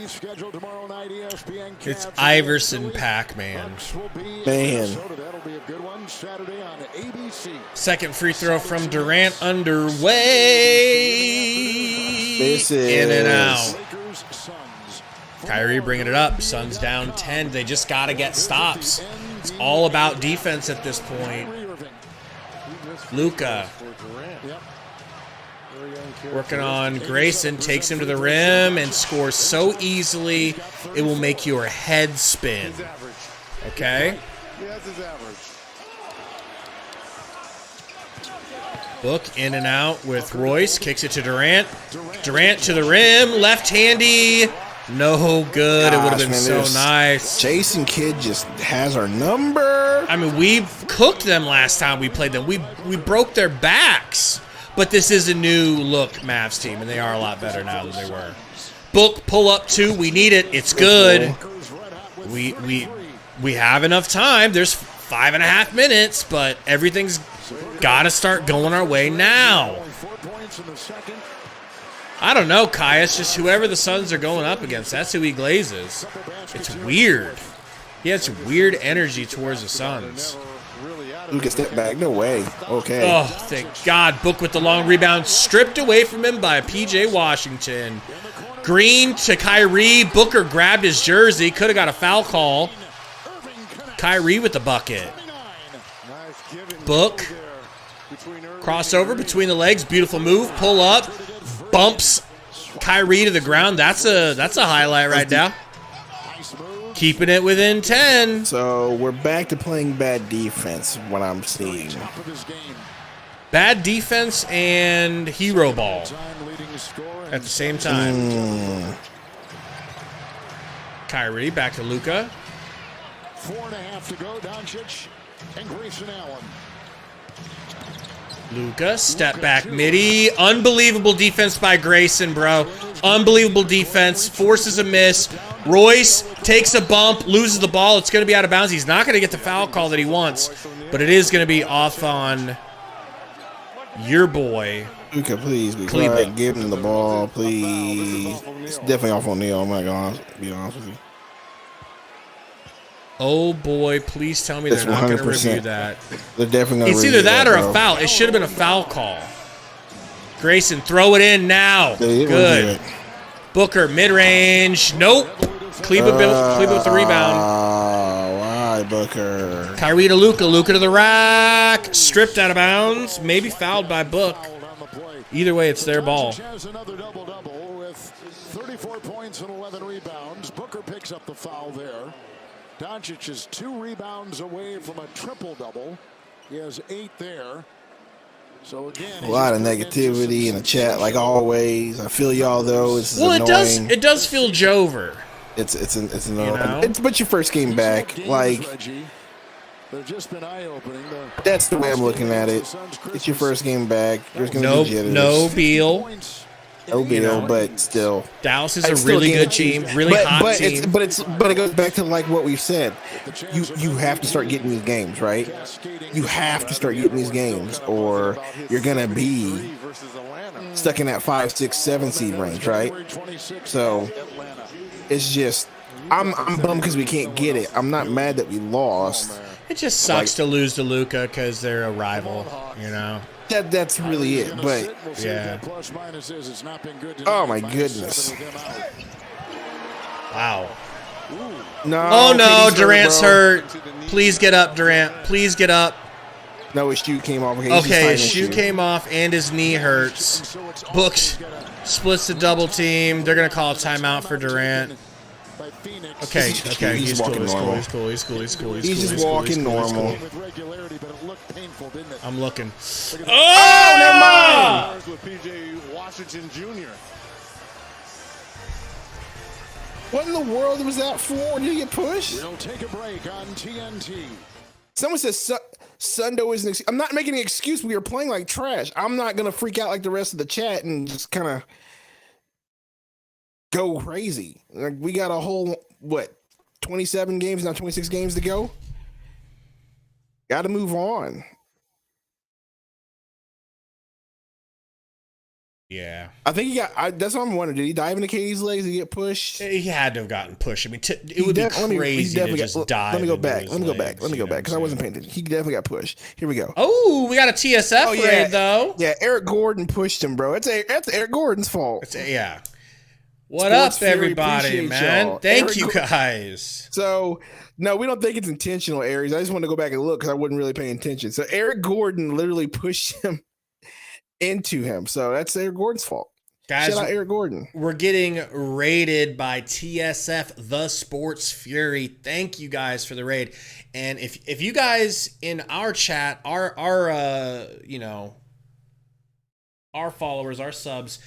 It's Iverson Pac-Man. Man. Second free throw from Durant underway. This is in and out. Kyrie bringing it up. Suns down 10. They just got to get stops. It's all about defense at this point. Luka working on Grayson, takes him to the rim and scores so easily it will make your head spin. Okay? Book in and out with Royce, kicks it to Durant. Durant to the rim, left-handy. No good. It would have been so nice. Jason Kidd just has our number. I mean, we cooked them last time we played them. We broke their backs. But this is a new look Mavs team, and they are a lot better now than they were. Book, pull up 2. We need it. It's good. We have enough time. There's 5.5 minutes, but everything's got to start going our way now. I don't know, Kai. It's just whoever the Suns are going up against, that's who he glazes. It's weird. He has weird energy towards the Suns. Really Luka step back. No way. Okay. Oh, thank God. Book with the long rebound. Stripped away from him by P.J. Washington. Green to Kyrie. Booker grabbed his jersey. Could have got a foul call. Kyrie with the bucket. Book. Crossover between the legs. Beautiful move. Pull up. Bumps Kyrie to the ground. That's a highlight right now. Keeping it within 10. So we're back to playing bad defense, what I'm seeing. Bad defense and hero ball at the same time. Kyrie back to Luka. 4.5 to go. Doncic and Grayson Allen. Luka, step back midi. Unbelievable defense by Grayson, bro. Unbelievable defense. Forces a miss. Royce takes a bump, loses the ball. It's going to be out of bounds. He's not going to get the foul call that he wants, but it is going to be off on your boy. Luka, please be Cleveland. quiet. Give him the ball, please. It's definitely off on Neil. I'm not going to be honest with you. Oh, boy. Please tell me they're not going to review that. They're definitely going to It's review either that or bro. a foul. It should have been a foul call. Grayson, throw it in now. They didn't Good. review it. Booker, mid-range. Nope. Cleveland with the rebound. Why, Booker? Kyrie to Luka. Luka to the rack. Stripped out of bounds. Maybe fouled by Book. Either way, it's their ball. Has another double-double with 34 points and 11 rebounds. Booker picks up the foul there. Doncic is 2 rebounds away from a triple-double. He has 8 there. So again, A lot of negativity in the chat, like always. I feel y'all though. It's annoying. It does feel Jover. It's annoying. You know? But your first game back, like they've just been eye-opening. that's the way I'm looking at it. It's your first game back. There's gonna be jitters. No Beal. No Beal, but still, Dallas is I a still really can't good team, achieve- really hot team. But it goes back to like what we've said. You have to start getting these games, right? You have to start getting these games, or you're gonna be stuck in that 5, 6, 7 seed range, right? So it's just I'm bummed because we can't get it. I'm not mad that we lost. It just sucks to lose to Luka because they're a rival, you know. That's really it. But yeah. Oh my goodness. Wow. No. Oh no, KD's Durant's bro. hurt. Please get up, Durant. Please get up. No, his shoe came off. Okay, his shoe came off and his knee hurts. Books splits the double team. They're gonna call a timeout for Durant. Okay, He's walking normal. He's cool. He's just walking normal. I'm looking. Oh, never mind. With P.J. Washington Jr. What in the world was that for? Did he get pushed? We'll take a break on TNT. Someone says Sundo is an excuse. I'm not making an excuse. We are playing like trash. I'm not going to freak out like the rest of the chat and just kind of go crazy. Like, we got a whole, 27 games, now 26 games to go? Got to move on. Yeah. I think he got, that's what I'm wondering. Did he dive into KD's legs and get pushed? He had to have gotten pushed. I mean, it would be crazy to just dive. Let me go back into because I wasn't paying attention. He definitely got pushed. Here we go. Oh, we got a TSF raid, though. Yeah, Eric Gordon pushed him, bro. That's Eric Gordon's fault. Yeah. What Sports up, Fury, everybody, appreciate man? y'all. Thank Eric you, guys. So, no, we don't think it's intentional, Aries. I just want to go back and look because I wasn't really paying attention. So, Eric Gordon literally pushed him into him. So, that's Eric Gordon's fault. Guys, shout out Eric Gordon. We're getting raided by TSF, the Sports Fury. Thank you guys for the raid. And if you guys in our chat, our followers, our subs,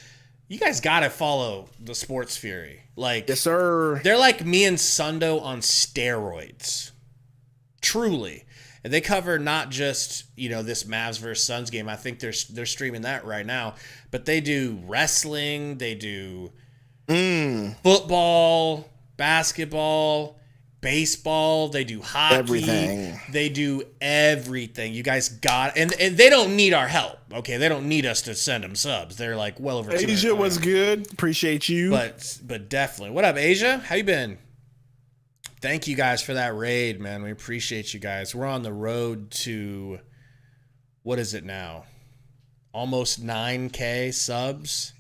you guys gotta follow the Sports Fury. Like, yes, sir. They're like me and Sundo on steroids. Truly. And they cover not just, this Mavs versus Suns game. I think they're streaming that right now. But they do wrestling, they do football, basketball, baseball, they do hockey. Everything. They do everything. You guys got, and they don't need our help. Okay, they don't need us to send them subs. They're like well over 200. Asia was good. Appreciate you. But definitely. What up, Asia? How you been? Thank you guys for that raid, man. We appreciate you guys. We're on the road to, what is it now? Almost 9K subs.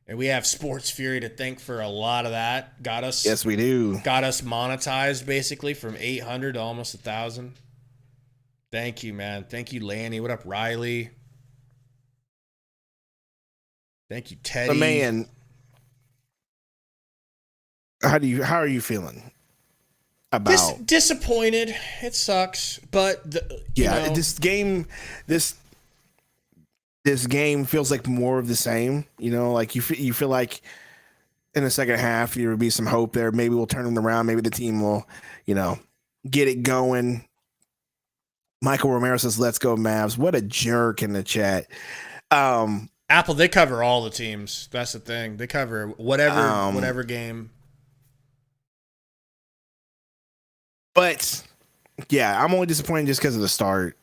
And we have Sports Fury to thank for a lot of that. Got us. Yes, we do. Got us monetized basically from 800 to almost 1,000. Thank you, man. Thank you, Lanny. What up, Riley? Thank you, Teddy. The man. How are you feeling about disappointed? It sucks, but this game feels like more of the same. You know, like you feel like in the second half there would be some hope there. Maybe we'll turn them around. Maybe the team will, get it going. Michael Romero says, "Let's go Mavs." What a jerk in the chat. Apple, they cover all the teams. That's the thing. They cover whatever game. But yeah, I'm only disappointed just because of the start,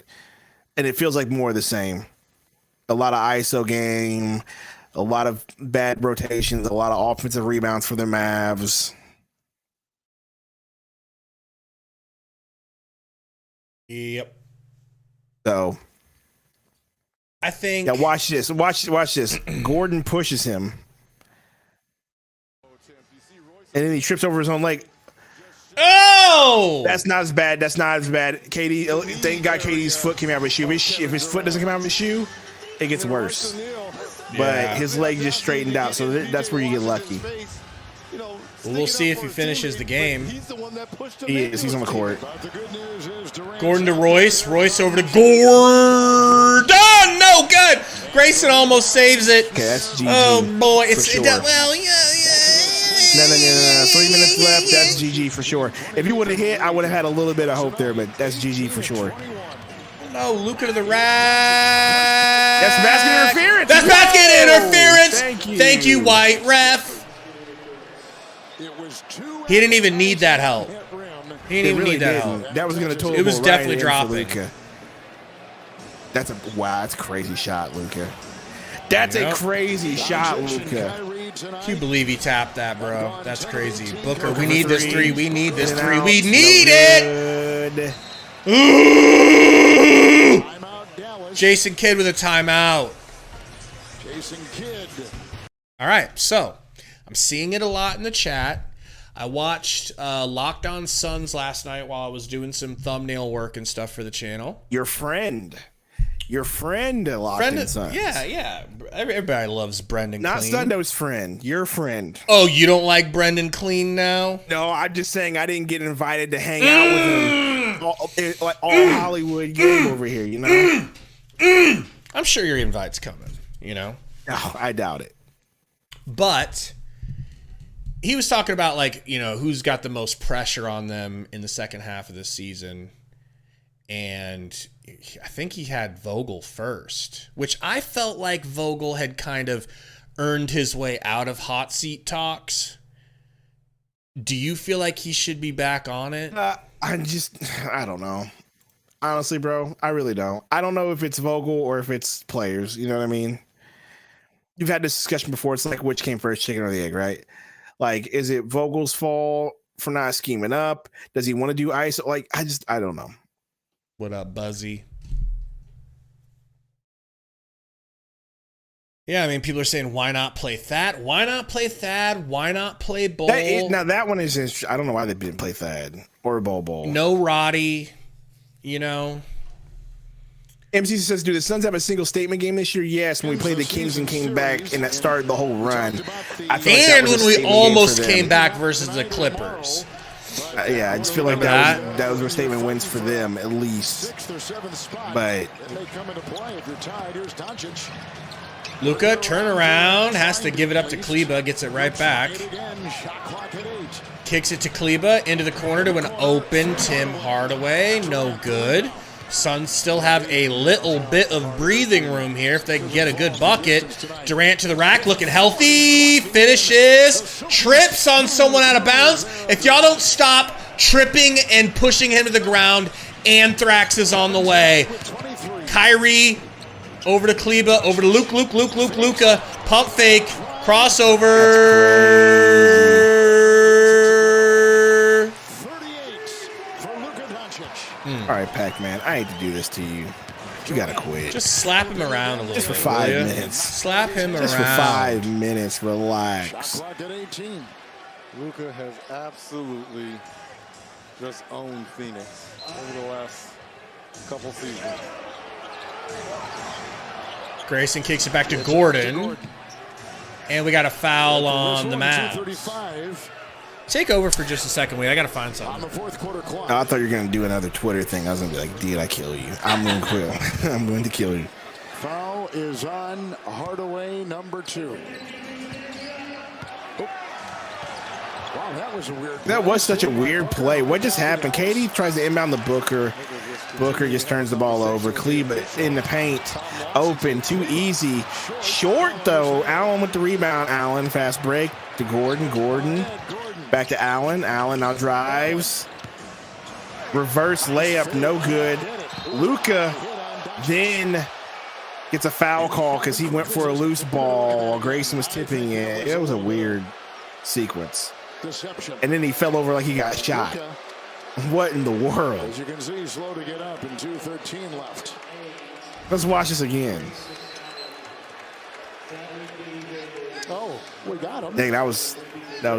and it feels like more of the same. A lot of ISO game, a lot of bad rotations, a lot of offensive rebounds for the Mavs. Yep. So I think. Yeah, watch this. Watch this. Gordon pushes him, and then he trips over his own leg. Oh! That's not as bad. Katie, thank God Katie's foot came out of his shoe. If his foot doesn't come out of his shoe, it gets worse. But his leg just straightened out, so that's where you get lucky. Well, we'll see if he finishes the game. He is. He's on the court. Gordon to Royce. Royce over to Gordon. No good. Grayson almost saves it. Okay, that's GG. Oh boy, yeah. 3 minutes left. That's GG for sure. If he would have hit, I would have had a little bit of hope there, but that's GG for sure. No, Luka to the rack. That's basket interference. That's basket interference. Thank you, White ref. He didn't even need that help. He didn't even need that help. That was going to total. It was definitely dropping. That's a crazy shot, Luka. That's a crazy shot, Luka. Can you believe he tapped that, bro? That's crazy. Booker, we need this three. We need this three. We need it. Ooh! Jason Kidd with a timeout. All right, so I'm seeing it a lot in the chat. I watched Locked On Suns last night while I was doing some thumbnail work and stuff for the channel. Your friend Locked On Suns. Yeah. Everybody loves Brendan Not Clean. Sundo's friend. Your friend. Oh, you don't like Brendan Clean now? No, I'm just saying I didn't get invited to hang out with him. All Hollywood game over here, you know? I'm sure your invite's coming, you know? No, I doubt it. But he was talking about, who's got the most pressure on them in the second half of the season. And I think he had Vogel first, which I felt like Vogel had kind of earned his way out of hot seat talks. Do you feel like he should be back on it? I don't know. Honestly, bro, I really don't. I don't know if it's Vogel or if it's players. You know what I mean? You've had this discussion before. It's like which came first, chicken or the egg, right? Like, is it Vogel's fault for not scheming up? Does he want to do ISO? I don't know. What up, Buzzy? Yeah, I mean, people are saying, why not play Thad? Why not play Thad? Why not play Bull? Now, that one is interesting. I don't know why they didn't play Thad or Bull. No Roddy, you know. MC says, do the Suns have a single statement game this year? Yes, when we played the Kings and came back, and that started the whole run. And when we almost came back versus the Clippers. Yeah, I just feel like that was were statement wins for them, at least. But Luka, turn around, has to give it up to Kleba, gets it right back. Kicks it to Kleba, into the corner to an open Tim Hardaway. No good. Suns still have a little bit of breathing room here if they can get a good bucket. Durant to the rack, looking healthy. Finishes. Trips on someone out of bounds. If y'all don't stop tripping and pushing him to the ground, Anthrax is on the way. Kyrie over to Kleba, over to Luka. Pump fake. Crossover. Pac-Man. I hate to do this to you. You gotta quit. Just slap him around a little bit. Just for 5 will ya? minutes. Slap him Just around. for 5 minutes. Relax. Clock at 18. Luka has absolutely just owned Phoenix over the last couple seasons. Grayson kicks it back to Gordon. And we got a foul on the Mavs. Take over for just a second. Wait, I got to find something. On the fourth quarter clock. I thought you were going to do another Twitter thing. I was going to be like, did I kill you? I'm going to kill. I'm going to kill you. Foul is on Hardaway, number 2. Oh. Wow, that was a weird play. That was such a weird play. What just happened? Katie tries to inbound the Booker. Booker just turns the ball over. Kleba in the paint. Open. Too easy. Short, though. Allen with the rebound. Allen, fast break to Gordon. Gordon. Back to Allen. Allen now drives. Reverse layup. No good. Luka then gets a foul call because he went for a loose ball while Grayson was tipping it. It was a weird sequence. And then he fell over like he got shot. What in the world? As you can see, he's slow to get up and 2:13 left. Let's watch this again. Oh, we got him. Dang, that was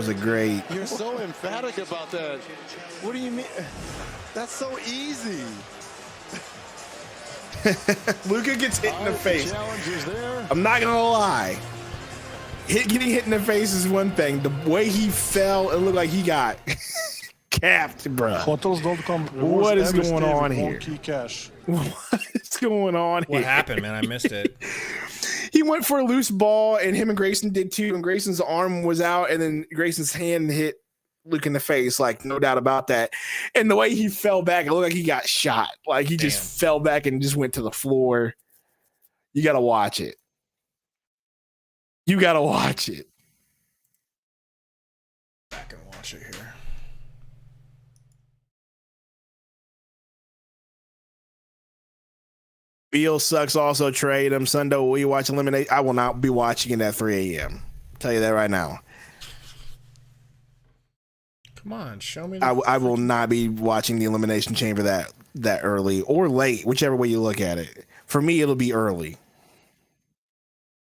a great. You're so emphatic about that. What do you mean? That's so easy. Luka gets hit in the face. Challenge is there. I'm not gonna lie. Getting hit in the face is one thing. The way he fell, it looked like he got capped, bro. Hotels.com. What is going on here? Key cash. What is going on here? What happened, man? I missed it. He went for a loose ball, and him and Grayson did too. And Grayson's arm was out, and then Grayson's hand hit Luke in the face, like no doubt about that. And the way he fell back, it looked like he got shot. Like he just fell back and just went to the floor. You got to watch it. You got to watch it. Back and watch it here. Beal sucks. Also trade him. Sundo, will you watch Eliminate? I will not be watching it at 3 a.m. Tell you that right now. Come on, show me. I will not be watching the Elimination Chamber that early or late, whichever way you look at it. For me, it'll be early.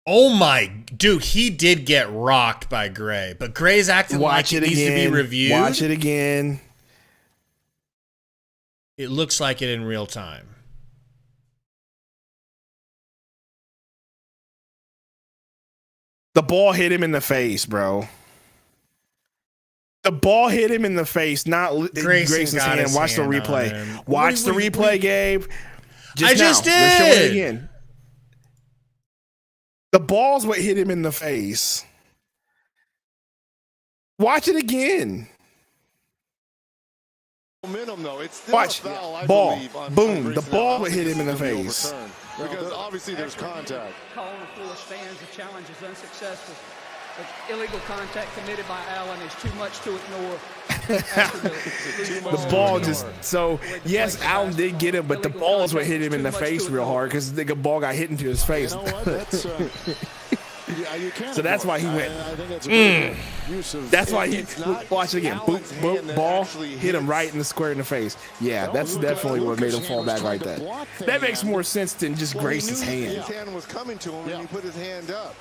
Oh my, dude, he did get rocked by Gray, but Gray's acting like it needs to be reviewed. Watch it again. It looks like it in real time. The ball hit him in the face, bro. The ball hit him in the face, not Grayson's hand. Watch the replay. Watch the replay, Gabe. I just did. They're showing it again. The ball's what hit him in the face. Watch it again. Momentum, though. It's still Watch. a foul, I Ball. believe, on Boom. Grayson The ball Allen. would hit him in the It's gonna be face. overturned, because obviously there's contact. Call on the floor stands. The challenge is unsuccessful. The illegal contact committed by Allen is too much to ignore. The ball just so yes, Allen did get him, but the ball is what hit him in the face real hard because the ball got hit into his face. You know what? That's, you can't So that's why he went. I think that's a good use of. That's why he It's not watch it again. Boop, Allen's hand boop, that ball actually hit him hits. right in the square in the face. Yeah, No, that's Luka- definitely what made him Luka's fall hand was back like trying to that. block the That makes hand. more sense than just Well, he Grayson's knew hand. His hand was coming to him, and he put his hand up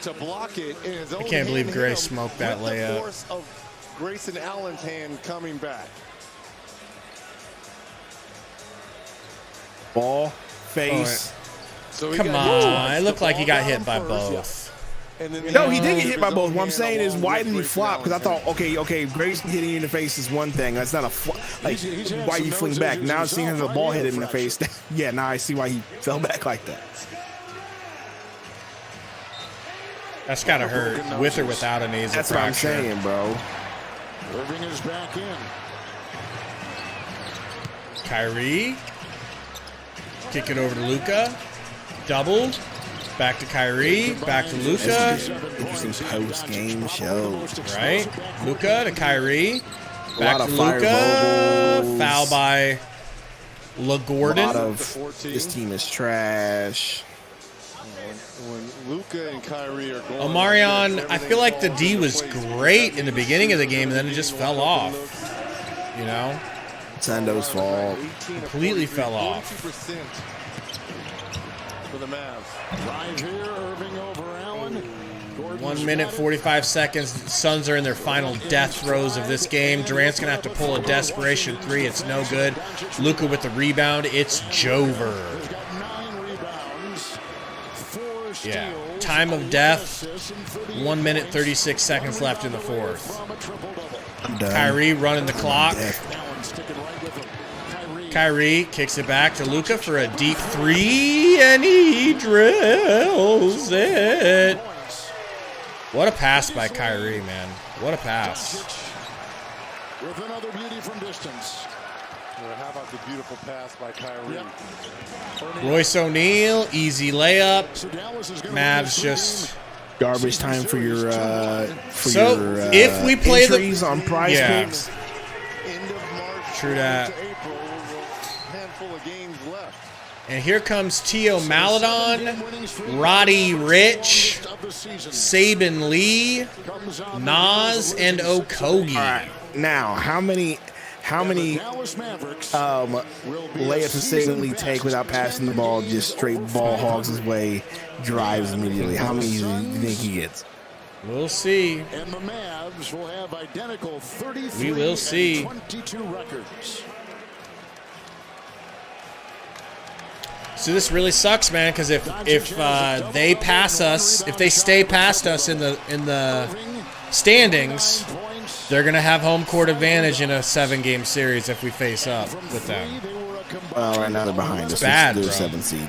to block it. In his own I can't believe hand Gray hit him smoked that with layup. The force of Grayson Allen's hand coming back. Ball, face. So Come on, it looked like he got hit by first, both. And then No, he did get hit by both. What I'm saying is, why did he flop? Because I thought, okay, Grayson hitting you in the face is one thing. That's not a flop. Like, He's had why some you fling nose back? injuries Now seeing himself, the ball right? hit him in the face. Yeah, now I see why he fell back like that. That's gotta hurt, with or without a nasal That's what I'm fracture. saying, bro. Irving is back in. Kyrie, kick it over to Luka, doubled, back to Kyrie, back to Luka, Interesting post-game show. right? Luka to Kyrie, back lot to of fire Luka, bubbles. foul by A lot LaGordon. of this team is trash. when Luka and Kyrie are going, Omarion, I feel like the D was great in the beginning of the game, and then it just fell off. You know? Sundo's fault. Completely fell off. For the Mavs. Drive here, Irving over Allen. 1 minute, 45 seconds. The Suns are in their final death throes of this game. Durant's going to have to pull a desperation three. It's no good. Luka with the rebound. It's Jover. He's got 9 rebounds, 4 steals. Yeah. Time of death. 1 minute, 36 seconds left in the fourth. From a triple-double. I'm done. Kyrie running the clock. Allen sticking right with him. Kyrie kicks it back to Luka for a deep three, and he drills it. What a pass by Kyrie, man. What a pass. With another beauty from distance. How about the beautiful pass by Kyrie? Royce O'Neal, easy layup. So Dallas is gonna Mavs just... Garbage time for your if we play entries on Prize Picks. End of March. True that. April, handful of games left. And here comes Tio Maladon, Roddy Rich, Saban Lee, Nas, and Okogie. All right. Now, how many Dallas Mavericks layups does Saban Lee take without passing the ball, just straight ball hogs his way, drives immediately? How many do you think he gets? We'll see. And the Mavs will have identical 33 We will see. and 22 records. So this really sucks, man, because if they pass us, if they stay past us in the standings, they're gonna have home court advantage in a 7-game series if we face up with them. Well, right now they're behind us. Bad, They're bro. 7 seed.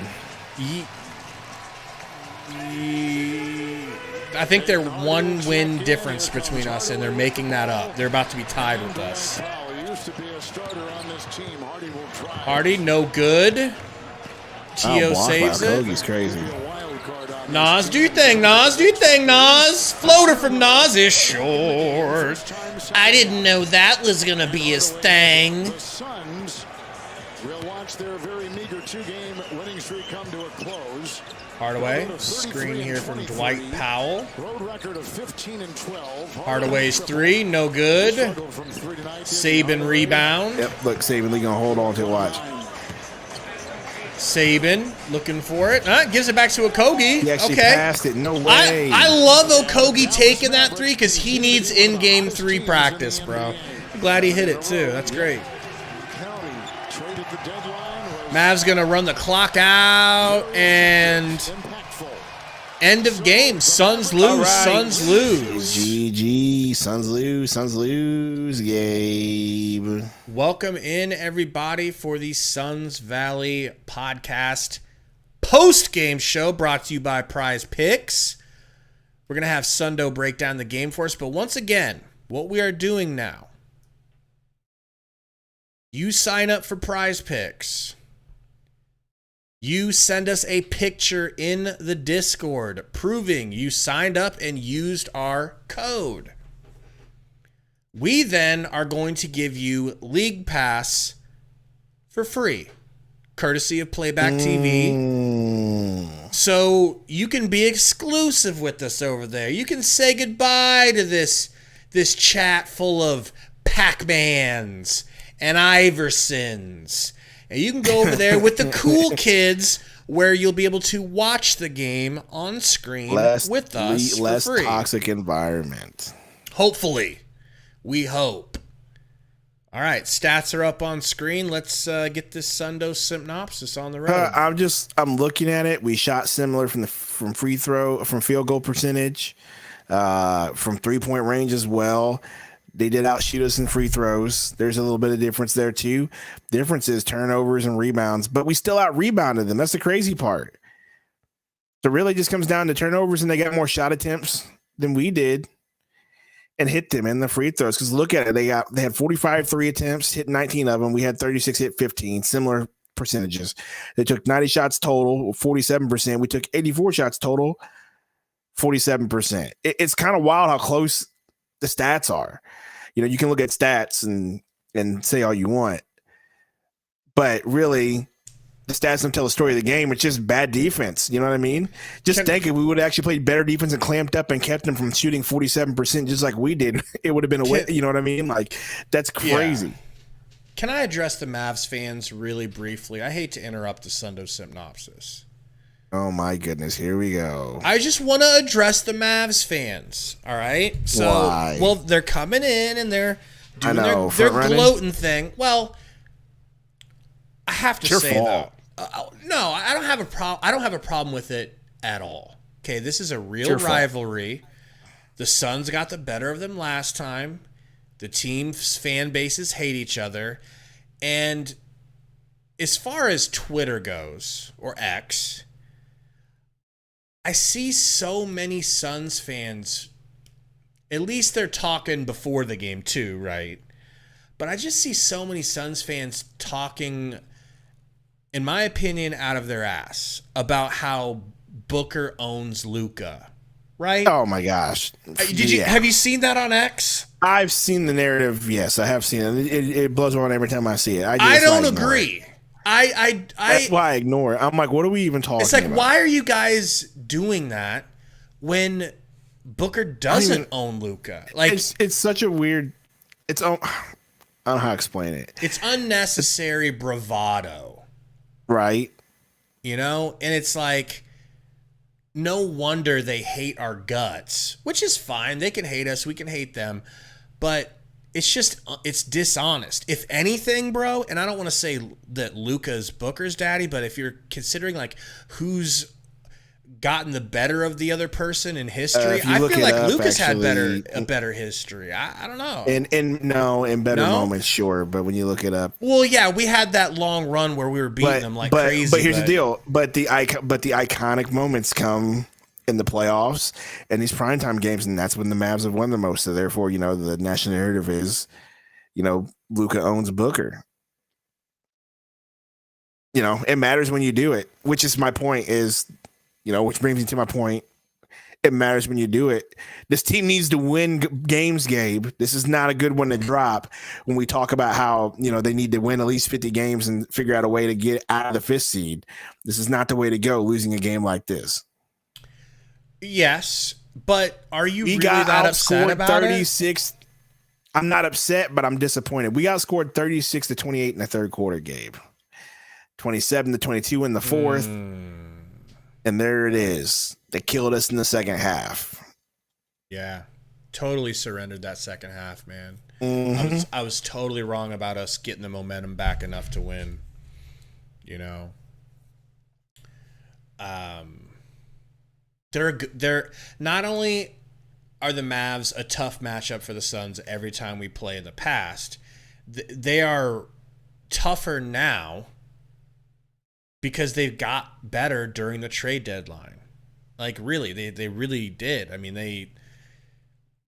I think they're 1 win difference between us, and they're making that up. They're about to be tied with us. Hardy, no good. Tio saves it. He's crazy. Nas, do your thing, Nas. Do your thing, Nas. Floater from Nas is short. I didn't know that was going to be his thing. The Suns will watch their very meager 2-game winning streak come to a close. Hardaway, screen here from Dwight Powell. Road record of 15 and 12. Hardaway's 3, no good. Saban rebound. Yep, look, Saban Lee gonna hold on to it. Watch. Saban looking for it. Gives it back to Okogie. He actually Okay. passed it. No way. I love Okogie taking that 3 because he needs in-game 3 practice, bro. I'm glad he hit it, too. That's great. Mavs going to run the clock out, and end of game. Suns lose. Right. Suns lose. GG. Suns lose. Suns lose. Gabe. Welcome in, everybody, for the Suns Valley podcast post-game show brought to you by Prize Picks. We're going to have Sundo break down the game for us, but once again, what we are doing now, you sign up for Prize Picks. You send us a picture in the Discord proving you signed up and used our code. We then are going to give you League Pass for free, courtesy of Playback TV. So you can be exclusive with us over there. You can say goodbye to this chat full of Pac-Mans and Iversons. And you can go over there with the cool kids where you'll be able to watch the game on screen with us for less free. Toxic environment. Hopefully. We hope. All right, stats are up on screen. Let's get this Sundo synopsis on the road. I'm looking at it. We shot similar from field goal percentage, from 3-point range as well. They did outshoot us in free throws. There's a little bit of difference there too. Difference is turnovers and rebounds, but we still out-rebounded them. That's the crazy part. So it really just comes down to turnovers, and they got more shot attempts than we did and hit them in the free throws. Because look at it. They had 45 3 attempts, hit 19 of them. We had 36, hit 15, similar percentages. They took 90 shots total, 47%. We took 84 shots total, 47%. It's kind of wild how close the stats are. You know, you can look at stats and say all you want, but really the stats don't tell the story of the game. It's just bad defense. You know what I mean? Just think if we would have actually played better defense and clamped up and kept them from shooting 47% just like we did, it would have been a way. You know what I mean? Like, that's crazy. Can I address the Mavs fans really briefly? I hate to interrupt the Sundo synopsis. Oh my goodness, here we go. I just want to address the Mavs fans, all right? So, Why? well, they're coming in and they're doing know, their front-running. gloating thing. Well, I have to It's your say fault. though, no, I don't have a problem. I don't have a problem with it at all. Okay, this is a real your fault. rivalry. The Suns got the better of them last time. The team's fan bases hate each other, and as far as Twitter goes or X, I see so many Suns fans. At least they're talking before the game too, right? But I just see so many Suns fans talking, in my opinion, out of their ass about how Booker owns Luka, right? Oh my gosh. Have you seen that on X? I've seen the narrative. Yes, I have seen it. It blows my mind every time I see it. I don't ignore agree. it. That's why I ignore it. I'm like, what are we even talking It's like, about? why are you guys doing that when Booker doesn't own Luka? Like, it's such a weird. I don't know how to explain it. it's unnecessary bravado, Right? you know? And it's like, no wonder they hate our guts, which is fine. They can hate us. We can hate them. But it's dishonest. If anything, bro, and I don't want to say that Luka's Booker's daddy, but if you're considering like who's gotten the better of the other person in history, I feel like Luka's had a better history. I don't know. In better moments, sure, but when you look it up, well, yeah, we had that long run where we were beating them like crazy. But here's the deal. But the iconic moments come in the playoffs and these primetime games, and that's when the Mavs have won the most. So therefore, the national narrative is, Luka owns Booker. It matters when you do it, which is my point is, which brings me to my point. It matters when you do it. This team needs to win games, Gabe. This is not a good one to drop when we talk about how, they need to win at least 50 games and figure out a way to get out of the 5th seed. This is not the way to go, losing a game like this. Yes, but are you really that upset about 36. I'm not upset, but I'm disappointed. We got scored 36-28 in the third quarter, Gabe. 27-22 in the fourth. And there it is. They killed us in the second half. Yeah, totally surrendered that second half, man. Mm-hmm. I was totally wrong about us getting the momentum back enough to win. They're not only are the Mavs a tough matchup for the Suns every time we play in the past, they are tougher now because they've got better during the trade deadline. Like, really, they really did. I mean,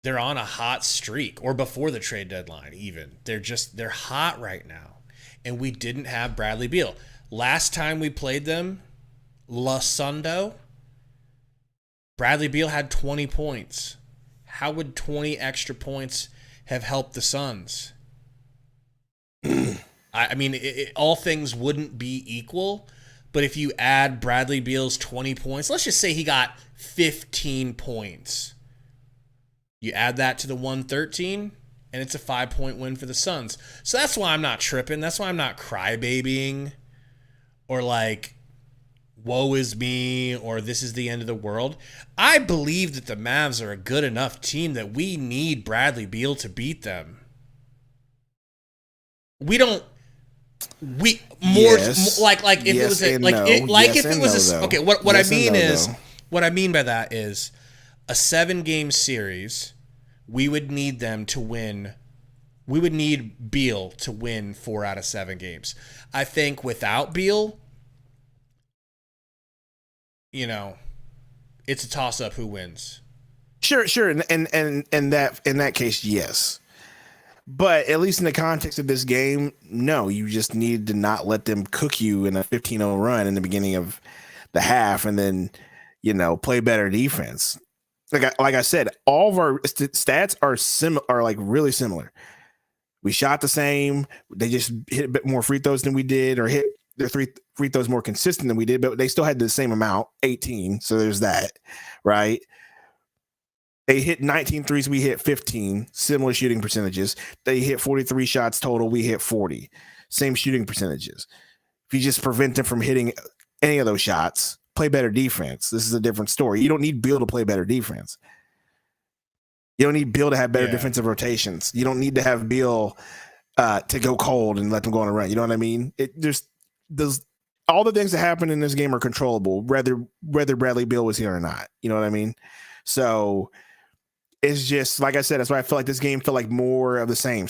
they're on a hot streak, or before the trade deadline even. They're hot right now. And we didn't have Bradley Beal. Last time we played them, Sundo, Bradley Beal had 20 points. How would 20 extra points have helped the Suns? I mean, all things wouldn't be equal, but if you add Bradley Beal's 20 points, let's just say he got 15 points. You add that to the 113, and it's a 5-point win for the Suns. So that's why I'm not tripping. That's why I'm not crybabying or like, woe is me, or this is the end of the world. I believe that the Mavs are a good enough team that we need Bradley Beal to beat them. If it was okay. What I mean is, what I mean by that is a 7-game series. We would need them to win. We would need Beal to win 4 out of 7 games. I think without Beal, it's a toss-up who wins. Sure, and that in that case, yes. But at least in the context of this game, no, you just need to not let them cook you in a 15-0 run in the beginning of the half, and then play better defense. Like I said, all of our stats are like really similar. We shot the same. They just hit a bit more free throws than we did, or hit their free throws more consistent than we did, but they still had the same amount, 18. So there's that, right? They hit 19 threes, we hit 15, similar shooting percentages. They hit 43 shots total, we hit 40. Same shooting percentages. If you just prevent them from hitting any of those shots, play better defense. This is a different story. You don't need Beal to play better defense. You don't need Beal to have better defensive rotations. You don't need to have Beal to go cold and let them go on a run. You know what I mean? All the things that happen in this game are controllable, whether Bradley Beal was here or not. You know what I mean? So it's just, like I said, that's why I feel like this game felt like more of the same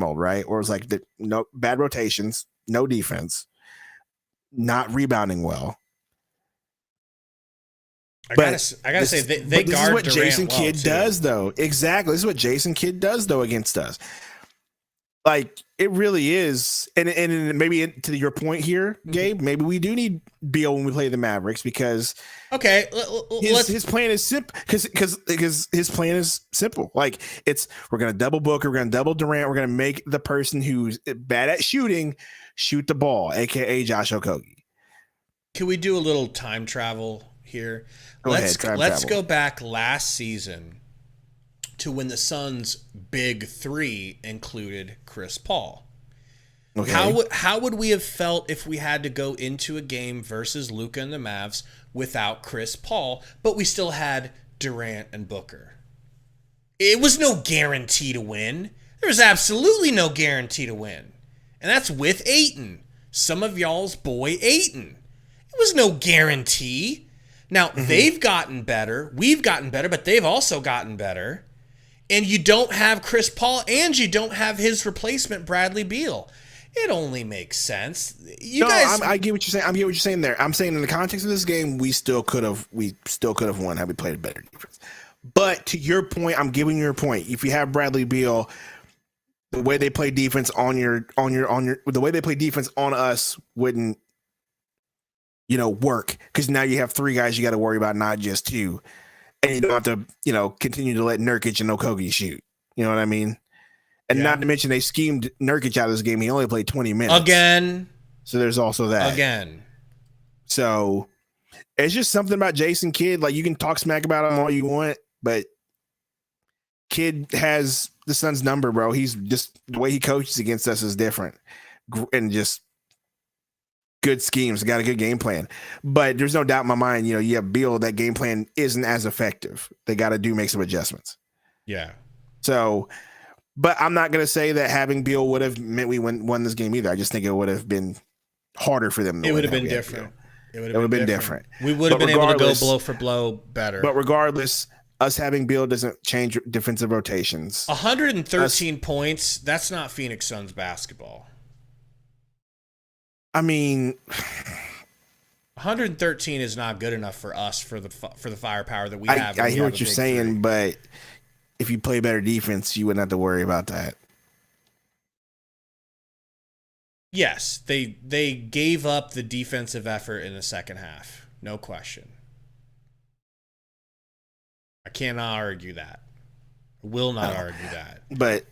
old, right? Or it was like no bad rotations, no defense, not rebounding well. I gotta say they guard. This is what Durant Jason Kidd does, though. Exactly, this is what Jason Kidd does, though, against us. Like, it really is, and maybe to your point here, Gabe, maybe we do need Beal when we play the Mavericks because his plan is simple. Because his plan is simple. Like, we're gonna double Booker, we're gonna double Durant, we're gonna make the person who's bad at shooting shoot the ball, aka Josh Okogie. Can we do a little time travel here? Let's go back last season to when the Suns' big three included Chris Paul. Okay. How would we have felt if we had to go into a game versus Luka and the Mavs without Chris Paul, but we still had Durant and Booker? It was no guarantee to win. There was absolutely no guarantee to win. And that's with Ayton. Some of y'all's boy Ayton. It was no guarantee. Now, they've gotten better. We've gotten better, but they've also gotten better. And you don't have Chris Paul, and you don't have his replacement, Bradley Beal. It only makes sense. I get what you're saying. I get what you're saying there. I'm saying in the context of this game, we still could have won had we played a better defense. But to your point, I'm giving you your point. If you have Bradley Beal, the way they play defense the way they play defense on us wouldn't, work, because now you have three guys you got to worry about, not just two. And you don't have to, continue to let Nurkic and Okogie shoot. You know what I mean? And not to mention they schemed Nurkic out of this game. He only played 20 minutes. Again. So there's also that. Again. So it's just something about Jason Kidd. Like, you can talk smack about him all you want, but Kidd has the Suns' number, bro. He's just, the way he coaches against us is different. And just good schemes, got a good game plan. But there's no doubt in my mind, you have Beal, that game plan isn't as effective. They got to make some adjustments. Yeah. So, but I'm not going to say that having Beal would have meant we won this game either. I just think it would have been harder for them. It would have been different. It would have been different. We would have been able to go blow for blow better. But regardless, us having Beal doesn't change defensive rotations. 113 points, that's not Phoenix Suns basketball. I mean, 113 is not good enough for us for the firepower that we have. I hear what you're saying, but if you play better defense, you wouldn't have to worry about that. Yes, they gave up the defensive effort in the second half. No question. I cannot argue that. I will not argue that. But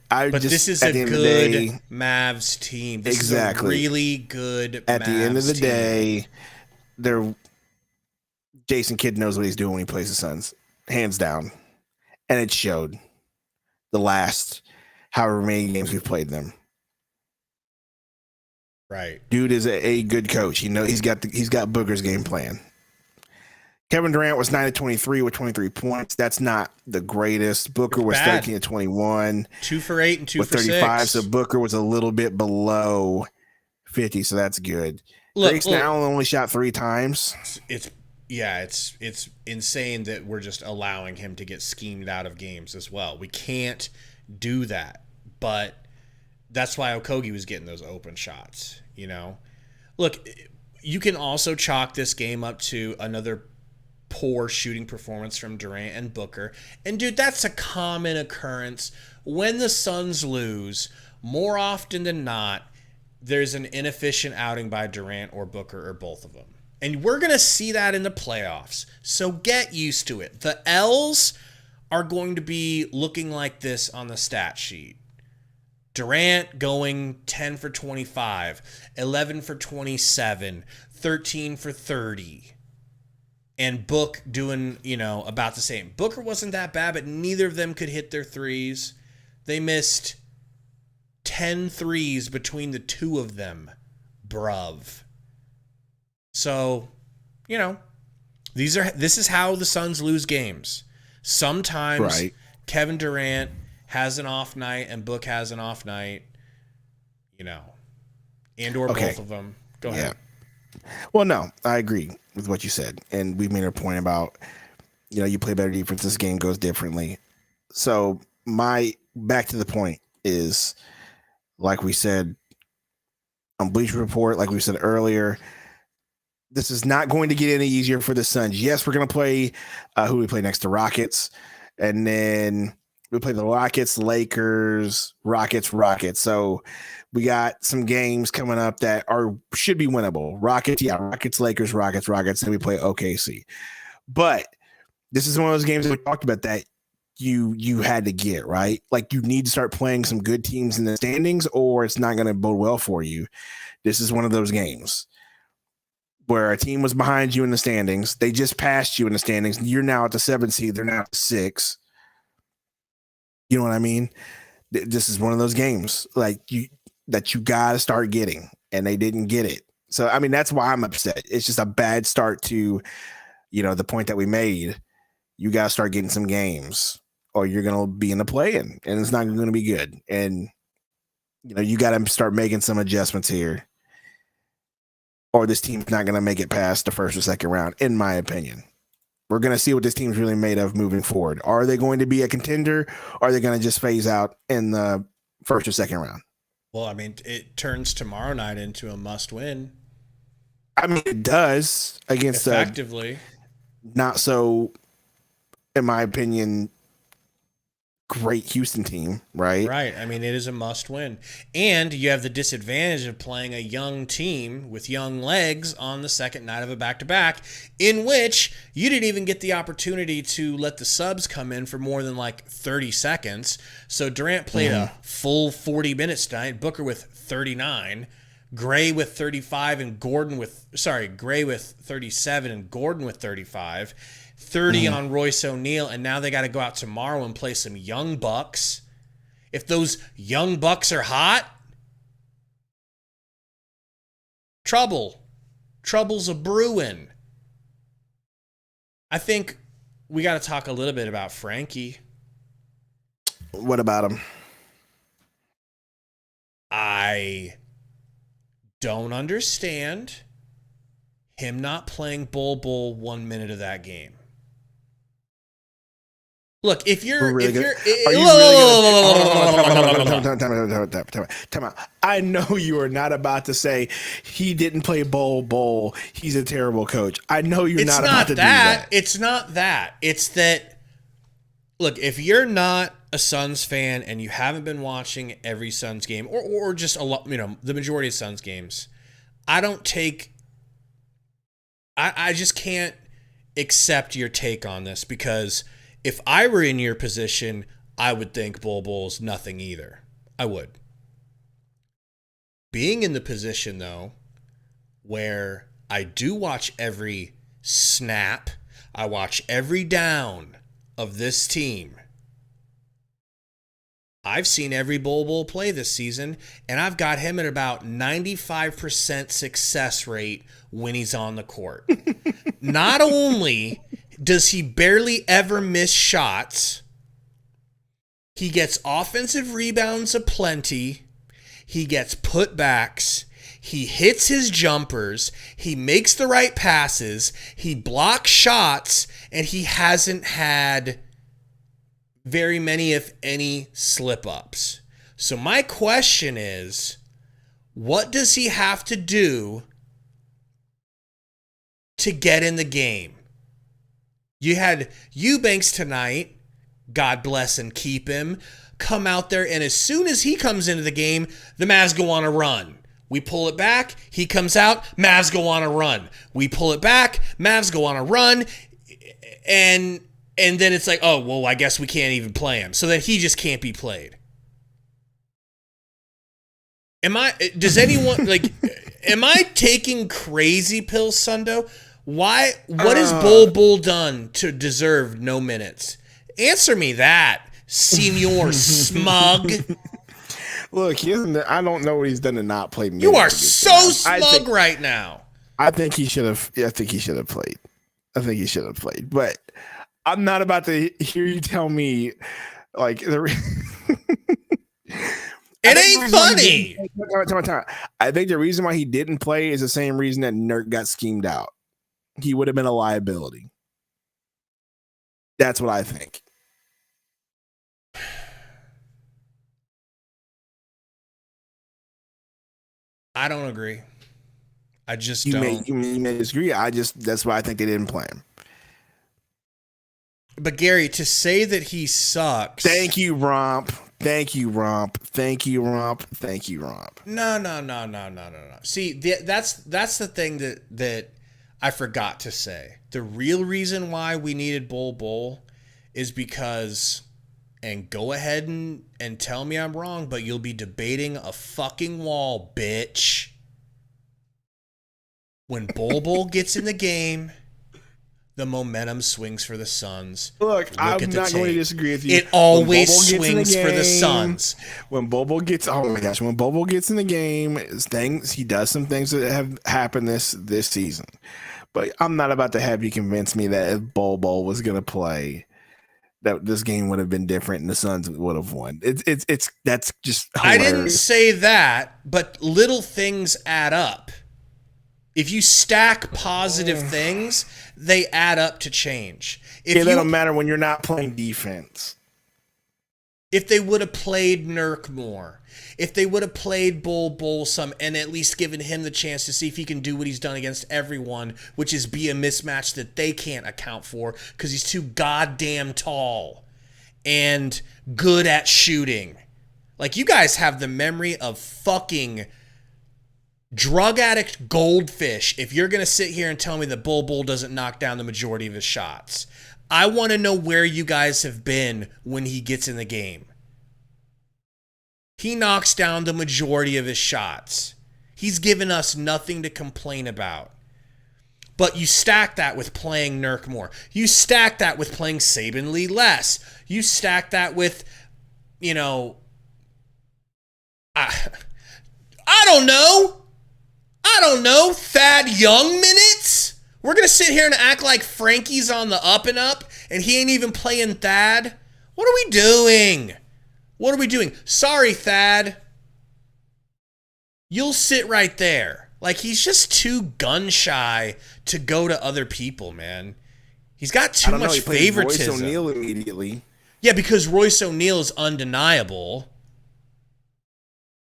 this is a good Mavs team. This is a really good At the end of the day, Jason Kidd knows what he's doing when he plays the Suns. Hands down. And it showed the last however many games we've played them. Right. Dude is a good coach. He's got Booker's game plan. Kevin Durant was 9-23 with 23 points. That's not the greatest. Booker was 13-21. 2 for 8 and 2 with for 35. 6. So Booker was a little bit below 50. So that's good. Look, now only shot 3 times. It's insane that we're just allowing him to get schemed out of games as well. We can't do that. But that's why Okogie was getting those open shots. Look, you can also chalk this game up to another poor shooting performance from Durant and Booker. And dude, that's a common occurrence. When the Suns lose, more often than not, there's an inefficient outing by Durant or Booker or both of them. And we're going to see that in the playoffs. So get used to it. The L's are going to be looking like this on the stat sheet. Durant going 10 for 25, 11 for 27, 13 for 30. and Book doing, about the same. Booker wasn't that bad, but neither of them could hit their threes. They missed 10 threes between the two of them, bruv. So, this is how the Suns lose games. Sometimes Kevin Durant has an off night and Book has an off night, and or both of them. Go ahead. Well, no, I agree with what you said. And we made a point about, you play better defense, this game goes differently. So back to the point is, like we said on Bleacher Report, like we said earlier, this is not going to get any easier for the Suns. Yes, we're going to play, who we play next? The Rockets. And then we play the Rockets, Lakers, Rockets. So we got some games coming up that should be winnable. Rockets, Lakers, Rockets. Then we play OKC. But this is one of those games that we talked about that you had to get, right? Like, you need to start playing some good teams in the standings or it's not going to bode well for you. This is one of those games where a team was behind you in the standings. They just passed you in the standings. You're now at the 7th seed. They're now at 6. You know what I mean? This is one of those games that you got to start getting, and they didn't get it. So, I mean, that's why I'm upset. It's just a bad start to, the point that we made. You got to start getting some games or you're going to be in the play-in, and it's not going to be good. And, you got to start making some adjustments here, or this team's not going to make it past the first or second round, in my opinion. We're going to see what this team's really made of moving forward. Are they going to be a contender, or are they going to just phase out in the first or second round? Well, I mean, it turns tomorrow night into a must-win. I mean, it does against effectively. Not so, in my opinion, great Houston team, right? Right. I mean, it is a must-win. And you have the disadvantage of playing a young team with young legs on the second night of a back-to-back, in which you didn't even get the opportunity to let the subs come in for more than 30 seconds. So Durant played a full 40 minutes tonight, Booker with 39, Gray with 35, and Gray with 37 and Gordon with 35. 30 on Royce O'Neal, and now they got to go out tomorrow and play some young bucks. If those young bucks are hot, trouble's a brewing. I think we got to talk a little bit about Frankie. What about him? I don't understand him not playing Bull 1 minute of that game. Look, if you're, really if you're, time out. I know you are not about to say he didn't play Bull. He's a terrible coach. I know you're not about to do that. It's not that. It's that. Look, if you're not a Suns fan and you haven't been watching every Suns game, or just a lot, the majority of Suns games, I just can't accept your take on this, because if I were in your position, I would think Bull's nothing either. I would. Being in the position, though, where I do watch every snap, I watch every down of this team. I've seen every Bull play this season, and I've got him at about 95% success rate when he's on the court. Not only does he barely ever miss shots, he gets offensive rebounds aplenty, he gets putbacks, he hits his jumpers, he makes the right passes, he blocks shots, and he hasn't had very many, if any, slip-ups. So my question is, what does he have to do to get in the game? You had Eubanks tonight, God bless and keep him, come out there, and as soon as he comes into the game, the Mavs go on a run. We pull it back, he comes out, Mavs go on a run. We pull it back, Mavs go on a run, and then it's like, oh, well, I guess we can't even play him. So then he just can't be played. Am I taking crazy pills, Sundo? Why? What has Bull done to deserve no minutes? Answer me that, Senior Smug. Look, he hasn't. I don't know what he's done to not play minutes. You are so smug right now. I think he should have. I think he should have played. But I'm not about to hear you tell me like it ain't funny. I think the reason why he didn't play is the same reason that Nurk got schemed out. He would have been a liability. That's what I think. I don't agree. I just don't. You may disagree. That's why I think they didn't play him. But Gary, to say that he sucks. Thank you, Romp. No. See, that's the thing that I forgot to say. The real reason why we needed Bull is because, and go ahead and tell me I'm wrong, but you'll be debating a fucking wall, bitch. When Bull gets in the game, the momentum swings for the Suns. Look I'm not going to disagree with you. It always swings for the Suns. When Bobo gets, oh my gosh, when Bobo gets in the game, he does some things that have happened this season. But I'm not about to have you convince me that if Bobo was going to play, that this game would have been different and the Suns would have won. It's that's just hilarious. I didn't say that, but little things add up. If you stack positive things, they add up to change. It doesn't matter when you're not playing defense. If they would have played Nurk more, if they would have played Bull some, and at least given him the chance to see if he can do what he's done against everyone, which is be a mismatch that they can't account for because he's too goddamn tall and good at shooting. Like, you guys have the memory of fucking drug addict goldfish if you're going to sit here and tell me that Bull doesn't knock down the majority of his shots. I want to know where you guys have been when he gets in the game. He knocks down the majority of his shots. He's given us nothing to complain about. But you stack that with playing Nurk more. You stack that with playing Saban Lee less. You stack that with, I don't know. Thad Young minutes? We're going to sit here and act like Frankie's on the up and up and he ain't even playing Thad? What are we doing? Sorry, Thad. You'll sit right there. Like, he's just too gun shy to go to other people, man. He's got too much favoritism. Royce O'Neal immediately. Yeah, because Royce O'Neal is undeniable.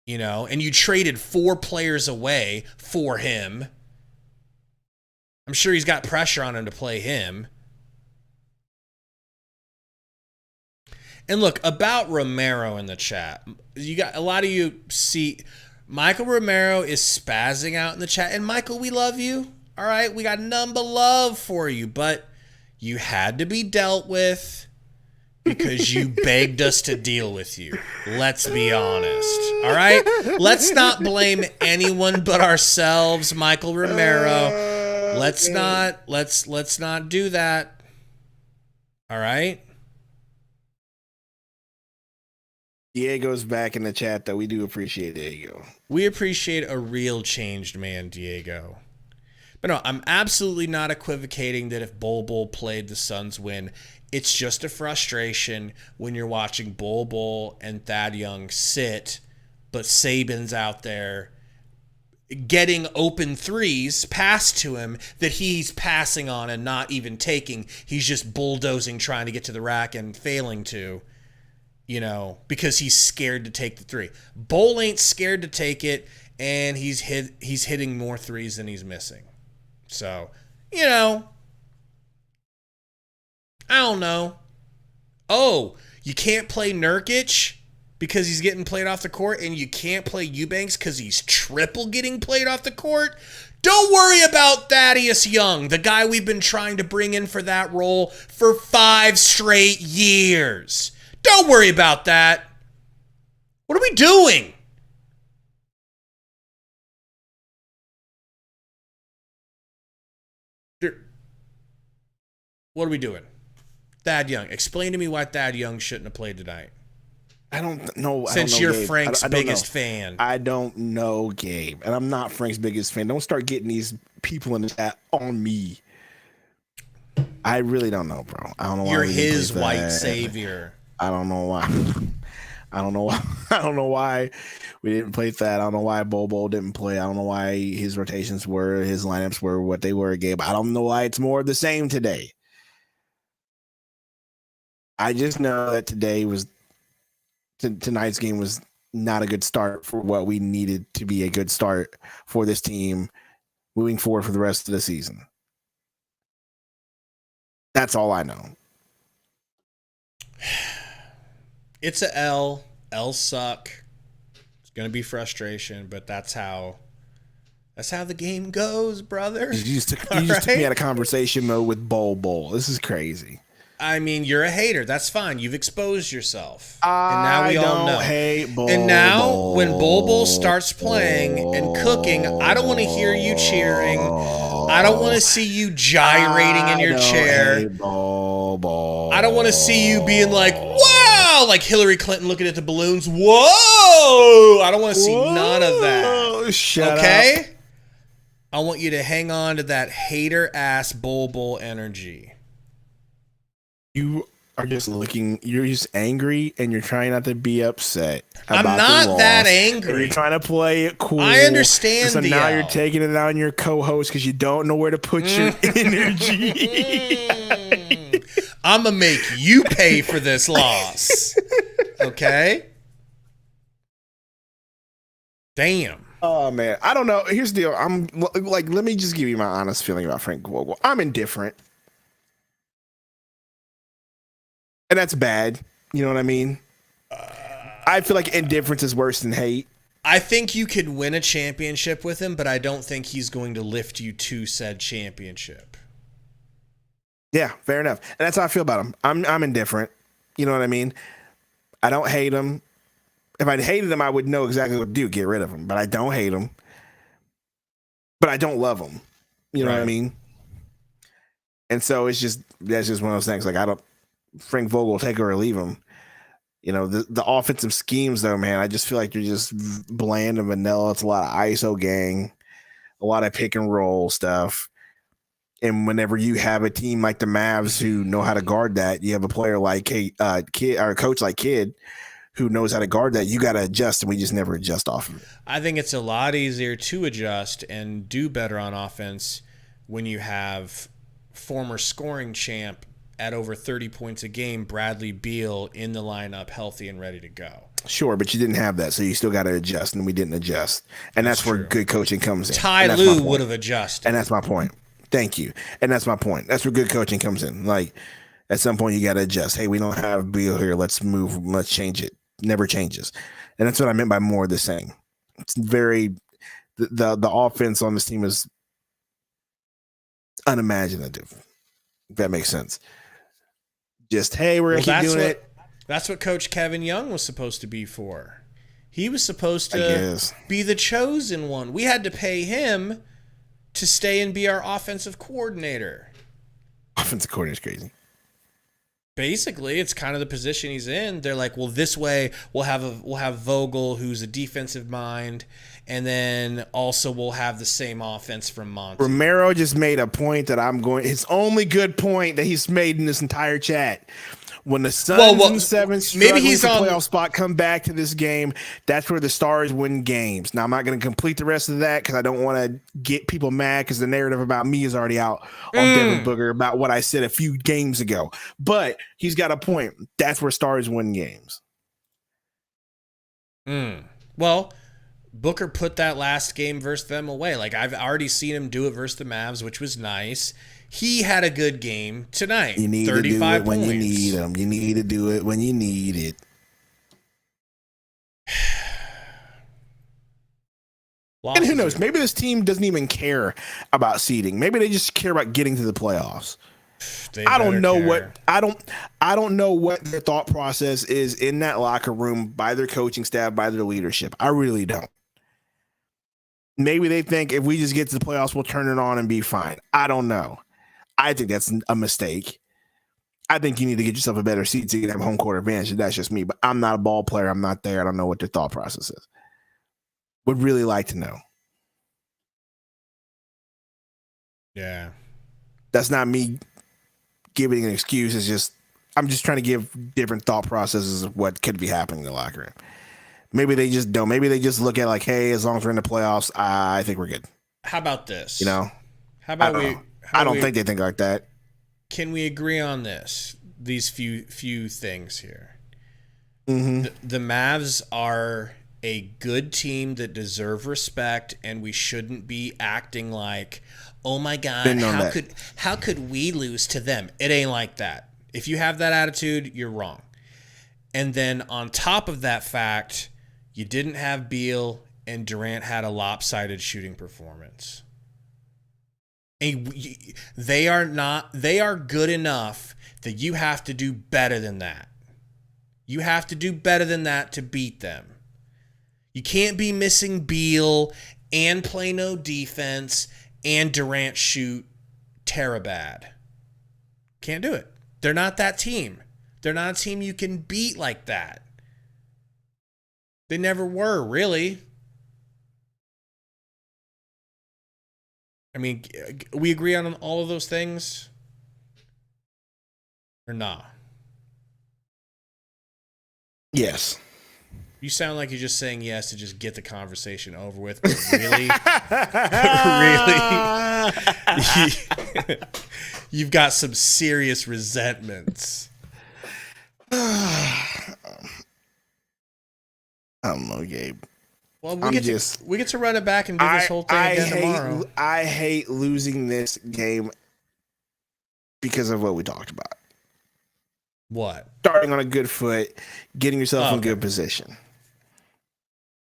And you traded 4 players away for him. I'm sure he's got pressure on him to play him. And look, about Romero in the chat, you got a lot of you see Michael Romero is spazzing out in the chat. And Michael, we love you. All right, we got none but love for you, but you had to be dealt with because you begged us to deal with you. Let's be honest. All right? Let's not blame anyone but ourselves, Michael Romero. Let's not do that. All right? Diego's back in the chat, though. We do appreciate Diego. We appreciate a real changed man, Diego. But no, I'm absolutely not equivocating that if Bull played, the Suns win. It's just a frustration when you're watching Bull and Thad Young sit, but Saban's out there getting open threes passed to him that he's passing on and not even taking. He's just bulldozing, trying to get to the rack and failing to, because he's scared to take the three. Bull ain't scared to take it, and he's hitting more threes than he's missing. So, I don't know. Oh, you can't play Nurkic because he's getting played off the court, and you can't play Eubanks because he's triple getting played off the court? Don't worry about Thaddeus Young, the guy we've been trying to bring in for that role for 5 straight years. Don't worry about that. What are we doing? What are we doing? Thad Young. Explain to me why Thad Young shouldn't have played tonight. I don't know. Since you're Frank's biggest fan. I don't know, Gabe. And I'm not Frank's biggest fan. Don't start getting these people in the chat on me. I really don't know, bro. I don't know why. You're his white savior. I don't know why. I don't know why. I don't know why we didn't play that. I don't know why Bobo didn't play. I don't know why his rotations were, his lineups were what they were, Gabe. I don't know why it's more of the same today. I just know that tonight's game was not a good start for what we needed to be a good start for this team moving forward for the rest of the season. That's all I know. It's a L. L's suck. It's gonna be frustration, but that's how the game goes, brother. You just took me out of conversation mode with Bowl. This is crazy. I mean, you're a hater. That's fine. You've exposed yourself. And now we all know. Hate Bull, and now, when Bull starts playing and cooking, I don't want to hear you cheering. I don't want to see you gyrating in your chair. I don't want to see you being like, wow, like Hillary Clinton looking at the balloons. Whoa! I don't want to see none of that. Shut okay? up. I want you to hang on to that hater-ass Bull energy. You are just you're just angry and you're trying not to be upset. I'm not that angry. You're trying to play it cool. I understand. So now you're taking it out on your co-host because you don't know where to put your energy. I'm going to make you pay for this loss. Okay? Damn. Oh, man. I don't know. Here's the deal. I'm like, let me just give you my honest feeling about Frank Vogel. I'm indifferent. And that's bad. You know what I mean? I feel like indifference is worse than hate. I think you could win a championship with him, but I don't think he's going to lift you to said championship. Yeah, fair enough. And that's how I feel about him. I'm indifferent. You know what I mean? I don't hate him. If I hated him, I would know exactly what to do, get rid of him. But I don't hate him. But I don't love him. You know what I mean? And so that's just one of those things. Like, I don't. Frank Vogel, take or leave him. You know, the offensive schemes, though, man, I just feel like you're just bland and vanilla. It's a lot of ISO gang, a lot of pick and roll stuff. And whenever you have a team like the Mavs who know how to guard that, you have a player like Kid or a coach like Kid who knows how to guard that. You got to adjust, and we just never adjust off of it. I think it's a lot easier to adjust and do better on offense when you have former scoring champ at over 30 points a game, Bradley Beal in the lineup, healthy and ready to go. Sure, but you didn't have that, so you still got to adjust, and we didn't adjust. And that's where good coaching comes in. Ty Lue would have adjusted. And that's my point. Thank you. And that's my point. That's where good coaching comes in. Like, at some point, you got to adjust. Hey, we don't have Beal here. Let's move. Let's change it. Never changes. And that's what I meant by more of the same. It's very the offense on this team is unimaginative, if that makes sense. Just, hey, we're going to keep doing it. That's what Coach Kevin Young was supposed to be for. He was supposed to be the chosen one. We had to pay him to stay and be our offensive coordinator. Offensive coordinator is crazy. Basically, it's kind of the position he's in. They're like, well, this way we'll have Vogel, who's a defensive mind, and then also we'll have the same offense from Monty. Romero just made a point that his only good point that he's made in this entire chat. When the Suns and Sevens maybe he's on playoff spot come back to this game, that's where the Stars win games. Now, I'm not going to complete the rest of that because I don't want to get people mad because the narrative about me is already out on Devin Booker about what I said a few games ago. But he's got a point. That's where Stars win games. Well, Booker put that last game versus them away. Like, I've already seen him do it versus the Mavs, which was nice. He had a good game tonight. You need to do it when you need him. You need to do it when you need it. And who knows? Maybe this team doesn't even care about seeding. Maybe they just care about getting to the playoffs. I don't know what their thought process is in that locker room by their coaching staff, by their leadership. I really don't. Maybe they think if we just get to the playoffs, we'll turn it on and be fine. I don't know. I think that's a mistake. I think you need to get yourself a better seat so you can have home court advantage. That's just me. But I'm not a ball player. I'm not there. I don't know what their thought process is. Would really like to know. Yeah. That's not me giving an excuse. It's just I'm just trying to give different thought processes of what could be happening in the locker room. Maybe they just don't. Maybe they just look at like, hey, as long as we're in the playoffs, I think we're good. How about this? You know? How about I don't think they think like that. Can we agree on this? These few things here. Mm-hmm. The Mavs are a good team that deserve respect, and we shouldn't be acting like, oh my God, how could we lose to them? It ain't like that. If you have that attitude, you're wrong. And then on top of that fact, you didn't have Beal, and Durant had a lopsided shooting performance. And they are good enough that you have to do better than that. You have to do better than that to beat them. You can't be missing Beal and play no defense and Durant shoot terabad. Can't do it. They're not that team. They're not a team you can beat like that. They never were, really. I mean, we agree on all of those things? Or nah? Yes. You sound like you're just saying yes to just get the conversation over with. But really? Really? You've got some serious resentments. I don't know, Gabe. Well, we get to run it back and do this whole thing again tomorrow. I hate losing this game because of what we talked about. What? Starting on a good foot, getting yourself in good position.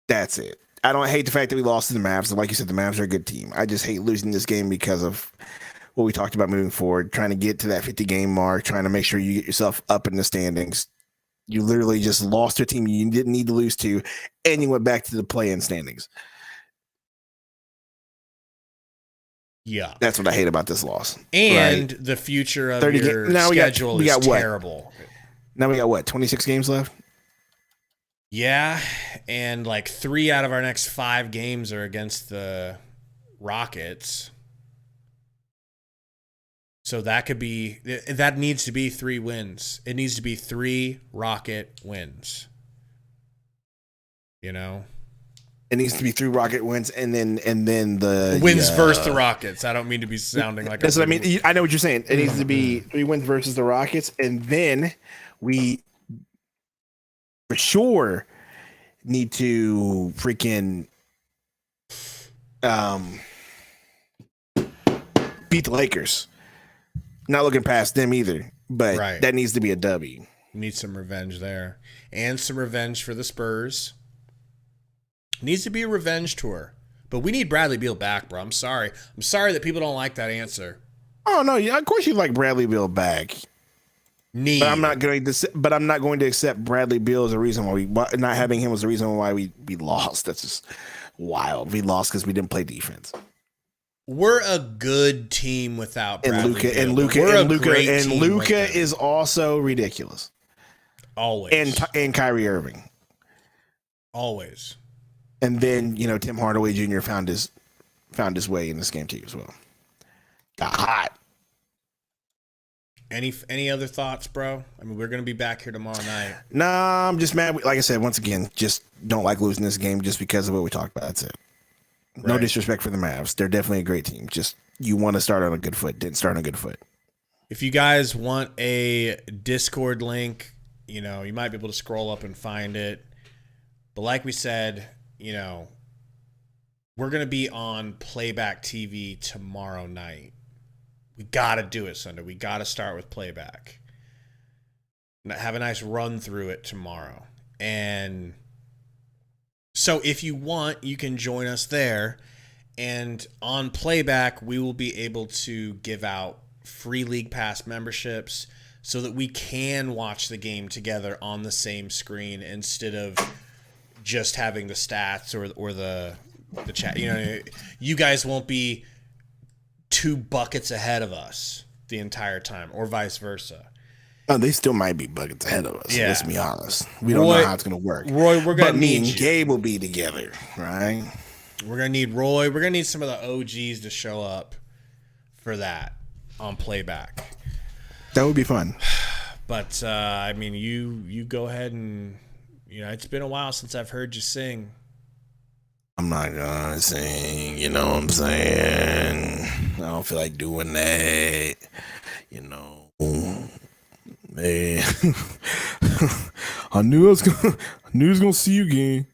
That's it. I don't hate the fact that we lost to the Mavs. Like you said, the Mavs are a good team. I just hate losing this game because of what we talked about moving forward, trying to get to that 50-game mark, trying to make sure you get yourself up in the standings. You literally just lost to a team you didn't need to lose to, and you went back to the play-in standings. Yeah. That's what I hate about this loss. And the future of your schedule is terrible. Now we got what, 26 games left? Yeah, and like 3 out of our next 5 games are against the Rockets. So that needs to be 3 wins. It needs to be 3 Rocket wins. You know? It needs to be 3 Rocket wins and then the wins versus the Rockets. I don't mean to be sounding like that's what I mean. I know what you're saying. It needs to be 3 wins versus the Rockets, and then we for sure need to freaking beat the Lakers. Not looking past them either, but that needs to be a W. Need some revenge there. And some revenge for the Spurs. Needs to be a revenge tour. But we need Bradley Beal back, bro. I'm sorry. I'm sorry that people don't like that answer. Oh, no. Yeah, of course you like Bradley Beal back. But I'm not going to accept Bradley Beal as a reason why not having him was the reason why we lost. That's just wild. We lost because we didn't play defense. We're a good team without Bradley Beal. And Luka is also ridiculous. Always. And Kyrie Irving. Always. And then, Tim Hardaway Jr. found his way in this game too as well. Got hot. Any other thoughts, bro? I mean, we're going to be back here tomorrow night. Nah, I'm just mad. Like I said, once again, just don't like losing this game just because of what we talked about. That's it. No disrespect for the Mavs. They're definitely a great team. Just you want to start on a good foot. Didn't start on a good foot. If you guys want a Discord link, you might be able to scroll up and find it. But like we said, we're going to be on playback TV tomorrow night. We got to do it, Sundo. We got to start with playback. Have a nice run through it tomorrow. And so if you want, you can join us there. And on playback, we will be able to give out free League Pass memberships so that we can watch the game together on the same screen instead of just having the stats or the chat. You guys won't be 2 buckets ahead of us the entire time, or vice versa. Oh, they still might be buckets ahead of us. Yeah. Let's be honest. We don't know how it's going to work. Roy, we're going But to me need and you. Gabe will be together, right? We're going to need Roy. We're going to need some of the OGs to show up for that on playback. That would be fun. But, I mean, you go ahead and, it's been a while since I've heard you sing. I'm not going to sing, you know what I'm saying? I don't feel like doing that, Man, I knew I was gonna see you again.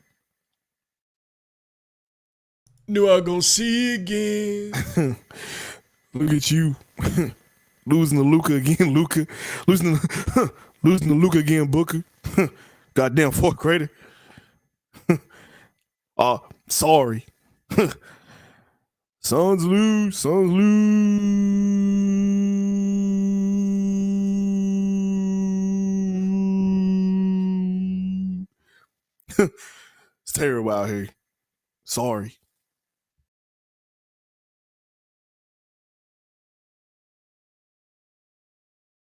Knew I was gonna see you again. Look at you, losing to Luka again. Losing to Luka again. Booker, goddamn fourth grader. Sorry. Suns lose. It's terrible out here. Sorry.